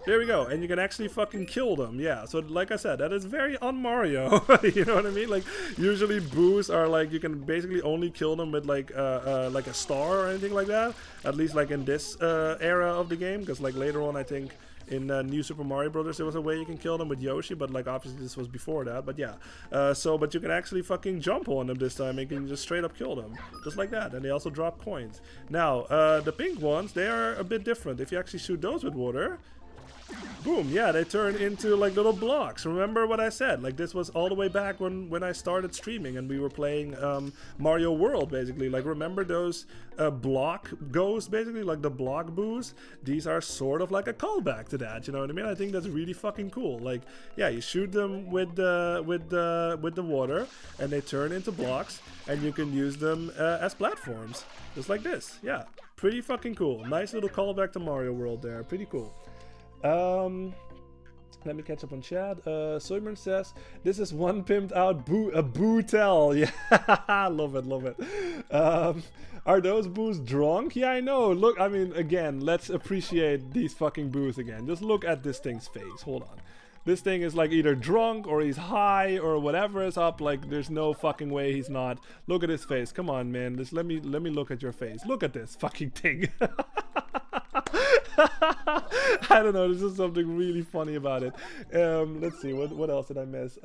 There we go, and you can actually fucking kill them. Yeah, so like I said, that is very un-Mario. You know what I mean? Like, usually boos are like, you can basically only kill them with like a star or anything like that. At least like in this era of the game, because like later on, I think in New Super Mario Brothers there was a way you can kill them with Yoshi, but like obviously this was before that. But yeah, but you can actually fucking jump on them this time and you can just straight up kill them, just like that. And they also drop coins. Now, the pink ones, they are a bit different. If you actually shoot those with water, boom, yeah, they turn into like little blocks. Remember what I said? Like, this was all the way back when I started streaming and we were playing Mario World, basically. Like, remember those block ghosts, basically, like the block boos? These are sort of like a callback to that, you know what I mean? I think that's really fucking cool. Like, yeah, you shoot them with the water and they turn into blocks and you can use them as platforms, just like this. Yeah, pretty fucking cool. Nice little callback to Mario World there. Pretty cool. Let me catch up on chat. Soyburn says, this is one pimped out bootel. Yeah, love it, love it. Are those boos drunk? Yeah, I know. Look, I mean, again, let's appreciate these fucking boos again. Just look at this thing's face. Hold on. This thing is like either drunk or he's high or whatever is up. Like, there's no fucking way he's not. Look at his face. Come on, man. Just let me look at your face. Look at this fucking thing. I don't know, there's just something really funny about it. Let's see, what else did I miss?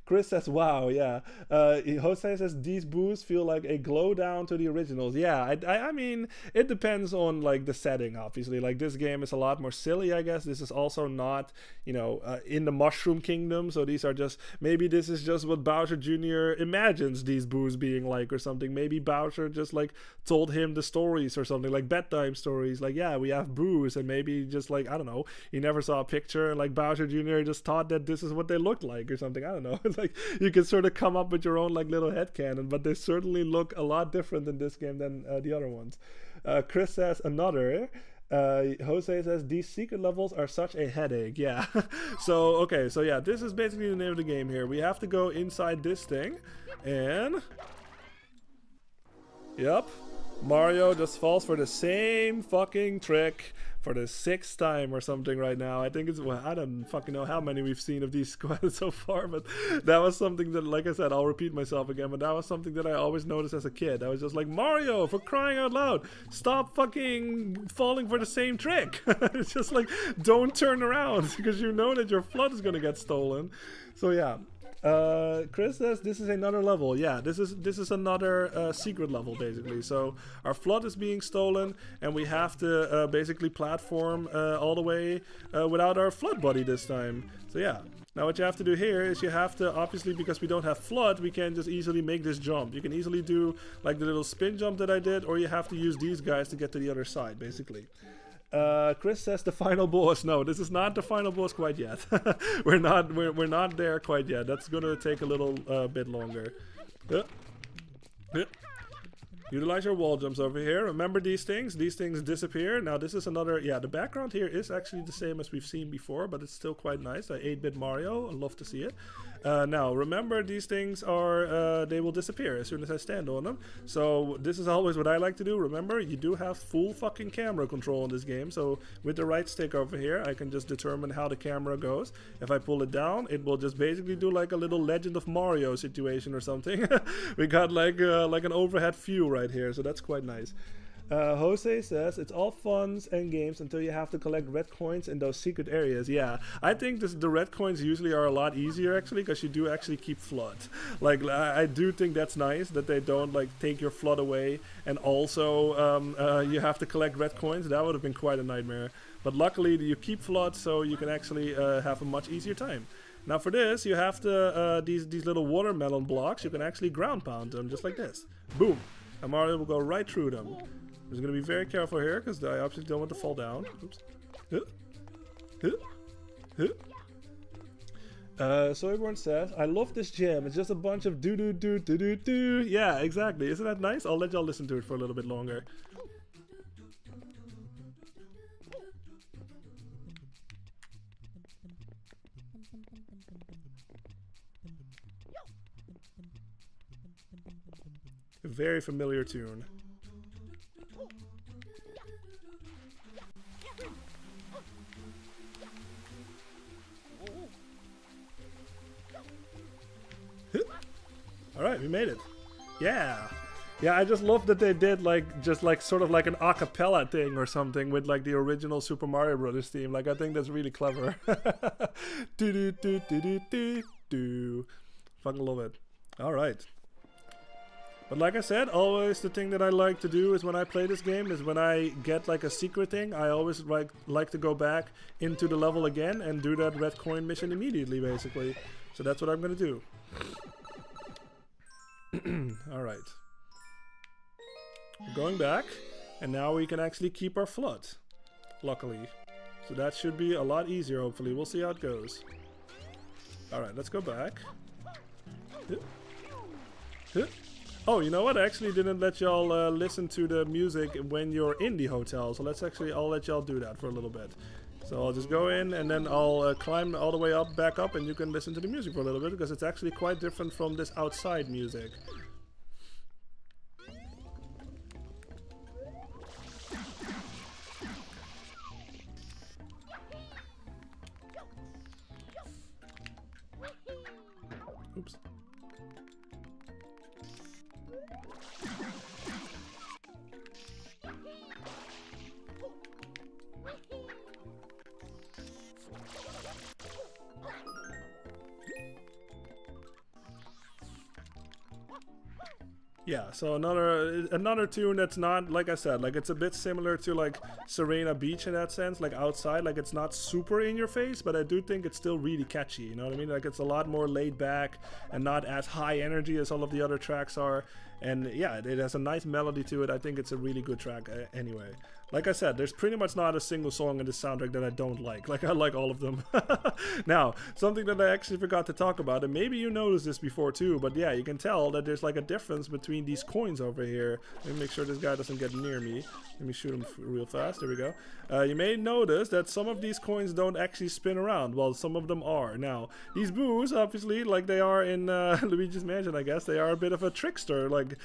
Chris says, wow, yeah. Jose says, these boos feel like a glow down to the originals. Yeah, I mean, it depends on, like, the setting, obviously. Like, this game is a lot more silly, I guess. This is also not, you know, in the Mushroom Kingdom, so these are just, maybe this is just what Bowser Jr. imagines these boos being like or something. Maybe Bowser just, like, told him the stories or something, like bedtime stories. Like, yeah, we have boos, and maybe just, like, I don't know, he never saw a picture, and, like, Bowser Jr. just thought that this is what they looked like or something. I don't know. Like, you can sort of come up with your own, like, little headcanon, but they certainly look a lot different in this game than the other ones. Chris says another. Jose says these secret levels are such a headache. Yeah. So okay, so yeah, this is basically the name of the game here. We have to go inside this thing, and yep, Mario just falls for the same fucking trick for the 6th time or something right now. I think it's, well, I don't fucking know how many we've seen of these squads so far, but that was something that, like I said, I'll repeat myself again, but that was something that I always noticed as a kid. I was just like, Mario, for crying out loud, stop fucking falling for the same trick. It's just like, don't turn around, because you know that your flood is gonna get stolen. So yeah. Chris says this is another level. Yeah, this is another secret level basically. So our flood is being stolen, and we have to basically platform all the way without our flood buddy this time. So yeah. Now what you have to do here is you have to, obviously, because we don't have flood, we can't just easily make this jump. You can easily do like the little spin jump that I did, or you have to use these guys to get to the other side basically. Chris says the final boss. No, this is not the final boss quite yet. we're not there quite yet. That's gonna take a little bit longer. Utilize your wall jumps over here. Remember these things? These things disappear. Now this is another, yeah, the background here is actually the same as we've seen before, but it's still quite nice. 8-bit Mario, I love to see it. Now remember, these things are, they will disappear as soon as I stand on them. So this is always what I like to do. Remember, you do have full fucking camera control in this game. So with the right stick over here, I can just determine how the camera goes. If I pull it down, it will just basically do like a little Legend of Mario situation or something. We got like an overhead view right here, so that's quite nice. Jose says it's all funs and games until you have to collect red coins in those secret areas. Yeah, I think the red coins usually are a lot easier actually, because you do actually keep flood. Like I do think that's nice that they don't like take your flood away, and also you have to collect red coins. That would have been quite a nightmare. But luckily you keep flood, so you can actually have a much easier time. Now for this, you have to these little watermelon blocks. You can actually ground pound them just like this. Boom, and Mario will go right through them. I'm just gonna be very careful here because I obviously don't want to fall down. Oops. Soyborn says, I love this gym. It's just a bunch of do. Yeah, exactly. Isn't that nice? I'll let y'all listen to it for a little bit longer. A very familiar tune. Alright, we made it. Yeah. Yeah, I just love that they did like just like sort of like an a cappella thing or something with like the original Super Mario Brothers theme. Like, I think that's really clever. Do. Fucking love it. Alright. But like I said, always the thing that I like to do is when I play this game is when I get like a secret thing, I always like to go back into the level again and do that red coin mission immediately basically. So that's what I'm gonna do. Alright. We're going back, and now we can actually keep our flood, luckily. So that should be a lot easier, hopefully. We'll see how it goes. Alright, let's go back. Oh, you know what? I actually didn't let y'all listen to the music when you're in the hotel, so I'll let y'all do that for a little bit. So I'll just go in and then I'll climb all the way up, back up, and you can listen to the music for a little bit because it's actually quite different from this outside music. Oops. Yeah, so another tune that's not, like I said, like it's a bit similar to like Serena Beach in that sense, like outside, like it's not super in your face, but I do think it's still really catchy, you know what I mean? Like it's a lot more laid back and not as high energy as all of the other tracks are. And yeah, it has a nice melody to it. I think it's a really good track anyway. Like I said, there's pretty much not a single song in this soundtrack that I don't like. Like, I like all of them. Now, something that I actually forgot to talk about, and maybe you noticed this before too, but yeah, you can tell that there's like a difference between these coins over here. Let me make sure this guy doesn't get near me. Let me shoot him real fast. There we go. You may notice that some of these coins don't actually spin around, while some of them are. Now, these boos, obviously, like they are in Luigi's Mansion, I guess, they are a bit of a trickster, like,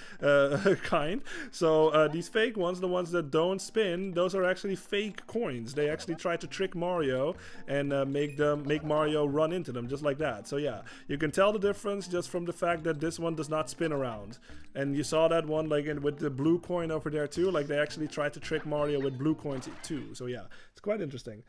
kind. So, these fake ones, the ones that don't spin, those are actually fake coins. They actually try to trick Mario and make Mario run into them, just like that. So yeah, you can tell the difference just from the fact that this one does not spin around. And you saw that one like with the blue coin over there too, like they actually tried to trick Mario with blue coins too. So yeah, it's quite interesting.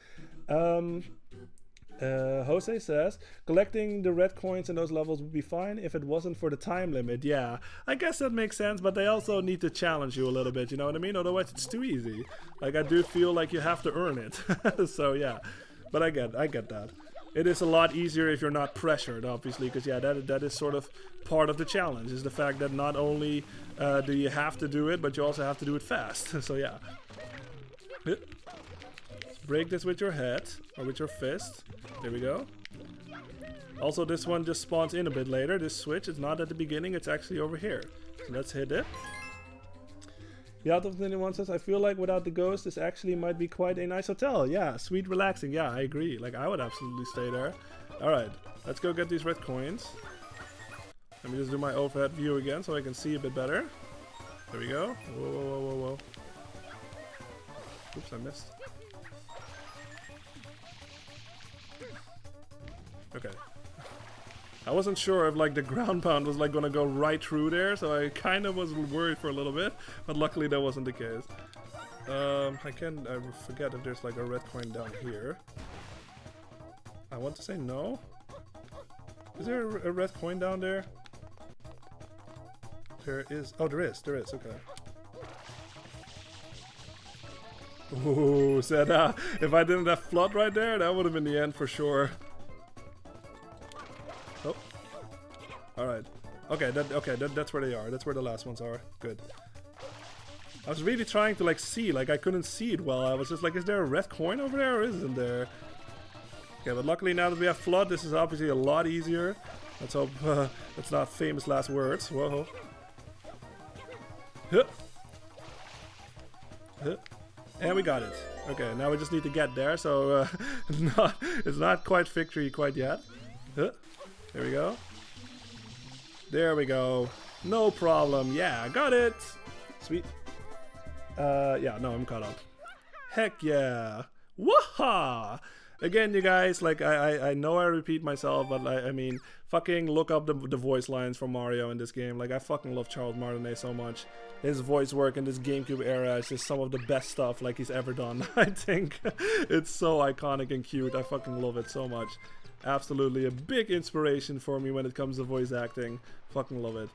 Jose says, collecting the red coins in those levels would be fine if it wasn't for the time limit. Yeah, I guess that makes sense, but they also need to challenge you a little bit, you know what I mean? Otherwise it's too easy. Like, I do feel like you have to earn it. So yeah, but I get that. It is a lot easier if you're not pressured, obviously, because yeah, that is sort of part of the challenge, is the fact that not only do you have to do it, but you also have to do it fast. So yeah. Break this with your head, or with your fist. There we go. Also, this one just spawns in a bit later. This switch, it's not at the beginning, it's actually over here. So let's hit it. The Out of 21 says, I feel like without the ghost, this actually might be quite a nice hotel. Yeah, sweet, relaxing. Yeah, I agree. Like, I would absolutely stay there. Alright, let's go get these red coins. Let me just do my overhead view again so I can see a bit better. There we go. Whoa, whoa, whoa, whoa, whoa. Oops, I missed. Okay. I wasn't sure if like the ground pound was like gonna go right through there, so I kind of was worried for a little bit, but luckily that wasn't the case. I forget if there's like a red coin down here. I want to say no. Is there a red coin down there? There is. Oh, there is, okay. Ooh, said if I didn't have flood right there, that would have been the end for sure. Oh. Alright. Okay, that's where they are. That's where the last ones are. Good. I was really trying to like see, like I couldn't see it well. I was just like, is there a red coin over there or isn't there? Okay, but luckily now that we have flood, this is obviously a lot easier. Let's hope it's not famous last words. Whoa. Huh. Huh. And we got it. Okay, now we just need to get there, so it's not quite victory quite yet. Huh. There we go. There we go. No problem. Yeah, got it. Sweet. Yeah, no, I'm caught up. Heck yeah. Waha! Again, you guys, like, I know I repeat myself, but I mean, fucking look up the voice lines from Mario in this game. Like, I fucking love Charles Martinet so much. His voice work in this GameCube era is just some of the best stuff, like, he's ever done. I think it's so iconic and cute. I fucking love it so much. Absolutely a big inspiration for me when it comes to voice acting. Fucking love it.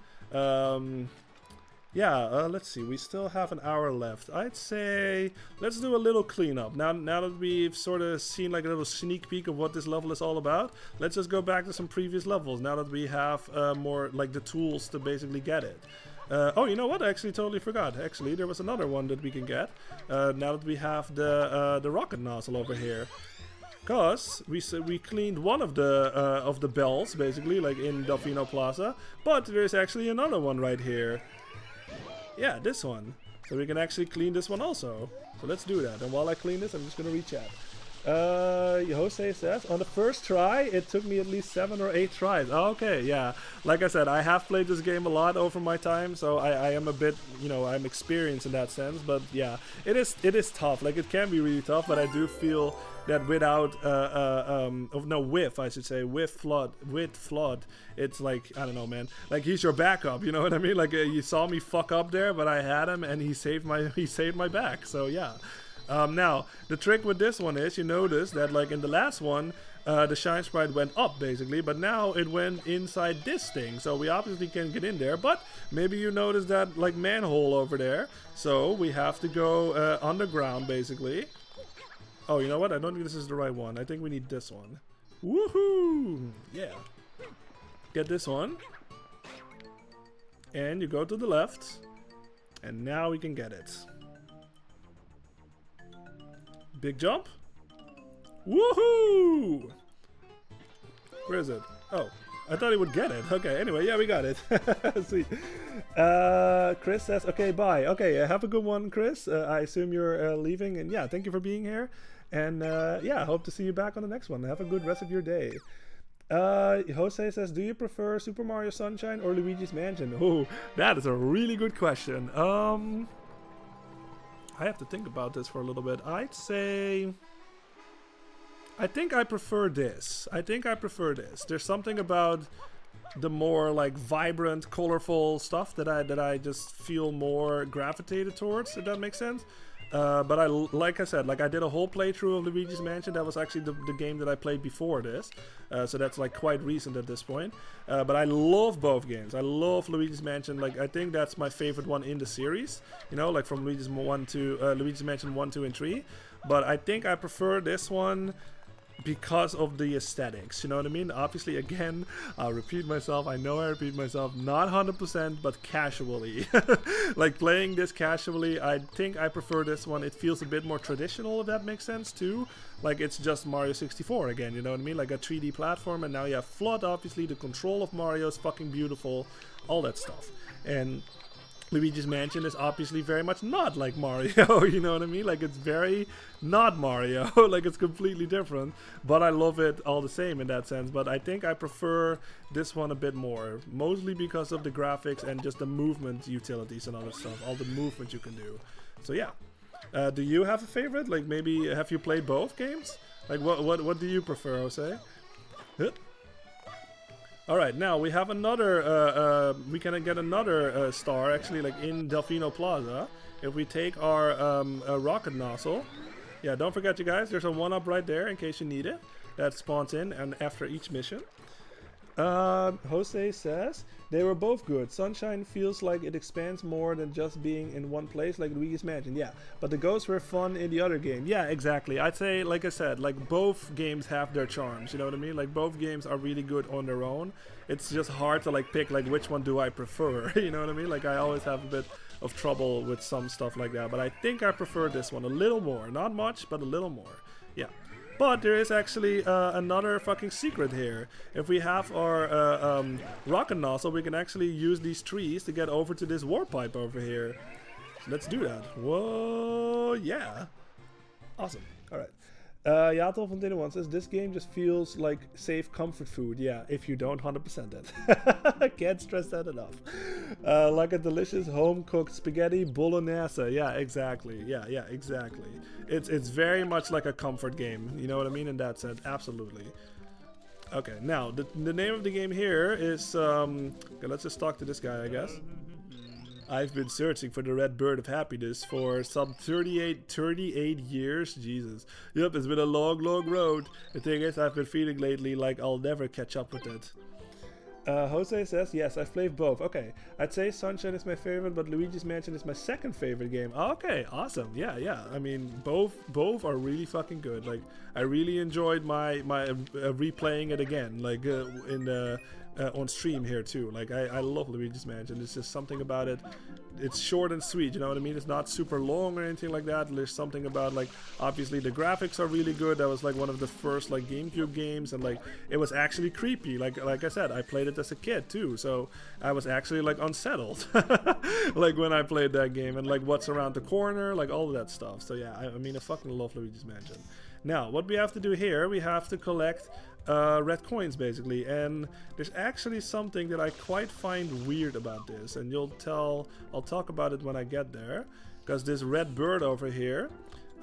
Let's see. We still have an hour left. I'd say let's do a little cleanup. Now that we've sort of seen like a little sneak peek of what this level is all about, let's just go back to some previous levels now that we have more like the tools to basically get it. Oh, you know what? I actually totally forgot. Actually, there was another one that we can get now that we have the rocket nozzle over here. Because we cleaned one of the bells, basically, like in Delfino Plaza, but there's actually another one right here. Yeah, this one. So we can actually clean this one also. So let's do that. And while I clean this, I'm just gonna reach out. Jose says, on the first try, it took me at least 7 or 8 tries. Okay, yeah. Like I said, I have played this game a lot over my time, so I am a bit, you know, I'm experienced in that sense. But yeah, it is tough. Like, it can be really tough, but I do feel that without, with Flood, it's like, I don't know, man. Like, he's your backup, you know what I mean? Like, you saw me fuck up there, but I had him, and he saved my back. So yeah. Now, the trick with this one is, you notice that like in the last one, the shine sprite went up basically, but now it went inside this thing. So we obviously can get in there, but maybe you notice that like manhole over there. So we have to go underground basically. Oh, you know what? I don't think this is the right one. I think we need this one. Woohoo! Yeah. Get this one. And you go to the left. And now we can get it. Big jump. Woohoo! Where is it? Oh, I thought he would get it. Okay, anyway, yeah, we got it. Sweet. Chris says, okay, bye. Okay, have a good one, Chris. I assume you're leaving. And yeah, thank you for being here. And yeah, hope to see you back on the next one. Have a good rest of your day. Jose says, do you prefer Super Mario Sunshine or Luigi's Mansion? Oh, that is a really good question. I have to think about this for a little bit. I'd say, I think I prefer this. There's something about the more like vibrant, colorful stuff that I just feel more gravitated towards, if that makes sense. But like I said, like I did a whole playthrough of Luigi's Mansion. That was actually the game that I played before this. So that's like quite recent at this point. But I love both games. I love Luigi's Mansion. Like I think that's my favorite one in the series. You know, like from Luigi's Mansion 1, 2, and 3. But I think I prefer this one because of the aesthetics, you know what I mean? Obviously, again, I'll repeat myself. I know I repeat myself, not 100%, but casually. Like playing this casually, I think I prefer this one. It feels a bit more traditional, if that makes sense too. Like it's just Mario 64 again, you know what I mean? Like a 3D platform, and now you have Flood, obviously. The control of Mario is fucking beautiful, all that stuff. And Luigi's Mansion is obviously very much not like Mario, you know what I mean? Like it's very not Mario, like it's completely different, but I love it all the same in that sense. But I think I prefer this one a bit more, mostly because of the graphics and just the movement utilities and other stuff, all the movement you can do. So yeah. Do you have a favorite? Like maybe have you played both games? Like what do you prefer, Jose? Alright, now we have another, we can get another star actually, like in Delfino Plaza. If we take our rocket nozzle. Yeah, don't forget you guys, there's a 1-up right there in case you need it. That spawns in and after each mission. Jose says, they were both good. Sunshine feels like it expands more than just being in one place like Luigi's Mansion. Yeah, but the ghosts were fun in the other game. Yeah, exactly. I'd say, like I said, like both games have their charms, you know what I mean? Like both games are really good on their own. It's just hard to like pick like which one do I prefer, you know what I mean? Like I always have a bit of trouble with some stuff like that, but I think I prefer this one a little more. Not much, but a little more. Yeah. But there is actually another fucking secret here. If we have our rocket nozzle, we can actually use these trees to get over to this warp pipe over here. So let's do that. Whoa, yeah. Awesome. All right. Yatel Fontana 1 says, this game just feels like safe comfort food. Yeah, if you don't 100% it. Can't stress that enough. Like a delicious home-cooked spaghetti bolognese. Yeah, exactly. Yeah, exactly. It's very much like a comfort game. You know what I mean in that sense? Absolutely. Okay, now, the name of the game here is... okay, let's just talk to this guy, I guess. I've been searching for the red bird of happiness for some 38 years. Jesus. Yep, it's been a long, long road. The thing is, I've been feeling lately like I'll never catch up with it. Jose says, yes, I've played both. Okay, I'd say Sunshine is my favorite, but Luigi's Mansion is my second favorite game. Okay, awesome. Yeah. I mean, both are really fucking good. Like, I really enjoyed my replaying it again, like on stream here too. Like, I love Luigi's Mansion. It's just something about it. It's short and sweet, you know what I mean? It's not super long or anything like that. There's something about, like, obviously the graphics are really good. That was like one of the first like GameCube games, and like it was actually creepy. Like I said, I played it as a kid too, so I was actually like unsettled like when I played that game, and like what's around the corner, like all of that stuff. So yeah, I mean, I fucking love Luigi's Mansion. Now, what we have to do here, we have to collect red coins basically, and there's actually something that I quite find weird about this, and I'll talk about it when I get there, because this red bird over here,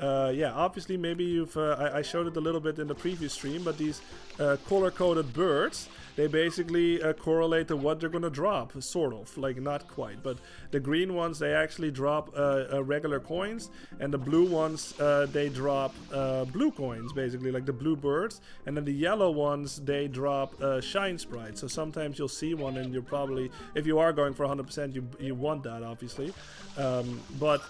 yeah, obviously maybe you've I showed it a little bit in the previous stream, but these color-coded birds, they basically correlate to what they're gonna drop, sort of, like not quite, but the green ones, they actually drop regular coins, and the blue ones, they drop blue coins, basically, like the blue birds, and then the yellow ones, they drop shine sprites. So sometimes you'll see one, and you're probably, if you are going for 100%, you want that, obviously. But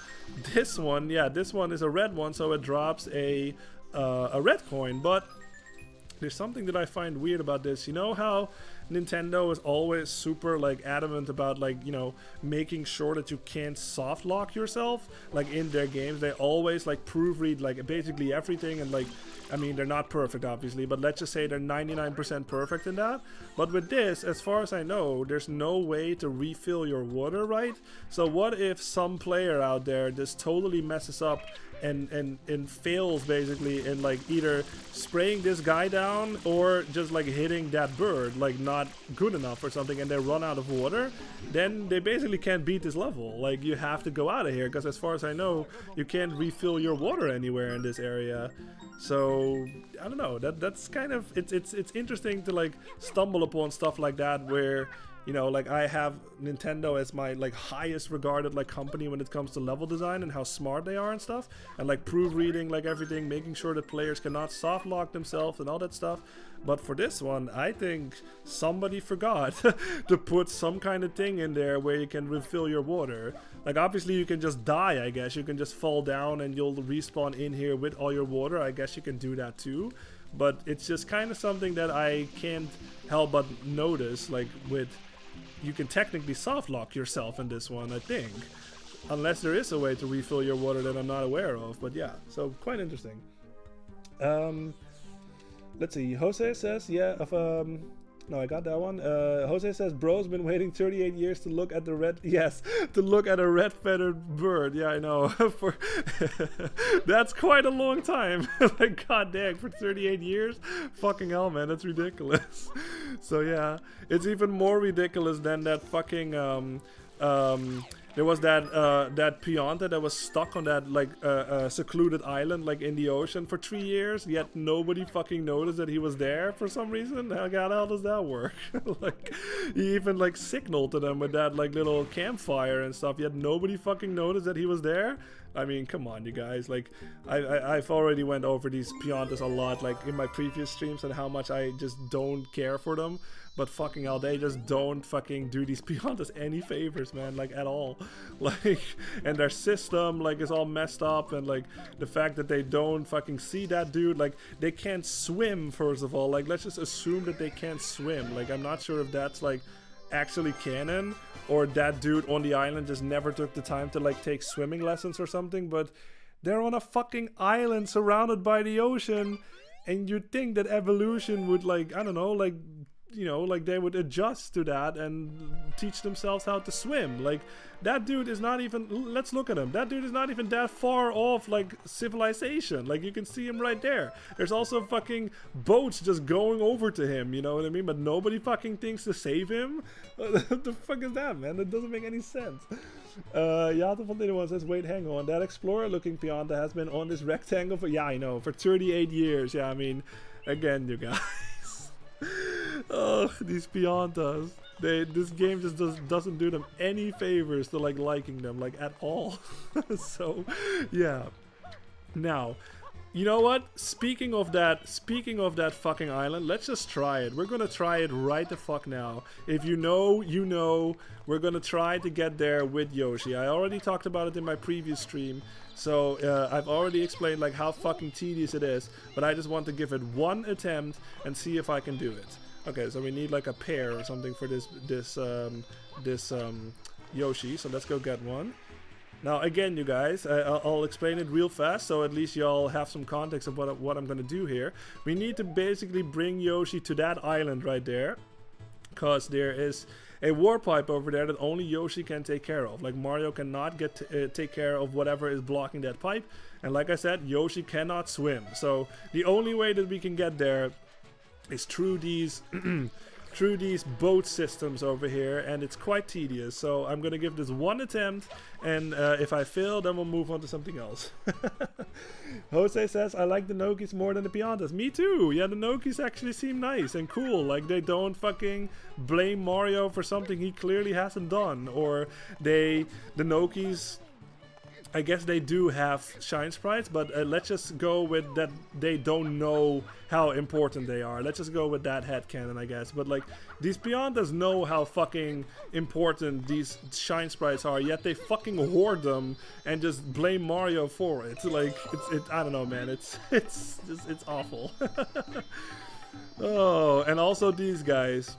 this one, yeah, this one is a red one, so it drops a red coin, but there's something that I find weird about this. You know how Nintendo is always super like adamant about, like, you know, making sure that you can't soft lock yourself, like in their games. They always like proofread like basically everything, and like, I mean, they're not perfect obviously, but let's just say they're 99% perfect in that. But with this, as far as I know, there's no way to refill your water, right? So what if some player out there just totally messes up and fails basically in like either spraying this guy down or just like hitting that bird like not good enough or something, and they run out of water? Then they basically can't beat this level. Like, you have to go out of here, because as far as I know, you can't refill your water anywhere in this area. So I don't know, that's kind of, it's interesting to like stumble upon stuff like that, where, you know, like, I have Nintendo as my like highest regarded like company when it comes to level design and how smart they are and stuff, and like proofreading like everything, making sure that players cannot soft lock themselves and all that stuff. But for this one, I think somebody forgot to put some kind of thing in there where you can refill your water. Like, obviously you can just die, I guess. You can just fall down and you'll respawn in here with all your water. I guess you can do that too. But it's just kind of something that I can't help but notice, like, with, you can technically soft lock yourself in this one, I think. Unless there is a way to refill your water that I'm not aware of. But yeah, so quite interesting. Let's see. Jose says, yeah, no, I got that one. Jose says, bro's been waiting 38 years to look at the red, yes, to look at a red feathered bird. Yeah, I know. For that's quite a long time. Like, god dang, for 38 years? Fucking hell, man, that's ridiculous. So yeah, it's even more ridiculous than that fucking, there was that that Pianta that was stuck on that like secluded island like in the ocean for 3 years, yet nobody fucking noticed that he was there for some reason. How the hell does that work? Like, he even like signaled to them with that like little campfire and stuff, yet nobody fucking noticed that he was there. I mean, come on, you guys. Like, I've already went over these Piantas a lot, like in my previous streams, and how much I just don't care for them. But fucking hell, they just don't fucking do these Piantas any favors, man, like, at all. Like, and their system, like, is all messed up, and like, the fact that they don't fucking see that dude, like, they can't swim, first of all. Like, let's just assume that they can't swim. Like, I'm not sure if that's like actually canon, or that dude on the island just never took the time to like take swimming lessons or something. But they're on a fucking island surrounded by the ocean, and you'd think that evolution would, like, I don't know, like, you know, like, they would adjust to that and teach themselves how to swim. Like, that dude is not even, let's look at him, that dude is not even that far off like civilization. Like, you can see him right there. There's also fucking boats just going over to him, you know what I mean? But nobody fucking thinks to save him. What the fuck is that, man? That doesn't make any sense. Yato Fontaine says, wait, hang on, that explorer looking Pianta has been on this rectangle for, yeah, I know, for 38 years. Yeah, I mean, again, you guys. Ugh, these Piantas. This game just doesn't do them any favors to like liking them, like, at all. So yeah. Now, you know what? Speaking of that fucking island, let's just try it. We're gonna try it right the fuck now. If you know, you know. We're gonna try to get there with Yoshi. I already talked about it in my previous stream, so I've already explained like how fucking tedious it is, but I just want to give it one attempt and see if I can do it. Okay, so we need like a pair or something for this Yoshi, so let's go get one. Now again, you guys, I'll explain it real fast, so at least y'all have some context of what I'm gonna do here. We need to basically bring Yoshi to that island right there, because there is a warp pipe over there that only Yoshi can take care of. Like Mario cannot take care of whatever is blocking that pipe. And like I said, Yoshi cannot swim. So the only way that we can get there is through these through these boat systems over here, and it's quite tedious. So I'm gonna give this one attempt, and if I fail, then we'll move on to something else. Jose says, I like the Nokis more than the Piantas. Me too. Yeah, the Nokis actually seem nice and cool. Like, they don't fucking blame Mario for something he clearly hasn't done. Or the Nokis, I guess they do have shine sprites, but let's just go with that they don't know how important they are. Let's just go with that headcanon, I guess. But like, these Piantas know how fucking important these shine sprites are, yet they fucking hoard them and just blame Mario for it. Like, I don't know, man. It's awful. Oh, and also these guys.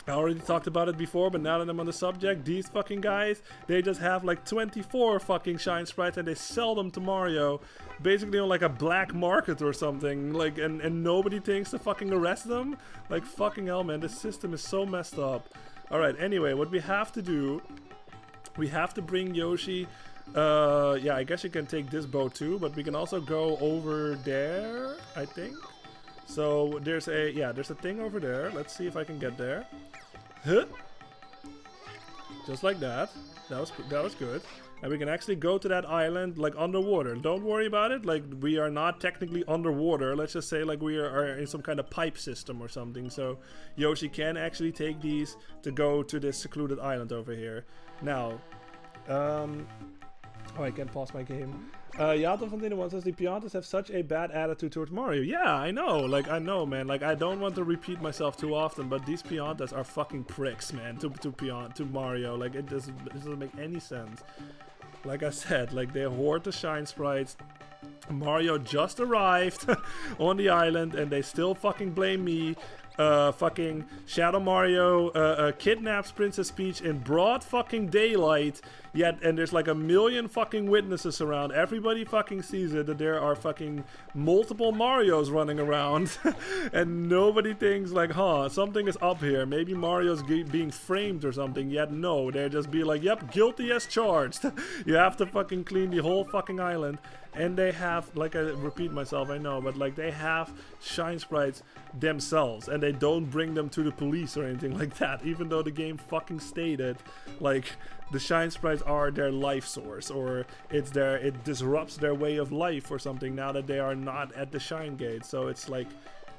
I already talked about it before, but now that I'm on the subject, these fucking guys, they just have like 24 fucking shine sprites and they sell them to Mario basically on like a black market or something. Like, and nobody thinks to fucking arrest them. Like, fucking hell, man, this system is so messed up. Alright, anyway, what we have to do, we have to bring Yoshi. Yeah, I guess you can take this boat too, but we can also go over there, I think. So there's a thing over there. Let's see if I can get there. Huh. Just like that. That was good. And we can actually go to that island like underwater. Don't worry about it. Like, we are not technically underwater. Let's just say like we are in some kind of pipe system or something. So Yoshi can actually take these to go to this secluded island over here. Now, oh, I can't pause my game. Yato Fontina wants us, the Piantas have such a bad attitude towards Mario. Yeah, I know. Like, I know, man. Like, I don't want to repeat myself too often, but these Piantas are fucking pricks, man, to Mario. Like, it doesn't make any sense. Like I said, like, they hoard the shine sprites. Mario just arrived on the island, and they still fucking blame me. Fucking Shadow Mario kidnaps Princess Peach in broad fucking daylight, yet, and there's like a million fucking witnesses around. Everybody fucking sees it, that there are fucking multiple Marios running around, and nobody thinks like, huh, something is up here. Maybe Mario's being framed or something. Yet no, they just be like, yep, guilty as charged. You have to fucking clean the whole fucking island. And they have, like, I repeat myself, I know, but like, they have shine sprites themselves, and they don't bring them to the police or anything like that, even though the game fucking stated like the shine sprites are their life source, or it disrupts their way of life or something now that they are not at the shine gate. So it's like,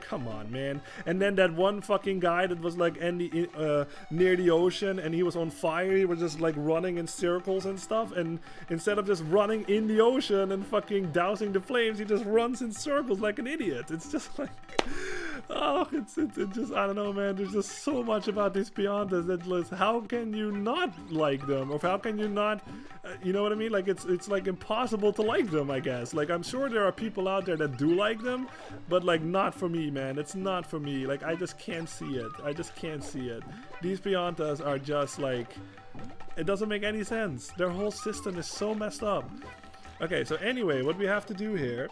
come on, man. And then that one fucking guy that was like near the ocean, and he was on fire. He was just like running in circles and stuff, and instead of just running in the ocean and fucking dousing the flames, he just runs in circles like an idiot. It's just like, oh, it's just, I don't know, man. There's just so much about these Piantas that, how can you not like them, or how can you not, you know what I mean? Like, it's like impossible to like them, I guess. Like, I'm sure there are people out there that do like them, but like, not for me, man. It's not for me. Like, I just can't see it. I just can't see it. These Piantas are just like, it doesn't make any sense. Their whole system is so messed up. Okay, so anyway, what we have to do here,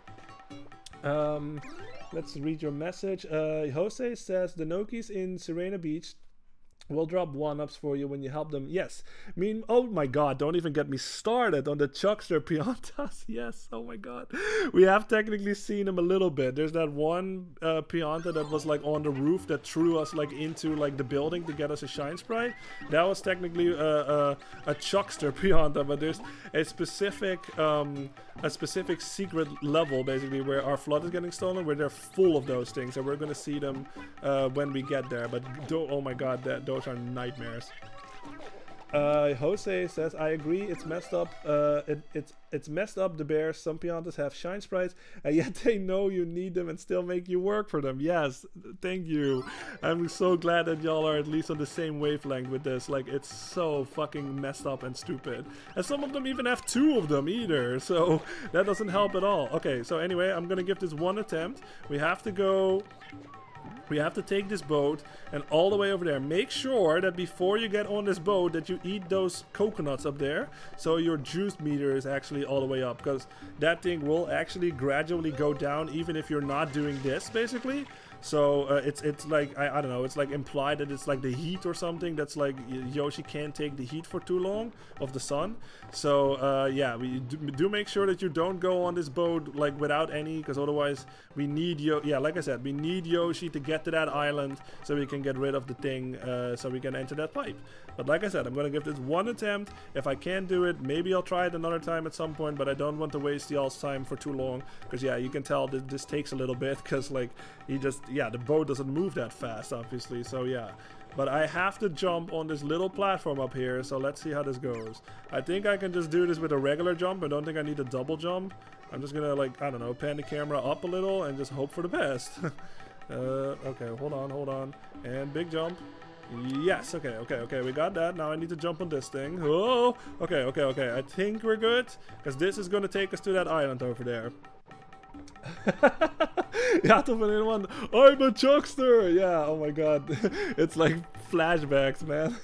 let's read your message. Jose says the Nokis in Serena Beach will drop 1-ups for you when you help them. Yes. I mean, oh my god, don't even get me started on the Chuckster Piantas. Yes, oh my god. We have technically seen them a little bit. There's that one Pianta that was like on the roof that threw us like into like the building to get us a shine sprite. That was technically a Chuckster Pianta, but there's a specific secret level basically where our flood is getting stolen, where they're full of those things, and we're gonna see them when we get there. But oh my god, those are nightmares. Jose says, I agree, it's messed up. It's messed up, the bears. Some Piantas have shine sprites, yet they know you need them and still make you work for them. Yes, thank you. I'm so glad that y'all are at least on the same wavelength with this. Like, it's so fucking messed up and stupid. And some of them even have 2 of them either, so that doesn't help at all. Okay, so anyway, I'm gonna give this one attempt. We have to take this boat and all the way over there. Make sure that before you get on this boat that you eat those coconuts up there, so your juice meter is actually all the way up, because that thing will actually gradually go down even if you're not doing this, basically. So it's like I don't know, it's like implied that it's like the heat or something, that's like Yoshi can't take the heat for too long of the sun. So yeah, we do make sure that you don't go on this boat like without any, because otherwise we need like I said, we need Yoshi to get to that island so we can get rid of the thing, so we can enter that pipe. But like I said, I'm gonna give this one attempt. If I can't do it, maybe I'll try it another time at some point, but I don't want to waste y'all's time for too long, because yeah, you can tell that this takes a little bit, because like the boat doesn't move that fast, obviously. So yeah, but I have to jump on this little platform up here, so let's see how this goes. I think I can just do this with a regular jump. I don't think I need a double jump. I'm just gonna, like, I don't know, pan the camera up a little and just hope for the best. Okay, hold on, and big jump. Yes, okay, we got that. Now I need to jump on this thing. Oh, okay, I think we're good, because this is gonna take us to that island over there. Ja, toch van helemaal. I'm a chuckster! Yeah, oh my god. It's like flashbacks, man.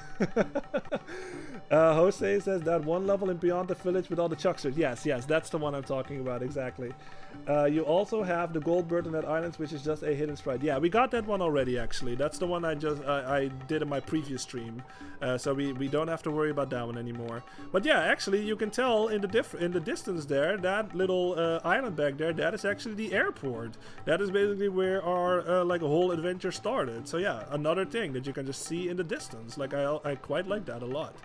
Jose says that one level in Beyond the Village with all the chucksters. Yes, that's the one I'm talking about, exactly. You also have the gold bird on that island, which is just a hidden sprite. Yeah, we got that one already, actually. That's the one I did in my previous stream. So we don't have to worry about that one anymore. But yeah, actually, you can tell in the distance there, that little island back there, that is actually the airport. That is basically where our like whole adventure started. So yeah, another thing that you can just see in the distance. Like I quite like that a lot.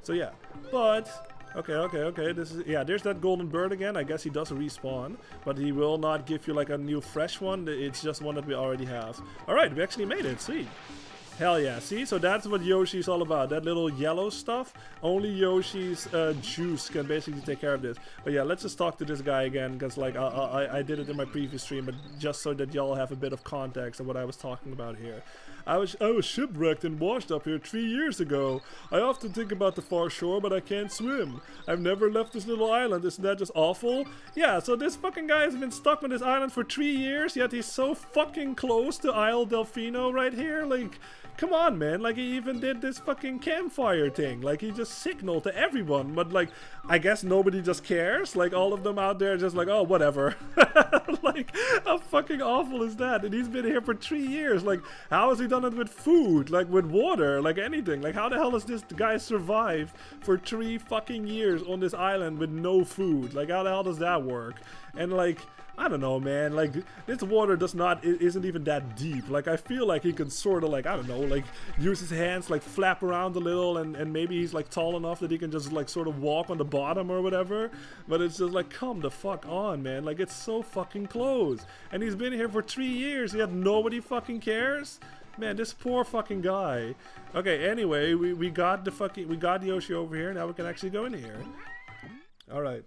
So yeah, but okay. This is, yeah, there's that golden bird again. I guess he does respawn, but he will not give you like a new fresh one. It's just one that we already have. All right, we actually made it. Sweet. Hell yeah, see? So that's what Yoshi's all about. That little yellow stuff, only Yoshi's juice can basically take care of this. But yeah, let's just talk to this guy again, because like I did it in my previous stream, but just so that y'all have a bit of context of what I was talking about here. I was shipwrecked and washed up here 3 years ago. I often think about the far shore, but I can't swim. I've never left this little island. Isn't that just awful? Yeah, so this fucking guy has been stuck on this island for 3 years, yet he's so fucking close to Isle Delfino right here. Like, come on, man. Like, he even did this fucking campfire thing. Like, he just signaled to everyone. But, like, I guess nobody just cares. Like, all of them out there just like, oh, whatever. Like, how fucking awful is that? And he's been here for 3 years. Like, how has he done it with food? Like, with water? Like, anything? Like, how the hell does this guy survive for 3 fucking years on this island with no food? Like, how the hell does that work? And, like, I don't know, man. Like, this water isn't even that deep. Like, I feel like he could sort of, like, I don't know, like, use his hands, like, flap around a little, and maybe he's, like, tall enough that he can just, like, sort of walk on the bottom or whatever. But it's just, like, come the fuck on, man. Like, it's so fucking close. And he's been here for 3 years, yet nobody fucking cares? Man, this poor fucking guy. Okay, anyway, we got Yoshi over here. Now we can actually go in here. Alright.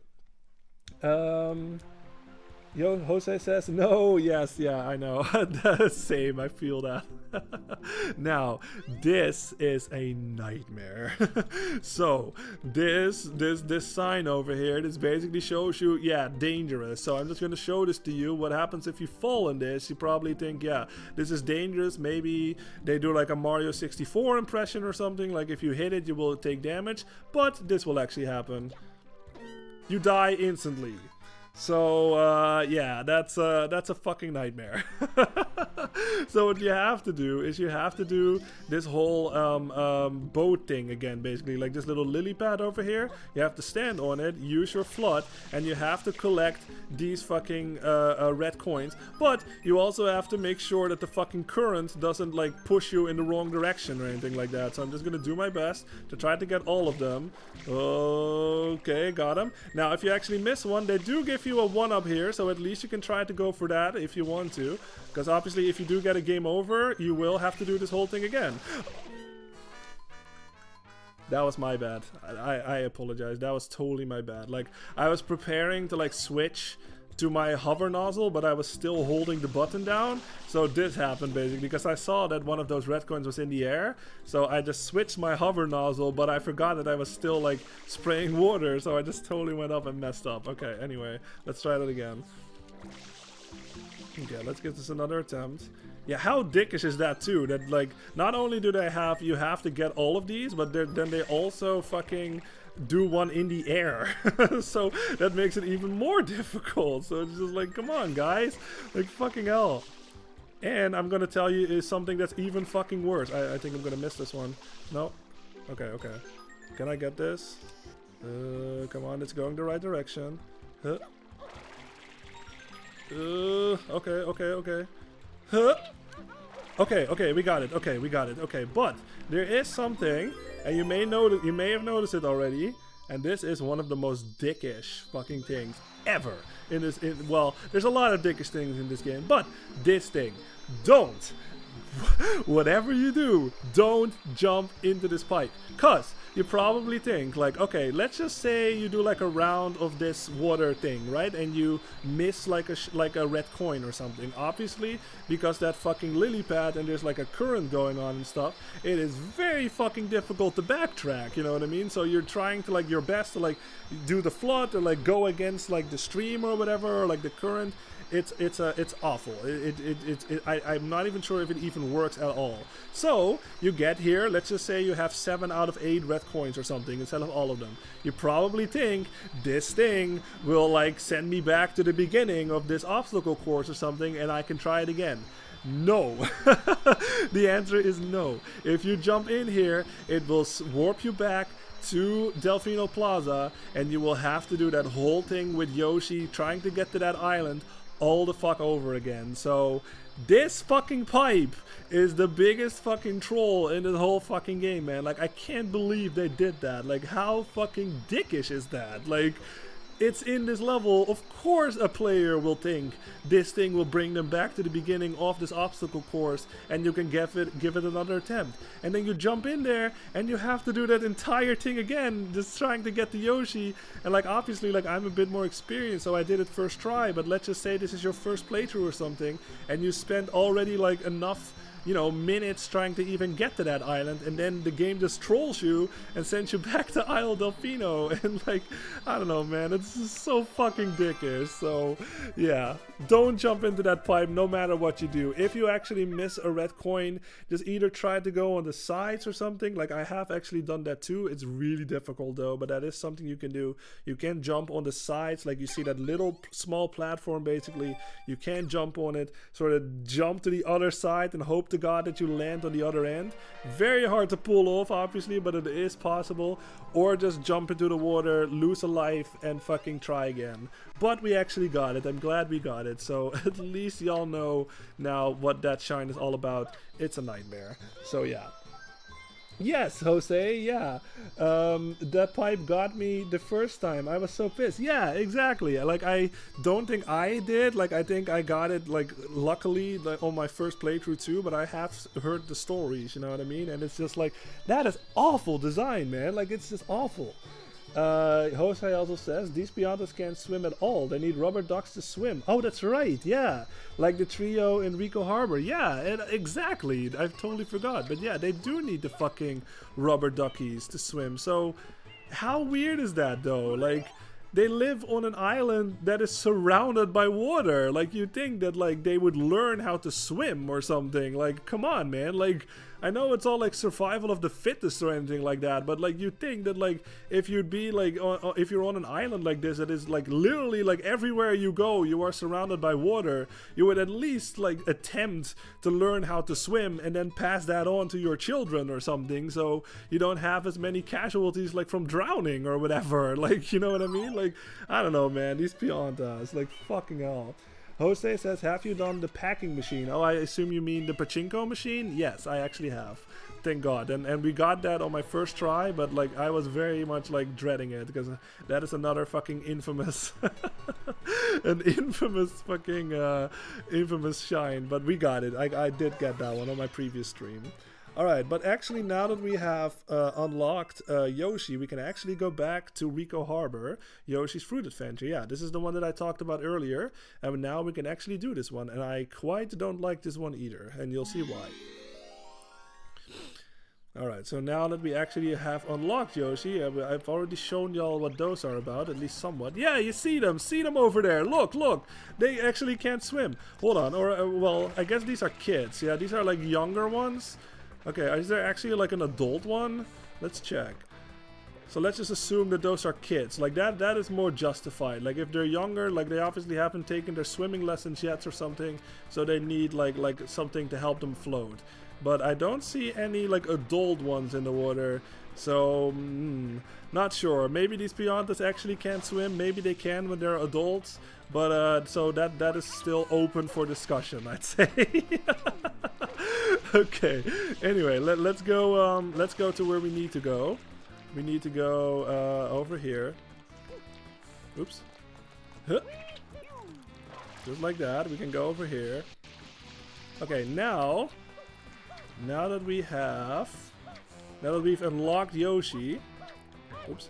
Jose says no. Yes, yeah, I know. Same, I feel that. Now, this is a nightmare. So, this sign over here, this basically shows you, yeah, dangerous. So I'm just gonna show this to you. What happens if you fall in this? You probably think, yeah, this is dangerous. Maybe they do like a Mario 64 impression or something. Like, if you hit it, you will take damage. But this will actually happen. You die instantly. So, yeah, that's a fucking nightmare. So what you have to do is you have to do this whole boat thing again, basically, like this little lily pad over here. You have to stand on it, use your flood, and you have to collect these fucking red coins. But you also have to make sure that the fucking current doesn't, like, push you in the wrong direction or anything like that. So I'm just gonna do my best to try to get all of them. Okay, got them. Now, if you actually miss one, they do give you a 1-up here, so at least you can try to go for that if you want to. Because obviously, if you do get a game over, you will have to do this whole thing again. That was my bad. I apologize. That was totally my bad. Like, I was preparing to, like, switch to my hover nozzle, but I was still holding the button down. So this happened basically because I saw that one of those red coins was in the air. So I just switched my hover nozzle, but I forgot that I was still, like, spraying water. So I just totally went up and messed up. Okay, anyway, let's try that again. Okay, let's give this another attempt. Yeah, how dickish is that too? That, like, not only do you have to get all of these, but then they also fucking do one in the air. So that makes it even more difficult. So it's just like, come on, guys. Like, fucking hell. And I'm gonna tell you is something that's even fucking worse. I think I'm gonna miss this one. No. Okay, okay. Can I get this? Come on, it's going the right direction. Huh. Okay, okay, okay. Huh. Okay, okay, we got it. Okay, we got it. Okay, but there is something, and you may have noticed it already, and this is one of the most dickish fucking things ever in this. Well, there's a lot of dickish things in this game, but this thing, don't. Whatever you do, don't jump into this pipe. Cause you probably think like, okay, let's just say you do like a round of this water thing, right? And you miss like a red coin or something. Obviously, because that fucking lily pad and there's like a current going on and stuff, it is very fucking difficult to backtrack, you know what I mean? So you're trying to like your best to like do the flood or like go against like the stream or whatever, or like the current. It's awful. I'm not even sure if it even works at all. So you get here, let's just say you have 7 out of 8 red coins or something instead of all of them. You probably think this thing will like send me back to the beginning of this obstacle course or something and I can try it again. No. The answer is no. If you jump in here, it will warp you back to Delfino Plaza and you will have to do that whole thing with Yoshi trying to get to that island all the fuck over again. So this fucking pipe is the biggest fucking troll in the whole fucking game, man. Like, I can't believe they did that. Like, how fucking dickish is that? Like, it's in this level. Of course a player will think this thing will bring them back to the beginning of this obstacle course and you can give it another attempt. And then you jump in there and you have to do that entire thing again, just trying to get to Yoshi. And like, obviously, like, I'm a bit more experienced, so I did it first try, but let's just say this is your first playthrough or something and you spent already like enough, you know, minutes trying to even get to that island, and then the game just trolls you and sends you back to Isle Delfino. And like, I don't know, man, it's just so fucking dickish. So yeah, don't jump into that pipe no matter what you do. If you actually miss a red coin, just either try to go on the sides or something. Like, I have actually done that too. It's really difficult though, but that is something you can do. You can jump on the sides, like you see that little small platform basically. You can jump on it, sort of jump to the other side and hope to God that you land on the other end. Very hard to pull off, obviously, but it is possible. Or just jump into the water, lose a life, and fucking try again. But we actually got it. I'm glad we got it. So at least y'all know now what that shine is all about. It's a nightmare. So yeah. Yes, Jose, yeah. That pipe got me the first time. I was so pissed. Yeah, exactly. Like, I don't think I did. Like, I think I got it, like, luckily, like, on my first playthrough too, but I have heard the stories, you know what I mean? And it's just like, that is awful design, man. Like, it's just awful. Jose also says, these Piantas can't swim at all. They need rubber ducks to swim. Oh, that's right, yeah. Like the trio in Rico Harbor. Yeah, exactly. I totally forgot. But yeah, they do need the fucking rubber duckies to swim. So, how weird is that, though? Like, they live on an island that is surrounded by water. Like, you'd think that, like, they would learn how to swim or something. Like, come on, man. Like, I know it's all like survival of the fittest or anything like that, but like, you think that like if you'd be like if you're on an island like this that is like literally like everywhere you go you are surrounded by water, you would at least like attempt to learn how to swim and then pass that on to your children or something, so you don't have as many casualties like from drowning or whatever. Like, you know what I mean? Like, I don't know, man, these Piantas, like, fucking hell. Jose says, have you done the packing machine? Oh, I assume you mean the pachinko machine? Yes, I actually have. Thank God. And we got that on my first try, but like, I was very much like dreading it because that is another fucking infamous an infamous fucking infamous shine. But we got it. I did get that one on my previous stream. Alright, but actually now that we have unlocked Yoshi, we can actually go back to Rico Harbor, Yoshi's Fruit Adventure. Yeah, this is the one that I talked about earlier, and now we can actually do this one, and I quite don't like this one either, and you'll see why. Alright, so now that we actually have unlocked Yoshi, I've already shown y'all what those are about, at least somewhat. Yeah, you see them over there, look, they actually can't swim. Hold on, or, well, I guess these are kids, yeah, these are like younger ones. Okay, is there actually like an adult one? Let's check. So let's just assume that those are kids. Like that is more justified. Like if they're younger, like they obviously haven't taken their swimming lessons yet or something, so they need like something to help them float. But I don't see any like adult ones in the water, so not sure. Maybe these Piantas actually can't swim. Maybe they can when they're adults. But so that is still open for discussion, I'd say. Okay. Anyway, let's go. Let's go to where we need to go. We need to go over here. Oops. Huh. Just like that. We can go over here. Okay, now that we've unlocked Yoshi. Oops.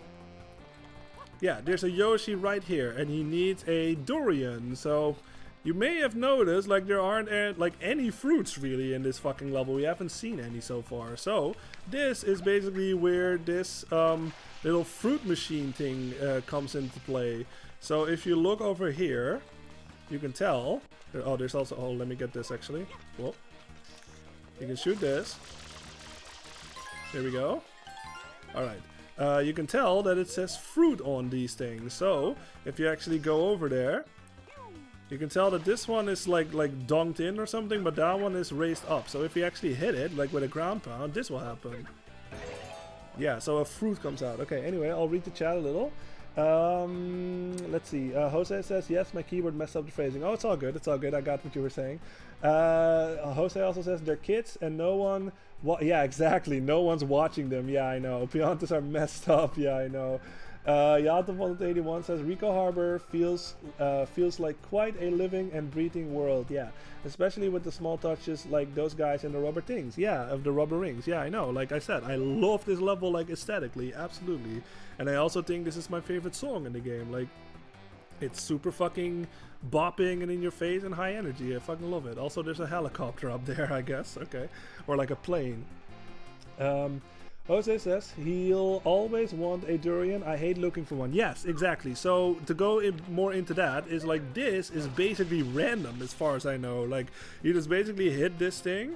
Yeah, there's a Yoshi right here, and he needs a durian. So you may have noticed, like, there aren't like any fruits really in this fucking level. We haven't seen any so far. So this is basically where this little fruit machine thing comes into play. So if you look over here, you can tell. Oh, there's also. Oh, let me get this actually. Whoa. You can shoot this. There we go. All right. You can tell that it says fruit on these things. So if you actually go over there, you can tell that this one is like dunked in or something, but that one is raised up. So if you actually hit it, like with a ground pound, this will happen. Yeah, so a fruit comes out. Okay, anyway, I'll read the chat a little. Let's see. Jose says, yes, my keyboard messed up the phrasing. Oh, it's all good. It's all good. I got what you were saying. Jose also says they're kids and no one... yeah, exactly. No one's watching them. Yeah, I know. Piantas are messed up. Yeah, I know. Yato181 says Rico Harbor feels like quite a living and breathing world. Yeah, especially with the small touches like those guys in the rubber things. Yeah, of the rubber rings. Yeah, I know. Like I said, I love this level like aesthetically, absolutely. And I also think this is my favorite song in the game. Like, it's super fucking bopping and in your face and high energy. I fucking love it. Also, there's a helicopter up there, I guess. Okay, or like a plane. Jose says he'll always want a durian. I hate looking for one. Yes, exactly. So to go more into that is like this is basically random as far as I know. Like you just basically hit this thing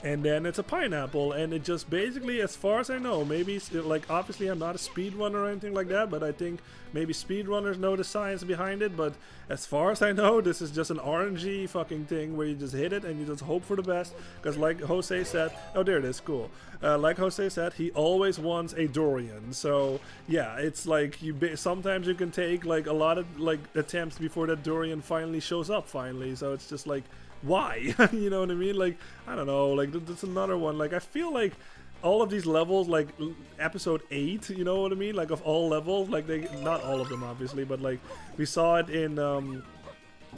and then it's a pineapple, and it just basically, as far as I know, maybe like obviously I'm not a speedrunner or anything like that, but I think maybe speedrunners know the science behind it. But as far as I know, this is just an RNG fucking thing where you just hit it and you just hope for the best. Because like Jose said, oh there it is, cool. Like Jose said, he always wants a durian. So yeah, it's like sometimes you can take like a lot of like attempts before that durian finally shows up finally. So it's just like, why? You know what I mean? Like, I don't know, like that's another one. Like I feel like all of these levels, like episode 8, you know what I mean, like of all levels, like they, not all of them obviously, but like we saw it in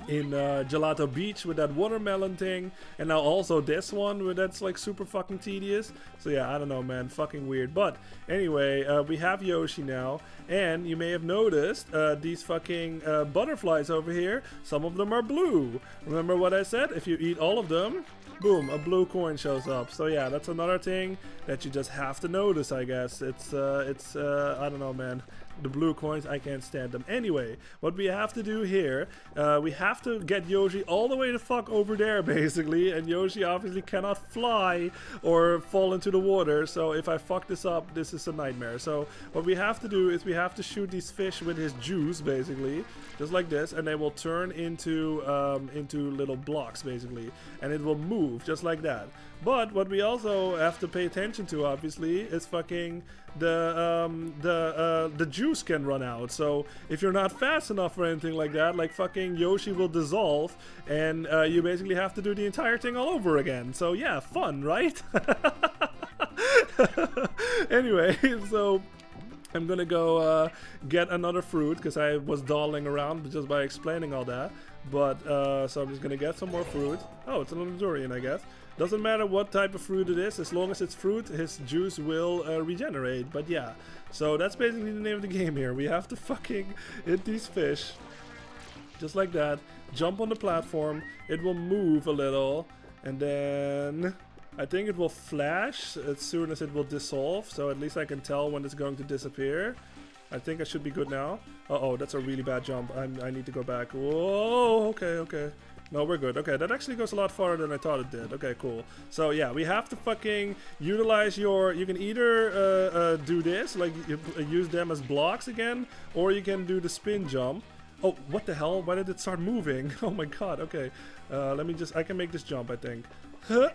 Gelato Beach with that watermelon thing, and now also this one where that's like super fucking tedious. So yeah, I don't know, man, fucking weird. But anyway, we have Yoshi now, and you may have noticed these fucking butterflies over here. Some of them are blue. Remember what I said? If you eat all of them, boom, a blue coin shows up. So yeah, that's another thing that you just have to notice, I guess. It's I don't know, man. The blue coins, I can't stand them. Anyway, what we have to do here, we have to get Yoshi all the way the fuck over there, basically. And Yoshi obviously cannot fly or fall into the water. So if I fuck this up, this is a nightmare. So what we have to do is we have to shoot these fish with his juice, basically. Just like this. And they will turn into little blocks, basically. And it will move, just like that. But what we also have to pay attention to, obviously, is fucking the juice can run out. So if you're not fast enough or anything like that, like fucking Yoshi will dissolve, and you basically have to do the entire thing all over again. So yeah, fun, right? Anyway, so I'm gonna go get another fruit because I was dawdling around just by explaining all that. But so I'm just gonna get some more fruit. Oh, it's another durian, I guess. Doesn't matter what type of fruit it is, as long as it's fruit, his juice will regenerate. But yeah, so that's basically the name of the game here. We have to fucking hit these fish, just like that. Jump on the platform, it will move a little, and then I think it will flash as soon as it will dissolve. So at least I can tell when it's going to disappear. I think I should be good now. Uh-oh, that's a really bad jump. I need to go back. Whoa, okay. No, we're good. Okay, that actually goes a lot farther than I thought it did. Okay, cool. So yeah, we have to fucking utilize your... You can either do this, like use them as blocks again, or you can do the spin jump. Oh, what the hell? Why did it start moving? Oh my god, okay. Let me just... I can make this jump, I think. Huh?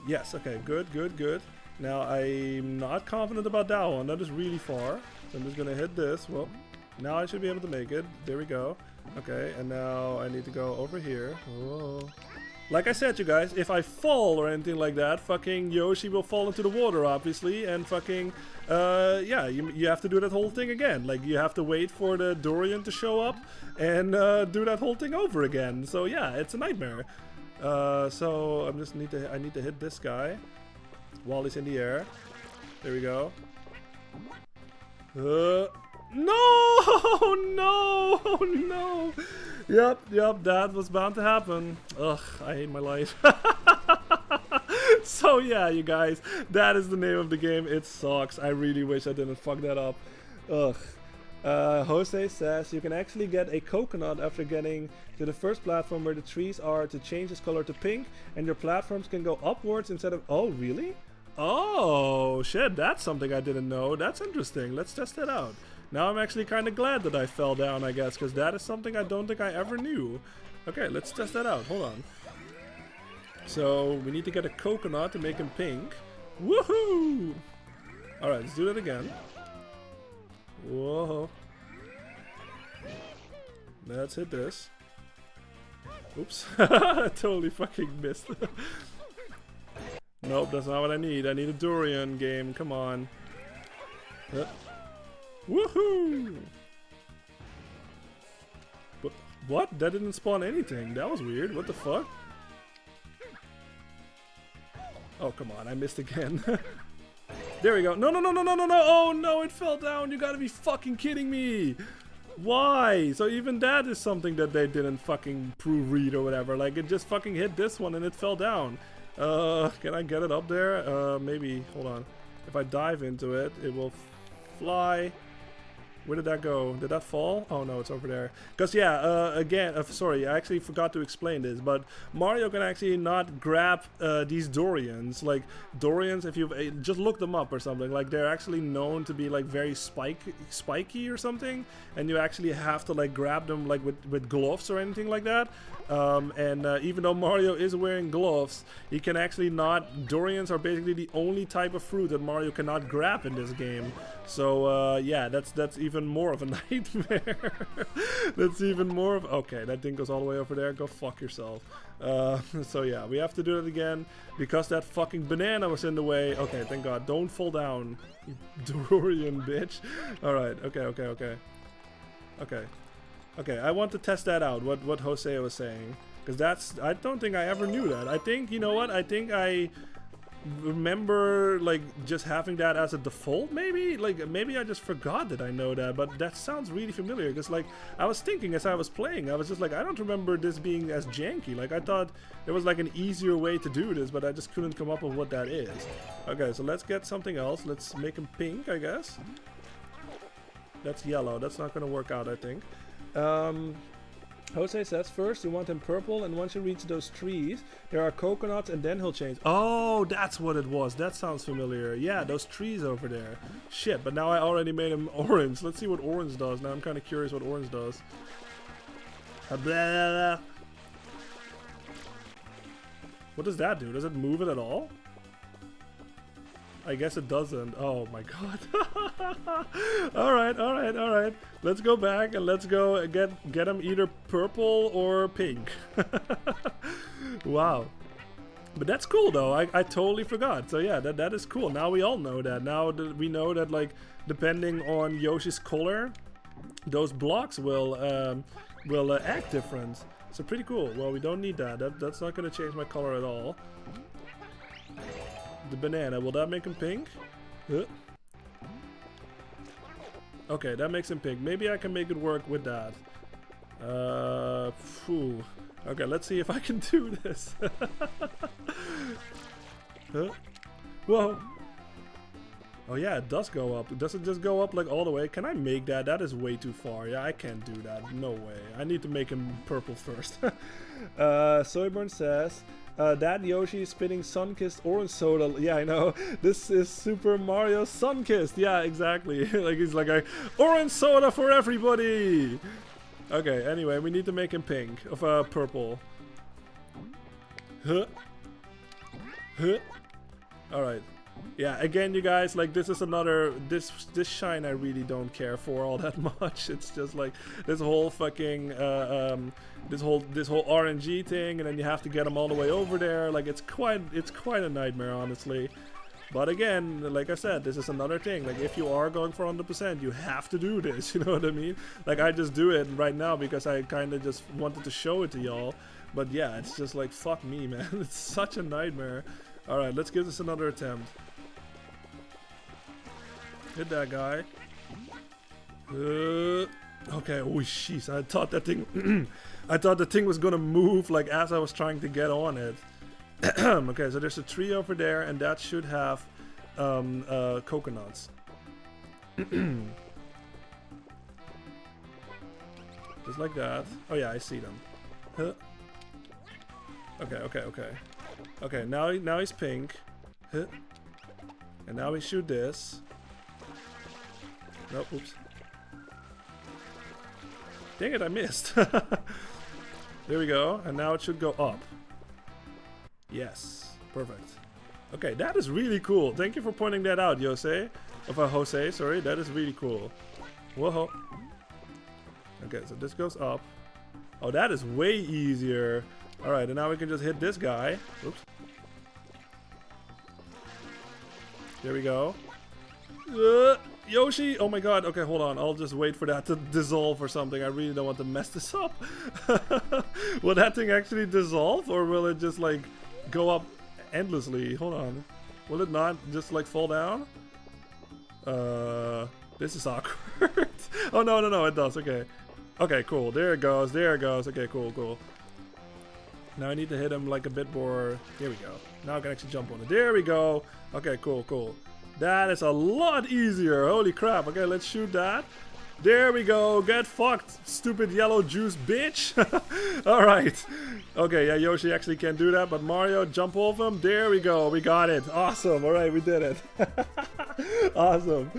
Yes, okay, good, good, good. Now, I'm not confident about that one. That is really far. So I'm just gonna hit this. Well, now I should be able to make it. There we go. Okay, and now I need to go over here. Whoa. Like I said, you guys, if I fall or anything like that, fucking Yoshi will fall into the water, obviously, and fucking, yeah, you have to do that whole thing again. Like, you have to wait for the Dorian to show up and do that whole thing over again. So yeah, it's a nightmare. So I need to hit this guy while he's in the air. There we go. No! No! No! Yep, that was bound to happen. Ugh, I hate my life. So yeah, you guys, that is the name of the game. It sucks. I really wish I didn't fuck that up. Ugh. Jose says you can actually get a coconut after getting to the first platform where the trees are to change its color to pink, and your platforms can go upwards instead of... Oh, really? Oh, shit, that's something I didn't know. That's interesting. Let's test that out. Now I'm actually kind of glad that I fell down, I guess, because that is something I don't think I ever knew. Okay, let's test that out. Hold on. So, we need to get a coconut to make him pink. Woohoo! Alright, let's do that again. Whoa. Let's hit this. Oops. I totally fucking missed. Nope, that's not what I need. I need a Dorian game. Come on. Woohoo! What? That didn't spawn anything. That was weird. What the fuck? Oh, come on. I missed again. There we go. No, no, no, no, no, no, no. Oh, no, it fell down. You gotta be fucking kidding me. Why? So even that is something that they didn't fucking proofread or whatever. Like, it just fucking hit this one and it fell down. Can I get it up there? Maybe. Hold on. If I dive into it, it will fly. Where did that go? Did that fall? Oh no, it's over there. Because yeah, again, sorry, I actually forgot to explain this, but Mario can actually not grab these Dorians. Like, Dorians, if you just look them up or something, like they're actually known to be like very spiky or something, and you actually have to like grab them like with gloves or anything like that. Even though Mario is wearing gloves, he can actually not... Dorians are basically the only type of fruit that Mario cannot grab in this game. So yeah, that's even more of a nightmare. That's even more of... Okay, that thing goes all the way over there. Go fuck yourself. So yeah, we have to do it again because that fucking banana was in the way. Okay, thank God. Don't fall down, you Dorian bitch. Alright, okay. Okay, I want to test that out, what Jose was saying. Because that's... I don't think I ever knew that. I think, you know what? I think I remember, like, just having that as a default, maybe? Like, maybe I just forgot that I know that, but that sounds really familiar. Because, like, I was thinking as I was playing, I was just like, I don't remember this being as janky. Like, I thought there was, like, an easier way to do this, but I just couldn't come up with what that is. Okay, so let's get something else. Let's make him pink, I guess. That's yellow. That's not gonna work out, I think. Jose says first you want him purple, and once you reach those trees there are coconuts, and then he'll change. Oh, that's what it was. That sounds familiar. Yeah, those trees over there. Shit, but now I already made him orange. Let's see what orange does. Now I'm kind of curious what orange does. What does that do? Does it move it at all? I guess it doesn't. Oh my god. Alright. Let's go back and let's go get him either purple or pink. Wow. But that's cool though. I totally forgot. So yeah, that is cool. Now we all know that. Now we know that, like, depending on Yoshi's color, those blocks will act different. So pretty cool. Well, we don't need that. That's not gonna change my color at all. The banana, will that make him pink? Okay, that makes him pink. Maybe I can make it work with that. Phew. Okay, let's see if I can do this. Whoa. Oh yeah, it does go up. Does it just go up like all the way? Can I make that? That is way too far. Yeah, I can't do that. No way. I need to make him purple first. Soyburn says, that Yoshi is spitting sun-kissed orange soda. Yeah, I know. This is Super Mario sun-kissed. Yeah, exactly. Like he's like a orange soda for everybody. Okay, anyway, we need to make him pink. Of purple. Huh. Huh. Alright. Yeah, again, you guys, like this is another this shine I really don't care for all that much. It's just like this whole fucking this whole RNG thing, and then you have to get them all the way over there. Like it's quite a nightmare, honestly. But again, like I said, this is another thing. Like if you are going for 100%, you have to do this. You know what I mean? Like I just do it right now because I kind of just wanted to show it to y'all. But yeah, it's just like fuck me, man. It's such a nightmare. All right, let's give this another attempt. Hit that guy. Okay. Oh jeez, I thought that thing. I thought the thing was gonna move like as I was trying to get on it. Okay, so there's a tree over there, and that should have coconuts. Just like that. Oh yeah, I see them. Huh. Okay. Okay, now he's pink. Huh. And now we shoot this. Nope, oops. Dang it, I missed. There we go, and now it should go up. Yes, perfect. Okay, that is really cool. Thank you for pointing that out, Jose. Jose, sorry, that is really cool. Whoa. Okay, so this goes up. Oh, that is way easier. Alright, and now we can just hit this guy. Oops. There we go. Yoshi! Oh my god, okay, hold on. I'll just wait for that to dissolve or something. I really don't want to mess this up. Will that thing actually dissolve, or will it just like go up endlessly? Hold on. Will it not just like fall down? This is awkward. Oh no, it does. Okay. Okay, cool. There it goes. Okay, cool. Now I need to hit him like a bit more. Here we go. Now I can actually jump on it. There we go. Okay, cool. That is a lot easier. Holy crap. Okay, let's shoot that. There we go. Get fucked, stupid yellow juice bitch. Alright. Okay, yeah, Yoshi actually can't do that, but Mario, jump over him. There we go. We got it. Awesome. Alright, we did it. Awesome.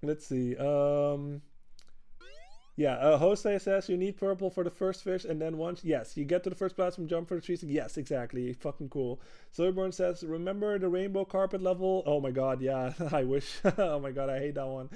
Let's see. Yeah, Jose says you need purple for the first fish, and then once, yes, you get to the first platform, jump for the trees. Yes, exactly. Fucking cool. Soyburn says, remember the rainbow carpet level? Oh my god, yeah, I wish. Oh my god, I hate that one.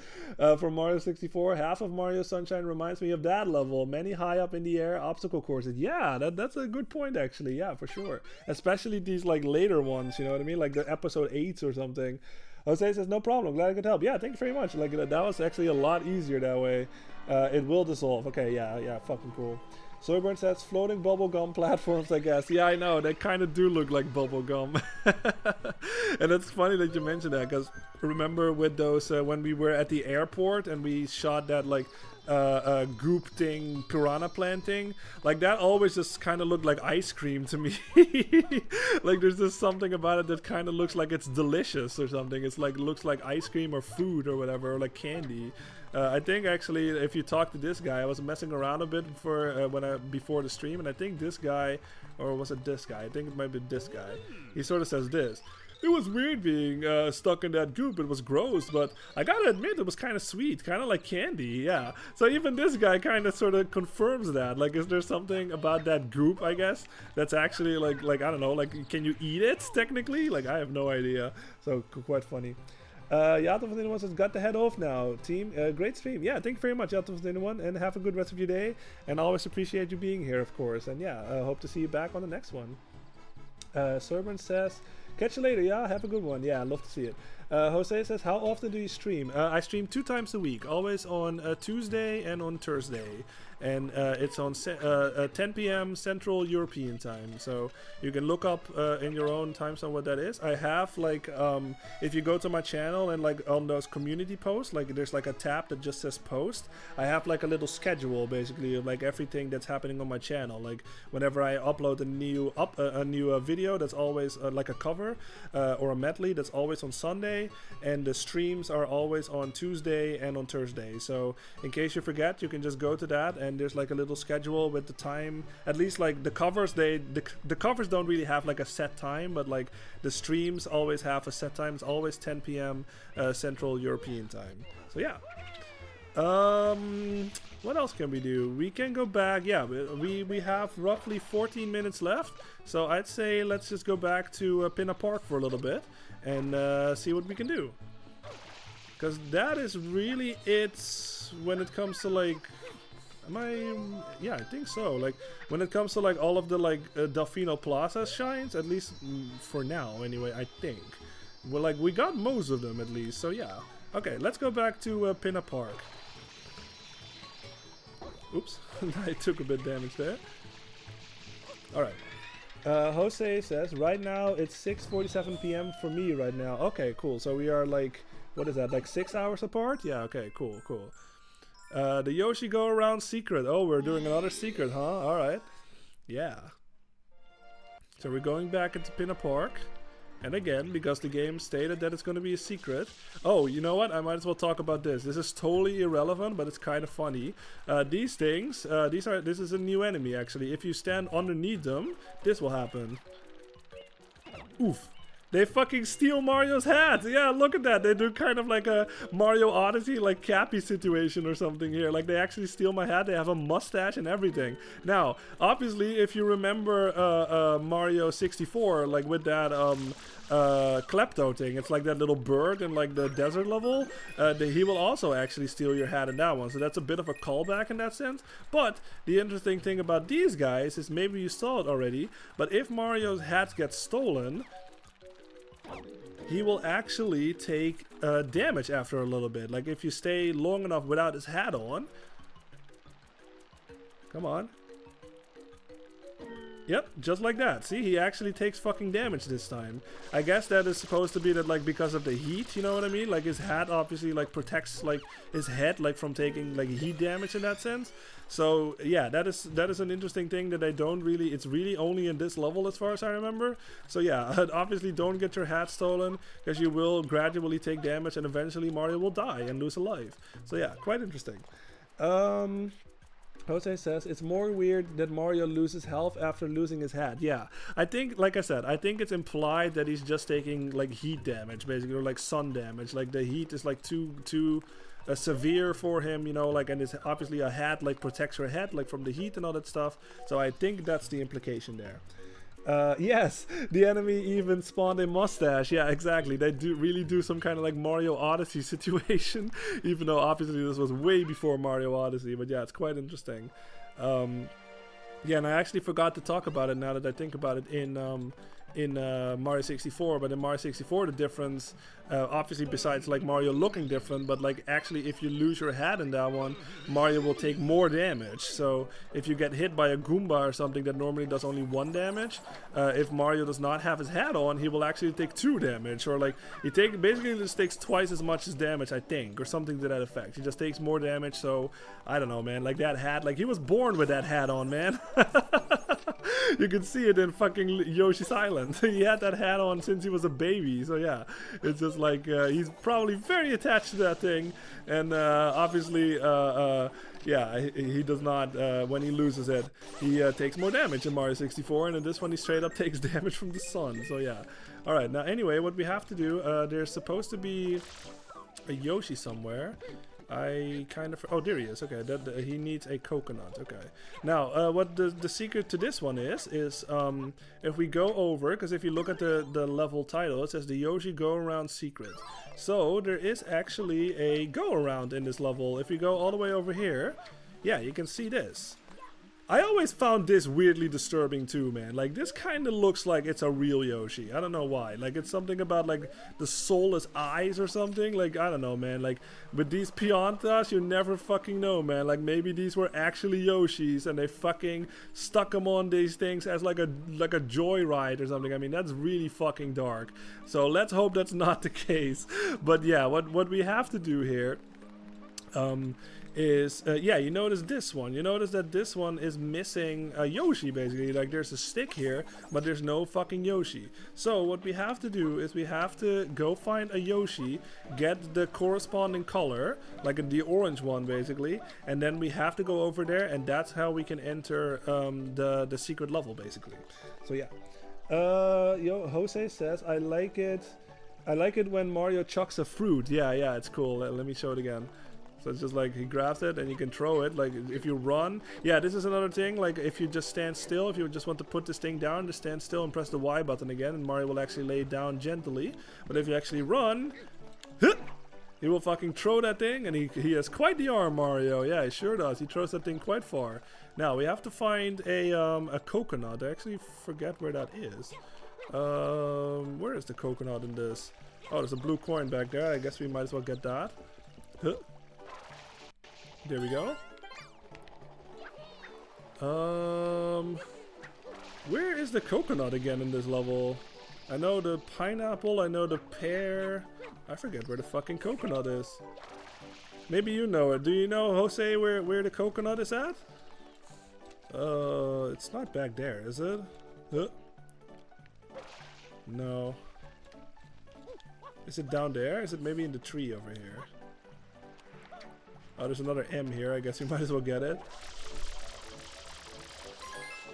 From Mario 64, half of Mario Sunshine reminds me of that level. Many high up in the air obstacle courses. Yeah, that's a good point, actually. Yeah, for sure. Especially these like later ones, you know what I mean? Like the episode 8s or something. Jose says, no problem, glad I could help. Yeah, thank you very much. Like that was actually a lot easier that way. It will dissolve. Okay, yeah, fucking cool. Soyburn says, floating bubblegum platforms, I guess. Yeah, I know, they kind of do look like bubblegum. And it's funny that you mentioned that, because remember with those, when we were at the airport and we shot that like goop thing, piranha plant thing, like that always just kind of looked like ice cream to me. Like there's just something about it that kind of looks like it's delicious or something. It's like looks like ice cream or food or whatever, or like candy. I think actually if you talk to this guy, I was messing around a bit for before the stream, and I think this guy, or was it this guy? I think it might be this guy. He sort of says this. It was weird being stuck in that goop. It was gross, but I gotta admit it was kind of sweet, kind of like candy. Yeah. So even this guy kind of sort of confirms that. Like, is there something about that goop? I guess that's actually like I don't know. Like, can you eat it technically? Like, I have no idea. So quite funny. Yato van anyone says, got to head off now, team. Great stream. Yeah, thank you very much, Yato van anyone, and have a good rest of your day. And I always appreciate you being here, of course. And yeah, hope to see you back on the next one. Servant says, catch you later. Yeah, have a good one. Yeah, I'd love to see it. Jose says, how often do you stream? I stream 2 times a week, always on Tuesday and on Thursday. And it's on 10 p.m. Central European time. So you can look up in your own time zone what that is. I have like, if you go to my channel and like on those community posts, like there's like a tab that just says post. I have like a little schedule basically of like everything that's happening on my channel. Like whenever I upload a new video, that's always like a cover cover or a medley that's always on Sunday, and the streams are always on Tuesday and on Thursday. So in case you forget, you can just go to that, and there's like a little schedule with the time. At least like the covers, the covers don't really have like a set time, but like the streams always have a set time. It's always 10 p.m. Central European time. So yeah. What else can we do? We can go back. Yeah, we have roughly 14 minutes left, so I'd say let's just go back to Pinna Park for a little bit and see what we can do, because that is really it when it comes to like yeah, I think so. Like when it comes to like all of the like Delfino Plaza shines, at least for now anyway, I think. Well, like we got most of them at least, so yeah. Okay, let's go back to Pinna Park. Oops, I took a bit damage there. Alright. Jose says, right now it's 6:47 p.m. for me right now. Okay, cool. So we are like, what is that, like 6 hours apart? Yeah, okay, cool, cool. The Yoshi Go Around secret. Oh, we're doing another secret, huh? Alright. Yeah. So we're going back into Pinna Park. And again, because the game stated that it's going to be a secret. Oh, you know what? I might as well talk about this. This is totally irrelevant, but it's kind of funny. These things, this is a new enemy actually. If you stand underneath them, this will happen. Oof. They fucking steal Mario's hat. Yeah, look at that. They do kind of like a Mario Odyssey, like Cappy situation or something here. Like they actually steal my hat. They have a mustache and everything. Now, obviously, if you remember Mario 64, like with that Klepto thing, it's like that little bird in like the desert level. He will also actually steal your hat in that one. So that's a bit of a callback in that sense. But the interesting thing about these guys is maybe you saw it already, but if Mario's hat gets stolen, he will actually take damage after a little bit. Like if you stay long enough without his hat on. Come on. Yep, just like that. See, he actually takes fucking damage this time. I guess that is supposed to be that like because of the heat, you know what I mean? Like his hat obviously like protects like his head like from taking like heat damage in that sense. So yeah, that is an interesting thing that I don't really, it's really only in this level as far as I remember. So yeah, obviously don't get your hat stolen, because you will gradually take damage and eventually Mario will die and lose a life. So yeah, quite interesting. Jose says, it's more weird that Mario loses health after losing his hat. Yeah, I think, like I said, I think it's implied that he's just taking like heat damage basically, or like sun damage. Like the heat is like too severe for him, you know, like, and it's obviously a hat like protects your head like from the heat and all that stuff. So I think that's the implication there. Yes, the enemy even spawned a mustache. Yeah, exactly. They really do some kind of like Mario Odyssey situation, even though obviously this was way before Mario Odyssey. But yeah, it's quite interesting. Yeah, and I actually forgot to talk about it now that I think about it in Mario 64. But in Mario 64, the difference, obviously besides like Mario looking different, but like actually if you lose your hat in that one, Mario will take more damage. So if you get hit by a Goomba or something that normally does only 1 damage, if Mario does not have his hat on, he will actually take 2 damage, or like he basically just takes twice as much as damage, I think, or something to that effect. He just takes more damage. So I don't know, man, like that hat, like he was born with that hat on, man. You can see it in fucking Yoshi's Island. He had that hat on since he was a baby. So yeah, it's just like he's probably very attached to that thing, and obviously yeah, he does not, when he loses it, he takes more damage in Mario 64, and in this one he straight up takes damage from the sun. So yeah. Alright, now anyway, what we have to do, there's supposed to be a Yoshi somewhere. I kind of... Oh, there he is. Okay, he needs a coconut. Okay. Now, what the secret to this one is if we go over, because if you look at the level title, it says the Yoshi Go Around secret. So, there is actually a go around in this level. If you go all the way over here, yeah, you can see this. I always found this weirdly disturbing too, man. Like, this kind of looks like it's a real Yoshi. I don't know why. Like, it's something about, like, the soulless eyes or something. Like, I don't know, man. Like, with these Piantas, you never fucking know, man. Like, maybe these were actually Yoshis and they fucking stuck them on these things as, like a joyride or something. I mean, that's really fucking dark. So, let's hope that's not the case. But, yeah, what we have to do here... is yeah, you notice this one. You notice that this one is missing a Yoshi, basically. Like, there's a stick here, but there's no fucking Yoshi. So what we have to do is we have to go find a Yoshi, get the corresponding color, like the orange one, basically, and then we have to go over there, and that's how we can enter the secret level, basically. So yeah. Jose says, I like it when Mario chucks a fruit. Yeah, it's cool. Let me show it again. So it's just like he grabs it and you can throw it. Like if you run, yeah, this is another thing. Like if you just stand still, if you just want to put this thing down, just stand still and press the Y button again, and Mario will actually lay it down gently. But if you actually run, he will fucking throw that thing, and he has quite the arm, Mario. Yeah, he sure does. He throws that thing quite far. Now we have to find a coconut. I actually forget where that is. Where is the coconut in this? Oh, there's a blue coin back there. I guess we might as well get that. There we go. Where is the coconut again in this level? I know the pineapple, I know the pear. I forget where the fucking coconut is. Maybe you know it. Do you know, Jose, where the coconut is at? It's not back there, is it? No. Is it down there? Is it maybe in the tree over here? Oh, there's another M here. I guess we might as well get it.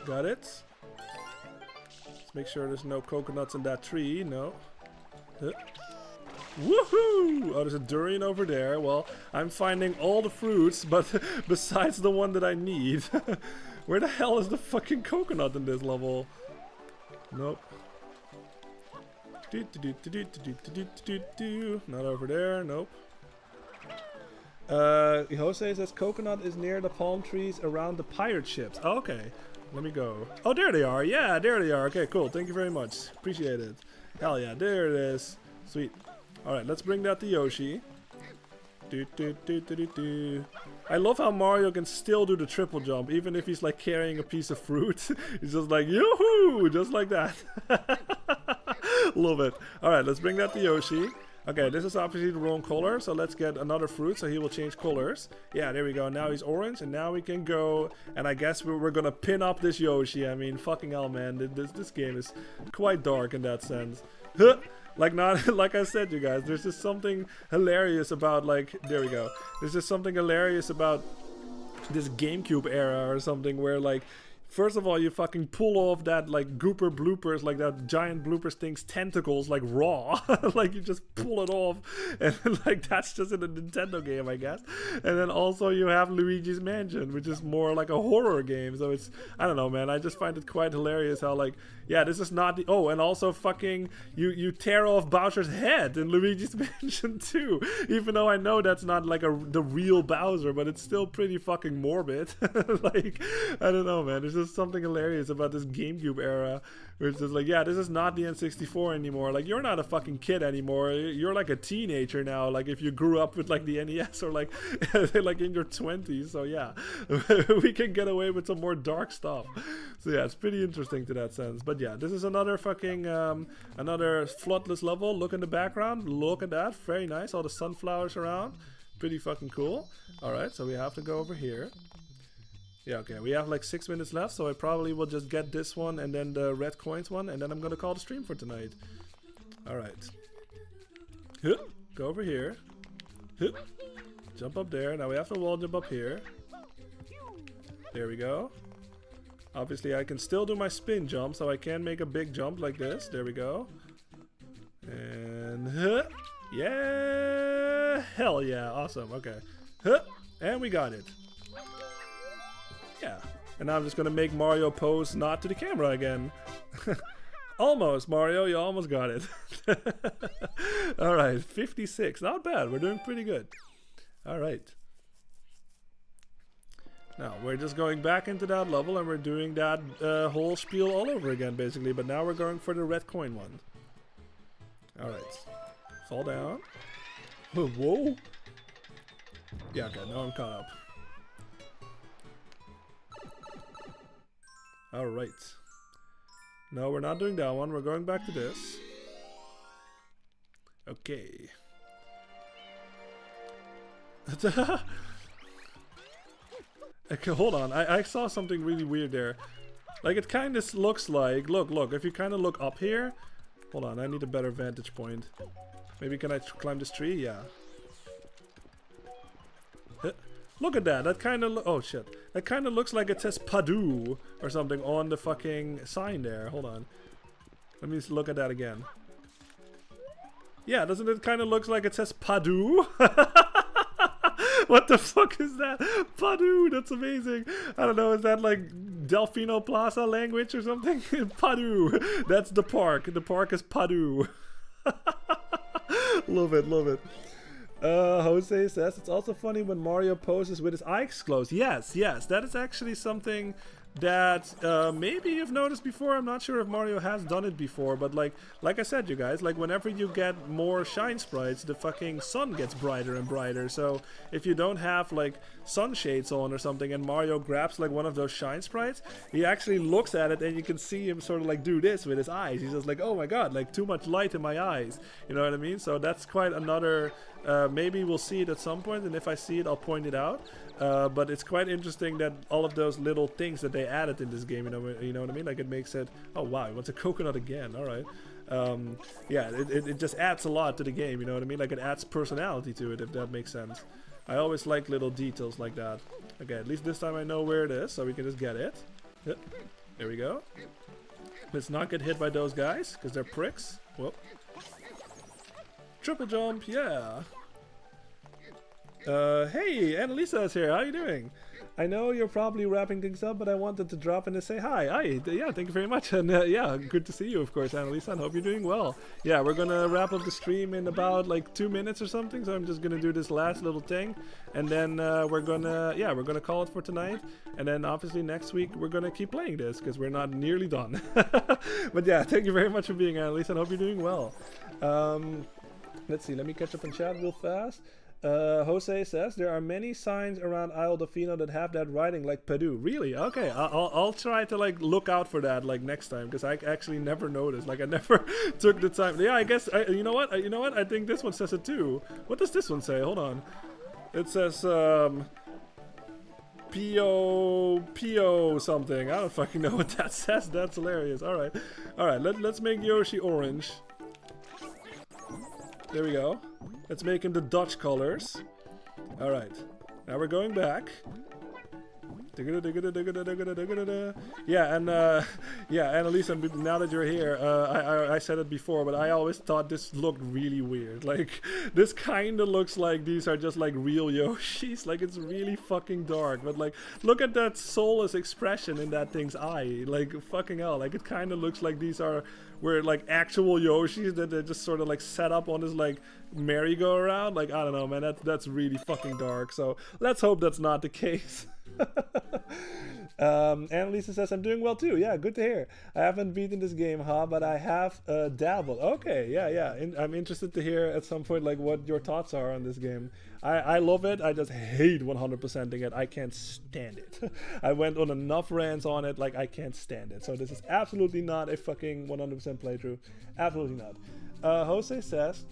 Got it. Let's make sure there's no coconuts in that tree. No. Woohoo! Oh, there's a durian over there. Well, I'm finding all the fruits, but besides the one that I need. Where the hell is the fucking coconut in this level? Nope. Not over there. Nope. Jose says coconut is near the palm trees around the pirate ships. Oh, okay, let me go. Oh, there they are. Yeah, there they are. Okay, cool. Thank you very much. Appreciate it. Hell yeah, there it is. Sweet. All right, let's bring that to Yoshi. I love how Mario can still do the triple jump, even if he's like carrying a piece of fruit. He's just like, yoo-hoo, just like that. Love it. All right, let's bring that to Yoshi. Okay, this is obviously the wrong color, so let's get another fruit so he will change colors. Yeah, there we go. Now he's orange, and now we can go, and I guess we're gonna pin up this Yoshi. I mean, fucking hell, man. This game is quite dark in that sense. Like I said, you guys, there's just something hilarious about, like, there we go. There's just something hilarious about this GameCube era or something where, like, first of all, you fucking pull off that, like, gooper bloopers, like that giant bloopers thing's tentacles, like, raw. Like, you just pull it off, and, like, that's just in a Nintendo game, I guess. And then also you have Luigi's Mansion, which is more like a horror game, so it's, I don't know, man, I just find it quite hilarious how, like, yeah, this is not the, oh, and also fucking, you tear off Bowser's head in Luigi's Mansion too, even though I know that's not, like, the real Bowser, but it's still pretty fucking morbid. Like, I don't know, man, there's just something hilarious about this GameCube era, where it's just like, yeah, this is not the N64 anymore. Like, you're not a fucking kid anymore. You're like a teenager now. Like, if you grew up with like the NES or like like in your 20s. So yeah, we can get away with some more dark stuff. So yeah, it's pretty interesting to that sense. But yeah, this is another fucking another floodless level. Look in the background. Look at that. Very nice. All the sunflowers around. Pretty fucking cool. All right, so we have to go over here. Yeah, okay, we have like 6 minutes left, so I probably will just get this one and then the red coins one, and then I'm gonna call the stream for tonight. Alright. Go over here. Jump up there. Now we have to wall jump up here. There we go. Obviously I can still do my spin jump, so I can make a big jump like this. There we go. And yeah! Hell yeah, awesome, okay. And we got it. Yeah, and now I'm just gonna make Mario pose not to the camera again. Almost, Mario, you almost got it. Alright, 56, not bad, we're doing pretty good. Alright. Now, we're just going back into that level and we're doing that whole spiel all over again, basically, but now we're going for the red coin one. Alright. Fall down. Whoa! Yeah, okay, now I'm caught up. Alright. No, we're not doing that one. We're going back to this. Okay. Okay, hold on. I saw something really weird there. Like, it kind of looks like... Look. If you kind of look up here... Hold on, I need a better vantage point. Maybe can I climb this tree? Yeah. Look at that. That kind of... Oh, shit. That kind of looks like it says Padu or something on the fucking sign there. Hold on. Let me look at that again. Yeah, doesn't it kind of look like it says Padu? What the fuck is that? Padu, that's amazing. I don't know, is that like Delfino Plaza language or something? Padu, that's the park. The park is Padu. Love it, love it. Jose says, it's also funny when Mario poses with his eyes closed. Yes, that is actually something that maybe you've noticed before. I'm not sure if Mario has done it before, but like I said, you guys, like whenever you get more shine sprites, the fucking sun gets brighter and brighter. So if you don't have like sunshades on or something and Mario grabs like one of those shine sprites, he actually looks at it and you can see him sort of like do this with his eyes. He's just like, oh my god, like too much light in my eyes, you know what I mean? So that's quite another maybe we'll see it at some point, and if I see it I'll point it out. But it's quite interesting that all of those little things that they added in this game, you know what I mean? Like it makes it, oh wow, he wants a coconut again, alright. Yeah, it just adds a lot to the game, you know what I mean? Like it adds personality to it, if that makes sense. I always like little details like that. Okay, at least this time I know where it is, so we can just get it. Yep. There we go. Let's not get hit by those guys, because they're pricks. Whoop. Triple jump, yeah. Hey, Annalisa is here. How are you doing? I know you're probably wrapping things up, but I wanted to drop in and say hi. Hi, yeah, thank you very much. And yeah, good to see you, of course, Annalisa, and hope you're doing well. Yeah, we're gonna wrap up the stream in about like 2 minutes or something, so I'm just gonna do this last little thing. And then we're gonna call it for tonight. And then obviously next week we're gonna keep playing this, because we're not nearly done. But yeah, thank you very much for being Annalisa, and hope you're doing well. Let's see, let me catch up in chat real fast. Jose says there are many signs around Isle Delfino that have that writing like Padu. Really? Okay, I'll try to like look out for that like next time, because I actually never noticed. Like I never took the time. Yeah, I guess you know what? I think this one says it too. What does this one say? Hold on. It says P.O. something. I don't fucking know what that says. That's hilarious. All right. Let's make Yoshi orange. There we go. Let's make him the Dutch colors. Alright. Now we're going back. Yeah, and yeah, Annalisa, now that you're here, I said it before, but I always thought this looked really weird. Like, this kind of looks like these are just like real Yoshis. Like, it's really fucking dark. But like, look at that soulless expression in that thing's eye. Like, fucking hell. Like, it kind of looks like these are like actual Yoshis that they just sort of like set up on this like merry-go-round. Like, I don't know, man. That's really fucking dark. So let's hope that's not the case. Annalisa says I'm doing well too. Yeah, good to hear. I haven't beaten this game, but I have dabbled. Okay, yeah. I'm interested to hear at some point like what your thoughts are on this game. I love it. I just hate 100%ing it. I can't stand it. I went on enough rants on it, like I can't stand it. So this is absolutely not a fucking 100% playthrough. Absolutely not. Jose says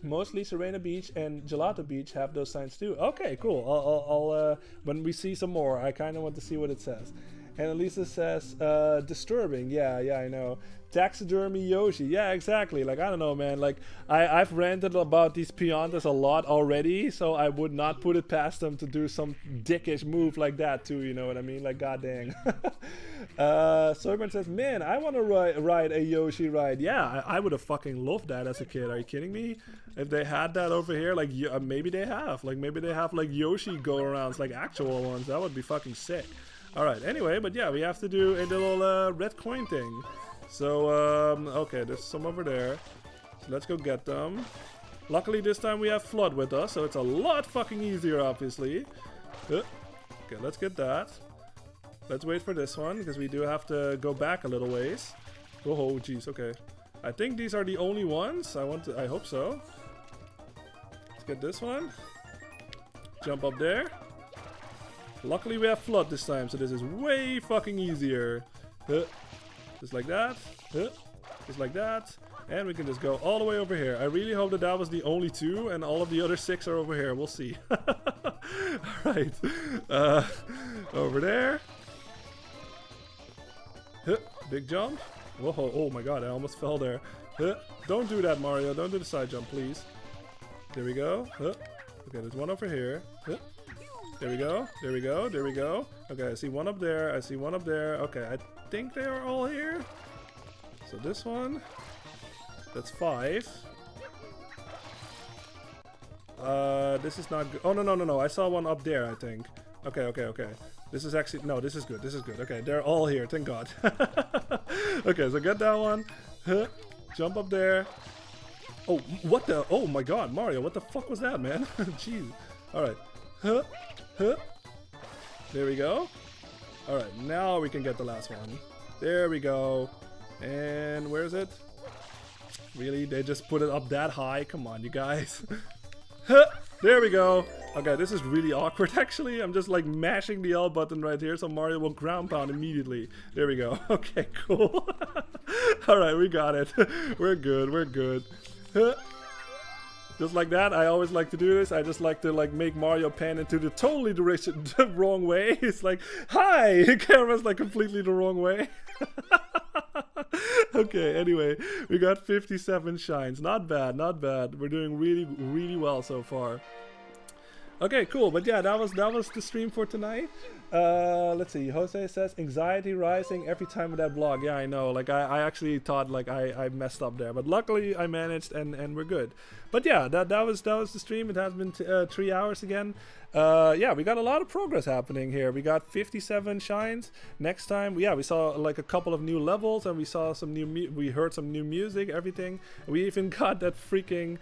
mostly Serena Beach and Gelato Beach have those signs too. Okay, cool. I'll when we see some more, I kind of want to see what it says. And Elisa says, disturbing. Yeah, I know. Taxidermy Yoshi. Yeah, exactly. Like, I don't know, man. Like, I've ranted about these Piantas a lot already, so I would not put it past them to do some dickish move like that too, you know what I mean? Like, god dang. Soyburn says, man, I want to ride a Yoshi ride. Yeah, I would have fucking loved that as a kid. Are you kidding me? If they had that over here, like, maybe they have. Like, maybe they have, like, Yoshi go-arounds, like, actual ones. That would be fucking sick. Alright, anyway, but yeah, we have to do a little red coin thing. So, okay, there's some over there. So let's go get them. Luckily this time we have Flood with us, so it's a lot fucking easier, obviously. Okay, let's get that. Let's wait for this one, because we do have to go back a little ways. Oh, jeez, okay. I think these are the only ones. I hope so. Let's get this one. Jump up there. Luckily we have Flood this time, so this is way fucking easier. Just like that. Just like that. And we can just go all the way over here. I really hope that that was the only 2 and all of the other 6 are over here. We'll see. Alright. Over there. Huh, big jump. Whoa, oh my god, I almost fell there. Huh, don't do that, Mario. Don't do the side jump, please. There we go. Huh. Okay, there's one over here. Huh. There we go. There we go. There we go. Okay, I see one up there. I see one up there. Okay, I think they are all here. So this one. That's 5. This is not good. Oh, no. I saw one up there, I think. Okay. This is actually... No, this is good. This is good. Okay, they're all here. Thank God. Okay, so get that one. Huh. Jump up there. Oh, what the... Oh, my God, Mario. What the fuck was that, man? Jeez. Alright. Huh. There we go. Alright, now we can get the last one. There we go. And where is it? Really? They just put it up that high? Come on, you guys. There we go. Okay, this is really awkward actually. I'm just like mashing the L button right here so Mario will ground pound immediately. There we go. Okay, cool. Alright, we got it. We're good, we're good. Just like that, I always like to do this. I just like to like make Mario pan into the totally direction the wrong way. It's like, hi! The camera's like completely the wrong way. Okay, anyway, we got 57 shines. Not bad, not bad. We're doing really well so far. Okay, cool. But yeah, that was the stream for tonight. Let's see. Jose says anxiety rising every time with that vlog. Yeah, I know. Like I actually thought like I messed up there, but luckily I managed and we're good. But yeah, that was the stream. It has been 3 hours again. Yeah, we got a lot of progress happening here. We got 57 shines. Next time, we saw like a couple of new levels, and we saw some new. We heard some new music. Everything. We even got that freaking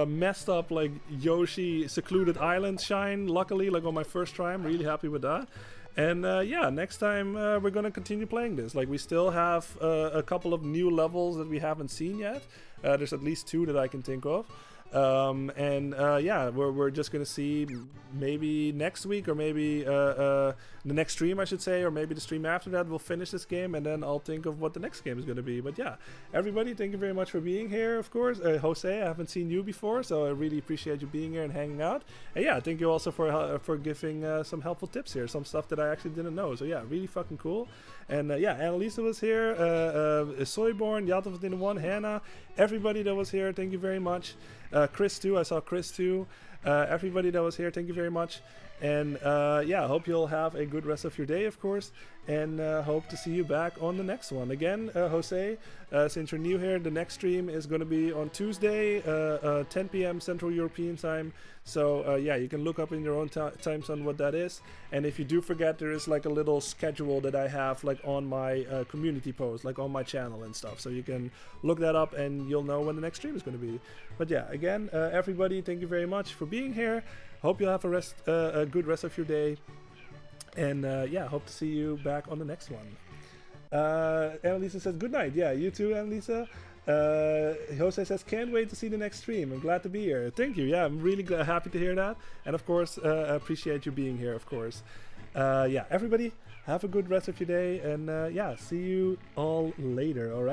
messed up like Yoshi secluded island shine. Luckily, like on my first try, I'm really happy with that. And yeah, next time we're gonna continue playing this. Like we still have a couple of new levels that we haven't seen yet. There's at least 2 that I can think of. Yeah, we're just gonna see maybe next week or maybe the next stream I should say, or maybe the stream after that we'll finish this game and then I'll think of what the next game is gonna be. But yeah, everybody, thank you very much for being here. Of course, Jose, I haven't seen you before, so I really appreciate you being here and hanging out. And yeah, thank you also for giving some helpful tips here, some stuff that I actually didn't know. So yeah, really fucking cool. And yeah, Annalisa was here, Soyborn, Yatov in the one, Hannah, everybody that was here, thank you very much. Chris too, I saw Chris too. Everybody that was here, thank you very much. And yeah, I hope you'll have a good rest of your day, of course. And hope to see you back on the next one. Again, Jose, since you're new here, the next stream is going to be on Tuesday, 10 p.m. Central European time. So yeah, you can look up in your own time zone what that is. And if you do forget, there is like a little schedule that I have like on my community post, like on my channel and stuff. So you can look that up and you'll know when the next stream is going to be. But yeah, again, everybody, thank you very much for being here. Hope you have a good rest of your day. And yeah, hope to see you back on the next one. Annalisa says good night. Yeah, you too, Annalisa. Jose says can't wait to see the next stream. I'm glad to be here. Thank you. Yeah, I'm really happy to hear that. And of course, appreciate you being here, of course. Yeah, everybody, have a good rest of your day. And yeah, see you all later, all right?